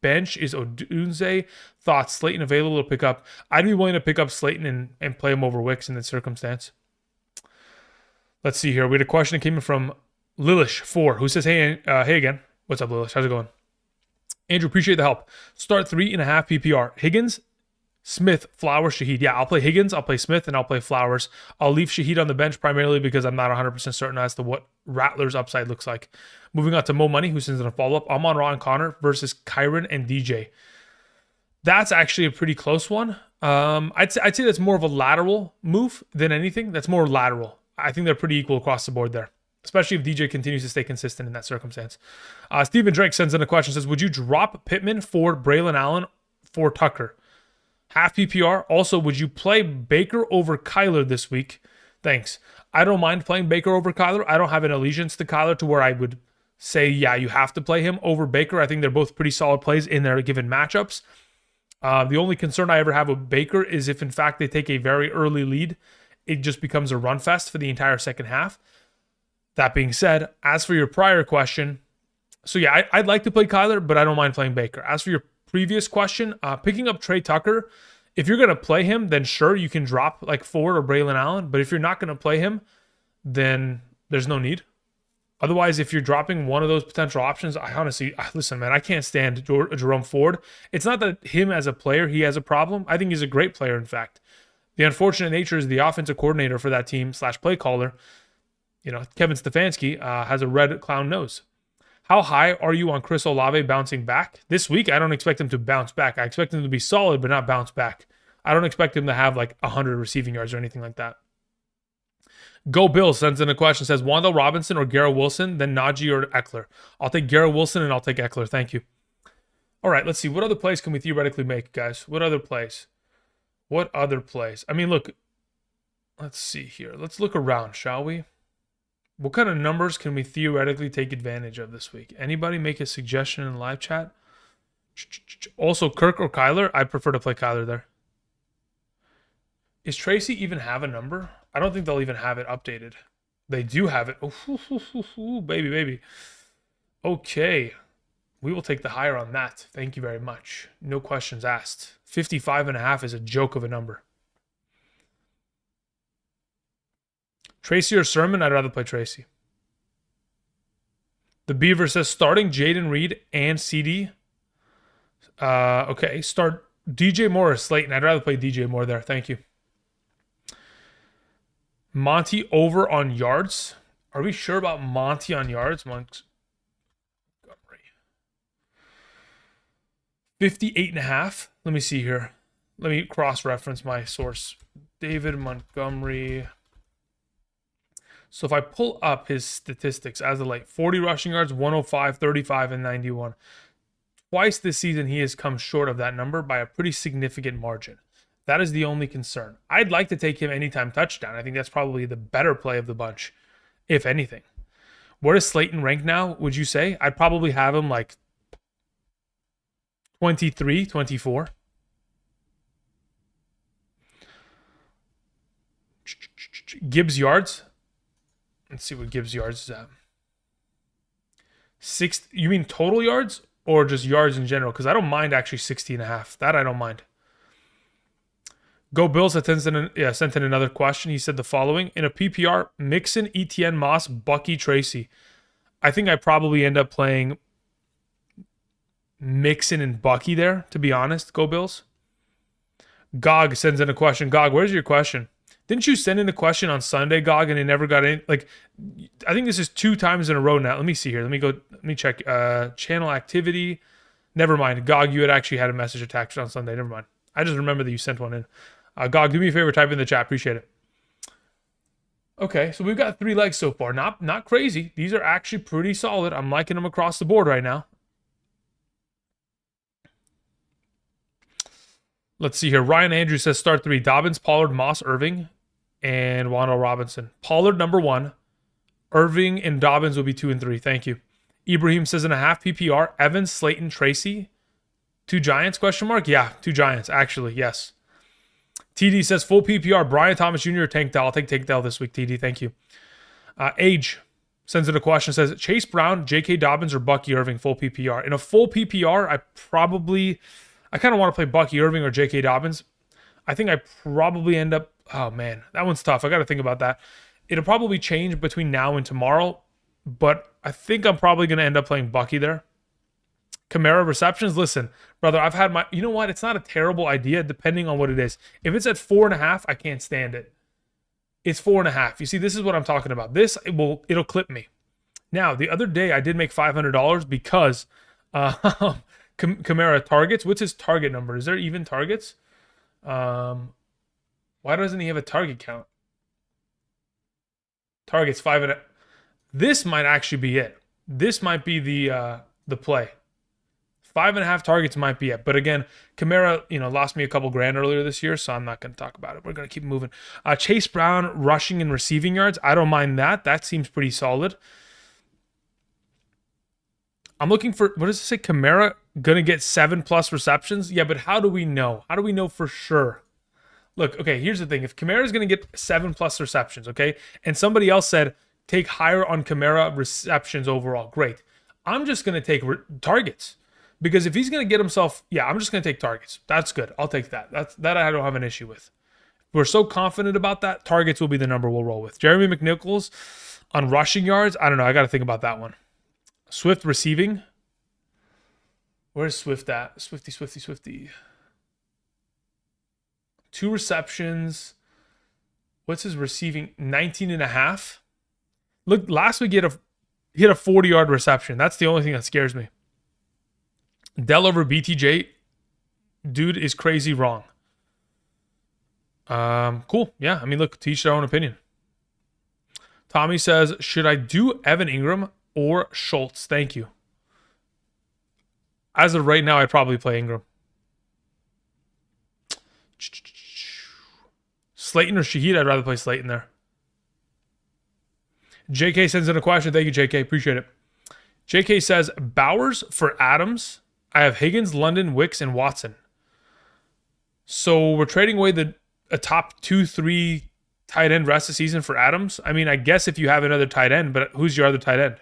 Speaker 1: bench? Is Odunze? Thoughts? Slayton available to pick up? I'd be willing to pick up Slayton and play him over Wicks in this circumstance. Let's see here. We had a question that came in from Lilish4, who says, hey again. What's up, Lilish? How's it going? Andrew, appreciate the help. Start 3.5 PPR. Higgins, Smith, Flowers, Shaheed. Yeah, I'll play Higgins, I'll play Smith, and I'll play Flowers. I'll leave Shaheed on the bench primarily because I'm not 100% certain as to what Rattler's upside looks like. Moving on to Mo Money, who sends in a follow-up. Amon-Ra and Connor versus Kyron and DJ. That's actually a pretty close one. I'd say that's more of a lateral move than anything. That's more lateral. I think they're pretty equal across the board there, especially if DJ continues to stay consistent in that circumstance. Stephen Drake sends in a question, says, would you drop Pittman for Braylon Allen for Tucker? Half PPR. Also, would you play Baker over Kyler this week? Thanks. I don't mind playing Baker over Kyler. I don't have an allegiance to Kyler to where I would say, yeah, you have to play him over Baker. I think they're both pretty solid plays in their given matchups. The only concern I ever have with Baker is if, in fact, they take a very early lead, it just becomes a run fest for the entire second half. That being said, as for your prior question, so yeah, I'd like to play Kyler, but I don't mind playing Baker. As for your previous question, picking up Trey Tucker, if you're going to play him, then sure, you can drop like Ford or Braylon Allen. But if you're not going to play him, then there's no need. Otherwise, if you're dropping one of those potential options, I honestly, listen, man, I can't stand Jerome Ford. It's not that him as a player, he has a problem. I think he's a great player, in fact. The unfortunate nature is the offensive coordinator for that team / play caller, Kevin Stefanski, has a red clown nose. How high are you on Chris Olave bouncing back? This week, I don't expect him to bounce back. I expect him to be solid, but not bounce back. I don't expect him to have like 100 receiving yards or anything like that. Go Bills sends in a question, says Wan'Dale Robinson or Garrett Wilson, then Najee or Eckler. I'll take Garrett Wilson and I'll take Eckler. Thank you. All right, let's see. What other plays can we theoretically make, guys? What other plays? I mean, look, let's see here. Let's look around, shall we? What kind of numbers can we theoretically take advantage of this week? Anybody make a suggestion in live chat? Also, Kirk or Kyler? I prefer to play Kyler there. Is Tracy even have a number? I don't think they'll even have it updated. They do have it. Oh, baby. Okay. We will take the higher on that. Thank you very much. No questions asked. 55.5 is a joke of a number. Tracy or Sermon? I'd rather play Tracy. The Beaver says starting Jaden Reed and CD. Okay, start DJ Moore or Slayton. I'd rather play DJ Moore there. Thank you. Monty over on yards. Are we sure about Monty on yards? Montgomery. 58.5. Let me see here. Let me cross-reference my source. David Montgomery. So if I pull up his statistics as of late, 40 rushing yards, 105, 35, and 91. Twice this season, he has come short of that number by a pretty significant margin. That is the only concern. I'd like to take him anytime touchdown. I think that's probably the better play of the bunch, if anything. Where does Slayton rank now, would you say? I'd probably have him like 23, 24. Gibbs yards. Let's see what Gibbs yards is at. You mean total yards or just yards in general? Because I don't mind actually 60.5. That I don't mind. Go Bills sent in another question. He said the following. In a PPR, Mixon, Etienne, Moss, Bucky, Tracy. I think I probably end up playing Mixon and Bucky there, to be honest. Go Bills. Gog sends in a question. Gog, where's your question? Didn't you send in a question on Sunday, Gog, and it never got in? Like, I think this is 2 times in a row now. Let me see here. Let me check. Channel activity. Never mind. Gog, you had actually had a message attached on Sunday. Never mind. I just remember that you sent one in. Gog, do me a favor, type in the chat. Appreciate it. Okay, so we've got 3 legs so far. Not crazy. These are actually pretty solid. I'm liking them across the board right now. Let's see here. Ryan Andrews says start 3. Dobbins, Pollard, Moss, Irving, and Wan'Dale Robinson. Pollard, number 1. Irving and Dobbins will be 2 and 3. Thank you. Ibrahim says in a half PPR, Evans, Slayton, Tracy. 2 Giants, question mark? Yeah, 2 Giants, actually, yes. TD says full PPR, Brian Thomas Jr. or Tank Dell. I'll take Tank Dell this week, TD. Thank you. Age sends in a question, says Chase Brown, J.K. Dobbins, or Bucky Irving, full PPR. In a full PPR, I kind of want to play Bucky Irving or J.K. Dobbins. I think I probably end up, oh man, that one's tough. I got to think about that. It'll probably change between now and tomorrow, but I think I'm probably going to end up playing Bucky there. Kamara receptions, listen, brother, I've had you know what? It's not a terrible idea depending on what it is. If it's at 4.5, I can't stand it. It's 4.5. You see, this is what I'm talking about. It'll clip me. Now, the other day I did make $500 because Kamara targets. What's his target number? Is there even targets? Why doesn't he have a target count? Targets 5.5. This might actually be it. This might be the play. 5.5 targets might be it. But again, Kamara, lost me a couple grand earlier this year, so I'm not going to talk about it. We're going to keep moving. Chase Brown rushing and receiving yards. I don't mind that. That seems pretty solid. I'm looking for, what does it say? Kamara going to get 7+ receptions? Yeah, but how do we know? How do we know for sure? Look, okay, here's the thing. If Kamara is going to get 7+ receptions, okay, and somebody else said take higher on Kamara receptions overall, great. I'm just going to take targets. Because if he's going to get himself, I'm just going to take targets. That's good. I'll take that. That I don't have an issue with. We're so confident about that. Targets will be the number we'll roll with. Jeremy McNichols, On rushing yards, I don't know. I got to think about that one. Swift receiving. Where's Swift at? Swifty. 2 receptions. What's his receiving? 19.5. Look, last week he had a 40-yard reception. That's the only thing that scares me. Dell over BTJ. Dude is crazy wrong. Cool. Yeah, I mean, look, to each their own opinion. Tommy says, should I do Evan Ingram or Schultz? Thank you. As of right now, I'd probably play Ingram. Slayton or Shaheed? I'd rather play Slayton there. JK sends in a question. Thank you, JK. Appreciate it. JK says, Bowers for Adams. I have Higgins, London, Wicks, and Watson. So we're trading away a top 2-3 tight end rest of the season for Adams. I mean, I guess if you have another tight end, but who's your other tight end?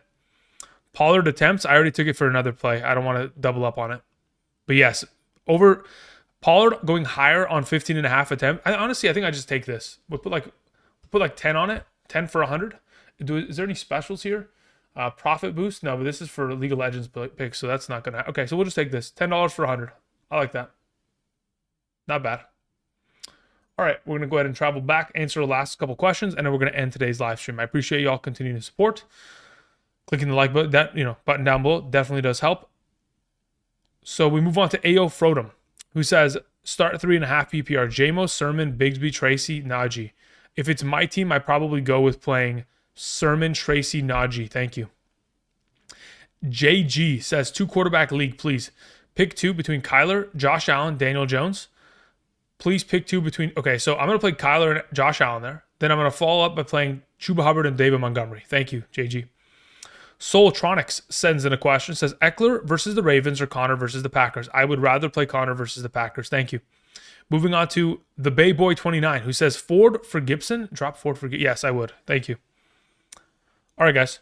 Speaker 1: Pollard attempts. I already took it for another play. I don't want to double up on it. But yes, over Pollard going higher on 15.5 attempt. Honestly, I think I just take this. We'll put like 10 on it. 10 for 100. Is there any specials here? Profit boost? No, but this is for League of Legends picks, so that's not going to... Okay, so we'll just take this. $10 for 100. I like that. Not bad. All right, we're going to go ahead and travel back, answer the last couple questions, and then we're going to end today's live stream. I appreciate you all continuing to support. Clicking the like button, button down below definitely does help. So we move on to A.O. Frodom, who says, start 3.5 PPR. JMO, Sermon, Bigsby, Tracy, Najee. If it's my team, I probably go with playing Sermon, Tracy, Najee. Thank you. JG says, 2 quarterback league, please. Pick 2 between Kyler, Josh Allen, Daniel Jones. Please pick 2 between... Okay, so I'm going to play Kyler and Josh Allen there. Then I'm going to follow up by playing Chuba Hubbard and David Montgomery. Thank you, JG. Soultronics sends in a question. Says, Eckler versus the Ravens or Connor versus the Packers? I would rather play Connor versus the Packers. Thank you. Moving on to the Bay Boy 29, who says, Ford for Gibson? Drop Ford for Gibson. Yes, I would. Thank you. All right, guys.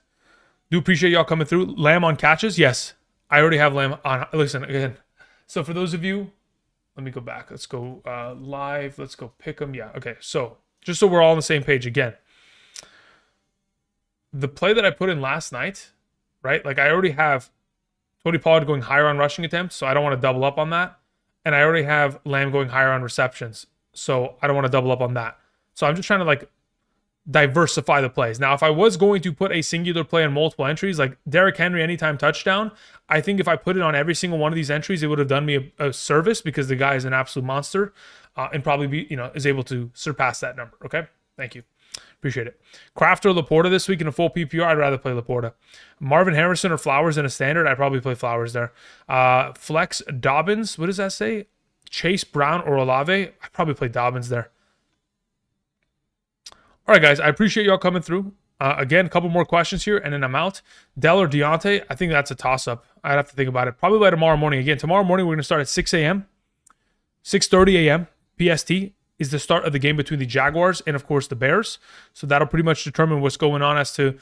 Speaker 1: Do appreciate y'all coming through. Lamb on catches? Yes. I already have Lamb on... Listen, again. So for those of you... Let me go back. Let's go live. Let's go pick them. Yeah, okay. So just so we're all on the same page again. The play that I put in last night, right? Like I already have Tony Pollard going higher on rushing attempts, so I don't want to double up on that. And I already have Lamb going higher on receptions, so I don't want to double up on that. So I'm just trying to like diversify the plays. Now, if I was going to put a singular play in multiple entries, like Derrick Henry anytime touchdown, I think if I put it on every single one of these entries, it would have done me a service because the guy is an absolute monster and probably be, is able to surpass that number. Okay. Thank you. Appreciate it. Kraft or Laporta this week in a full PPR? I'd rather play Laporta. Marvin Harrison or Flowers in a standard? I'd probably play Flowers there. Flex Dobbins. What does that say? Chase Brown or Olave? I'd probably play Dobbins there. All right, guys. I appreciate y'all coming through. Again, a couple more questions here, and then I'm out. Dell or Deontay? I think that's a toss-up. I'd have to think about it. Probably by tomorrow morning. Again, tomorrow morning we're going to start at 6 a.m. 6:30 a.m. PST is the start of the game between the Jaguars and, of course, the Bears. So that'll pretty much determine what's going on as to,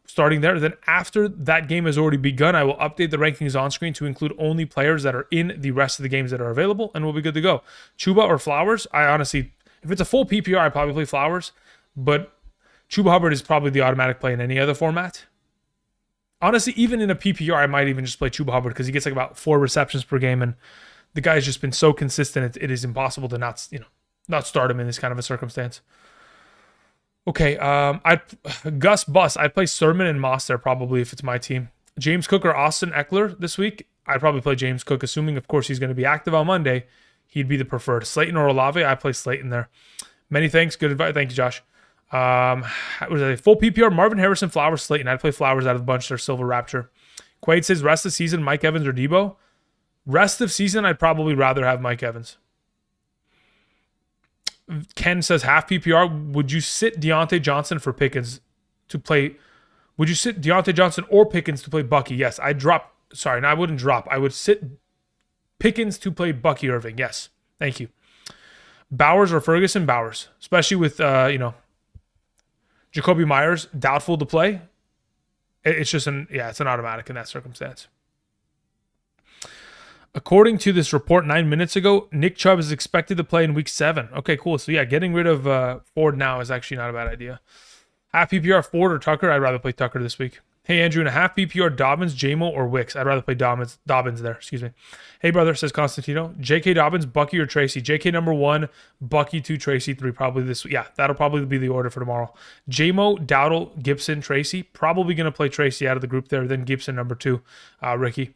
Speaker 1: starting there. Then after that game has already begun, I will update the rankings on screen to include only players that are in the rest of the games that are available, and we'll be good to go. Chuba or Flowers? I honestly, if it's a full PPR, I'd probably play Flowers, but Chuba Hubbard is probably the automatic play in any other format. Honestly, even in a PPR, I might even just play Chuba Hubbard because he gets like about 4 receptions per game, and the guy's just been so consistent, it is impossible to not start him in this kind of a circumstance. Okay, Gus Bus. I'd play Sermon and Moss there probably if it's my team. James Cook or Austin Eckler this week? I'd probably play James Cook, assuming, of course, he's going to be active on Monday. He'd be the preferred. Slayton or Olave? I play Slayton there. Many thanks. Good advice. Thank you, Josh. Was it a full PPR? Marvin Harrison, Flowers, Slayton. I'd play Flowers out of the bunch there. Silver Rapture. Quaid says rest of season, Mike Evans or Debo? Rest of season, I'd probably rather have Mike Evans. Ken says half PPR. Would you sit Deontay Johnson for Pickens to play? Would you sit Deontay Johnson or Pickens to play Bucky? Yes, I wouldn't drop. I would sit Pickens to play Bucky Irving. Yes, thank you. Bowers or Ferguson? Bowers, especially with Jacoby Myers doubtful to play. It's just it's an automatic in that circumstance. According to this report 9 minutes ago, Nick Chubb is expected to play in week 7. Okay, cool. So yeah, getting rid of Ford now is actually not a bad idea. Half PPR Ford or Tucker? I'd rather play Tucker this week. Hey, Andrew, in a half PPR Dobbins, JMO, or Wicks? I'd rather play Dobbins there. Excuse me. Hey, brother, says Constantino. JK Dobbins, Bucky, or Tracy? JK number 1, Bucky 2, Tracy 3. Probably this. Yeah, that'll probably be the order for tomorrow. JMO, Dowdle, Gibson, Tracy. Probably going to play Tracy out of the group there. Then Gibson number 2, Ricky.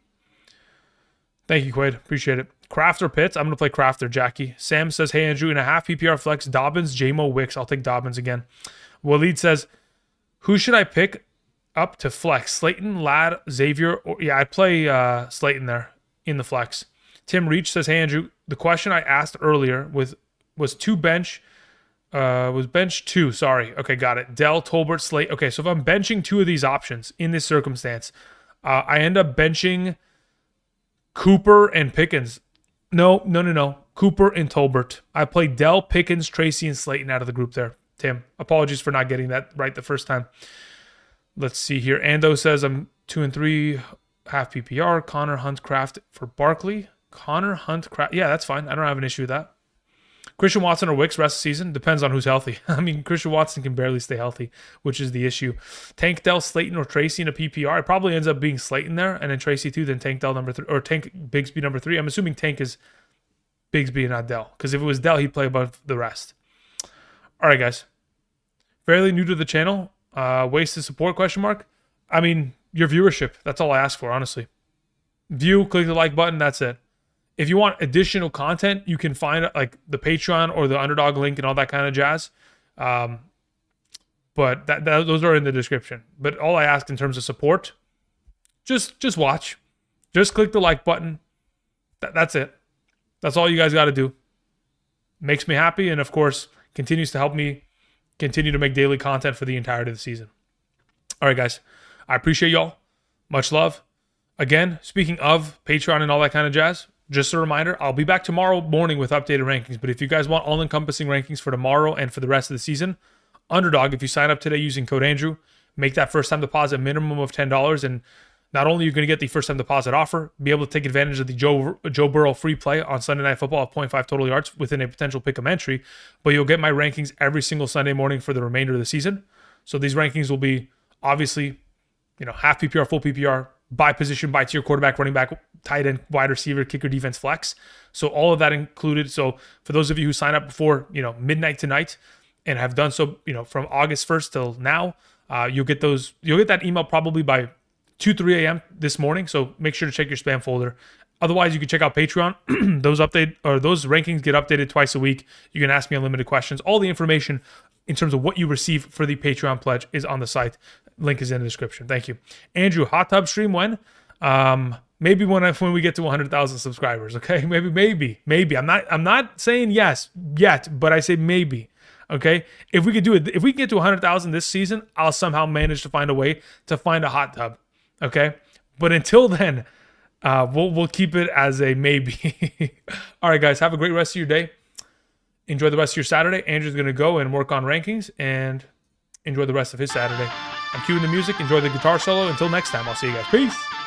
Speaker 1: Thank you, Quaid. Appreciate it. Kraft or Pitts? I'm going to play Kraft or Jackie. Sam says, hey, Andrew, in a half PPR flex, Dobbins, JMO, Wicks. I'll take Dobbins again. Waleed says, who should I pick up to flex? Slayton, Ladd, Xavier? Yeah, I'd play Slayton there in the flex. Tim Reach says, hey, Andrew, the question I asked earlier was bench 2. Sorry. Okay, got it. Dell, Tolbert, Slate. Okay, so if I'm benching 2 of these options in this circumstance, I end up benching Cooper and Pickens. No. Cooper and Tolbert. I play Dell, Pickens, Tracy, and Slayton out of the group there. Tim, apologies for not getting that right the first time. Let's see here. Ando says I'm 2 and 3, half PPR. Connor, Hunt, Kraft for Barkley. Connor, Hunt, Kraft. Yeah, that's fine. I don't have an issue with that. Christian Watson or Wicks rest of the season? Depends on who's healthy. I mean, Christian Watson can barely stay healthy, which is the issue. Tank Dell, Slayton, or Tracy in a PPR? It probably ends up being Slayton there, and then Tracy 2, then Tank Dell number 3, or Tank Bigsby number 3. I'm assuming Tank is Bigsby and not Dell, because if it was Dell, he'd play above the rest. All right, guys. Fairly new to the channel. Ways to support, question mark? I mean, your viewership. That's all I ask for, honestly. View, click the like button, that's it. If you want additional content, you can find like the Patreon or the Underdog link and all that kind of jazz. But those are in the description. But all I ask in terms of support, just watch. Just click the like button. That's it. That's all you guys got to do. Makes me happy, and of course, continues to help me continue to make daily content for the entirety of the season. All right, guys. I appreciate y'all. Much love. Again, speaking of Patreon and all that kind of jazz, just a reminder, I'll be back tomorrow morning with updated rankings. But if you guys want all-encompassing rankings for tomorrow and for the rest of the season, Underdog, if you sign up today using code Andrew, make that first-time deposit minimum of $10. And not only are you going to get the first-time deposit offer, be able to take advantage of the Joe Burrow free play on Sunday Night Football at 0.5 total yards within a potential pick-em entry, but you'll get my rankings every single Sunday morning for the remainder of the season. So these rankings will be obviously, half PPR, full PPR, by position, by tier, quarterback, running back, tight end, wide receiver, kicker, defense, flex. So all of that included. So for those of you who sign up before, midnight tonight and have done so, from August 1st till now, you'll get that email probably by 2-3 a.m. this morning, so make sure to check your spam folder. Otherwise, you can check out Patreon. Those rankings get updated twice a week. You can ask me unlimited questions. All the information in terms of what you receive for the Patreon pledge is on the site. Link is in the description. Thank you, Andrew. Hot tub stream when? Maybe when we get to 100,000 subscribers. Okay, maybe. I'm not saying yes yet, but I say maybe. Okay, if we can get to 100,000 this season, I'll somehow manage to find a way to find a hot tub. Okay, but until then, we'll keep it as a maybe. All right, guys, have a great rest of your day. Enjoy the rest of your Saturday. Andrew's going to go and work on rankings and enjoy the rest of his Saturday. I'm cueing the music. Enjoy the guitar solo. Until next time, I'll see you guys. Peace.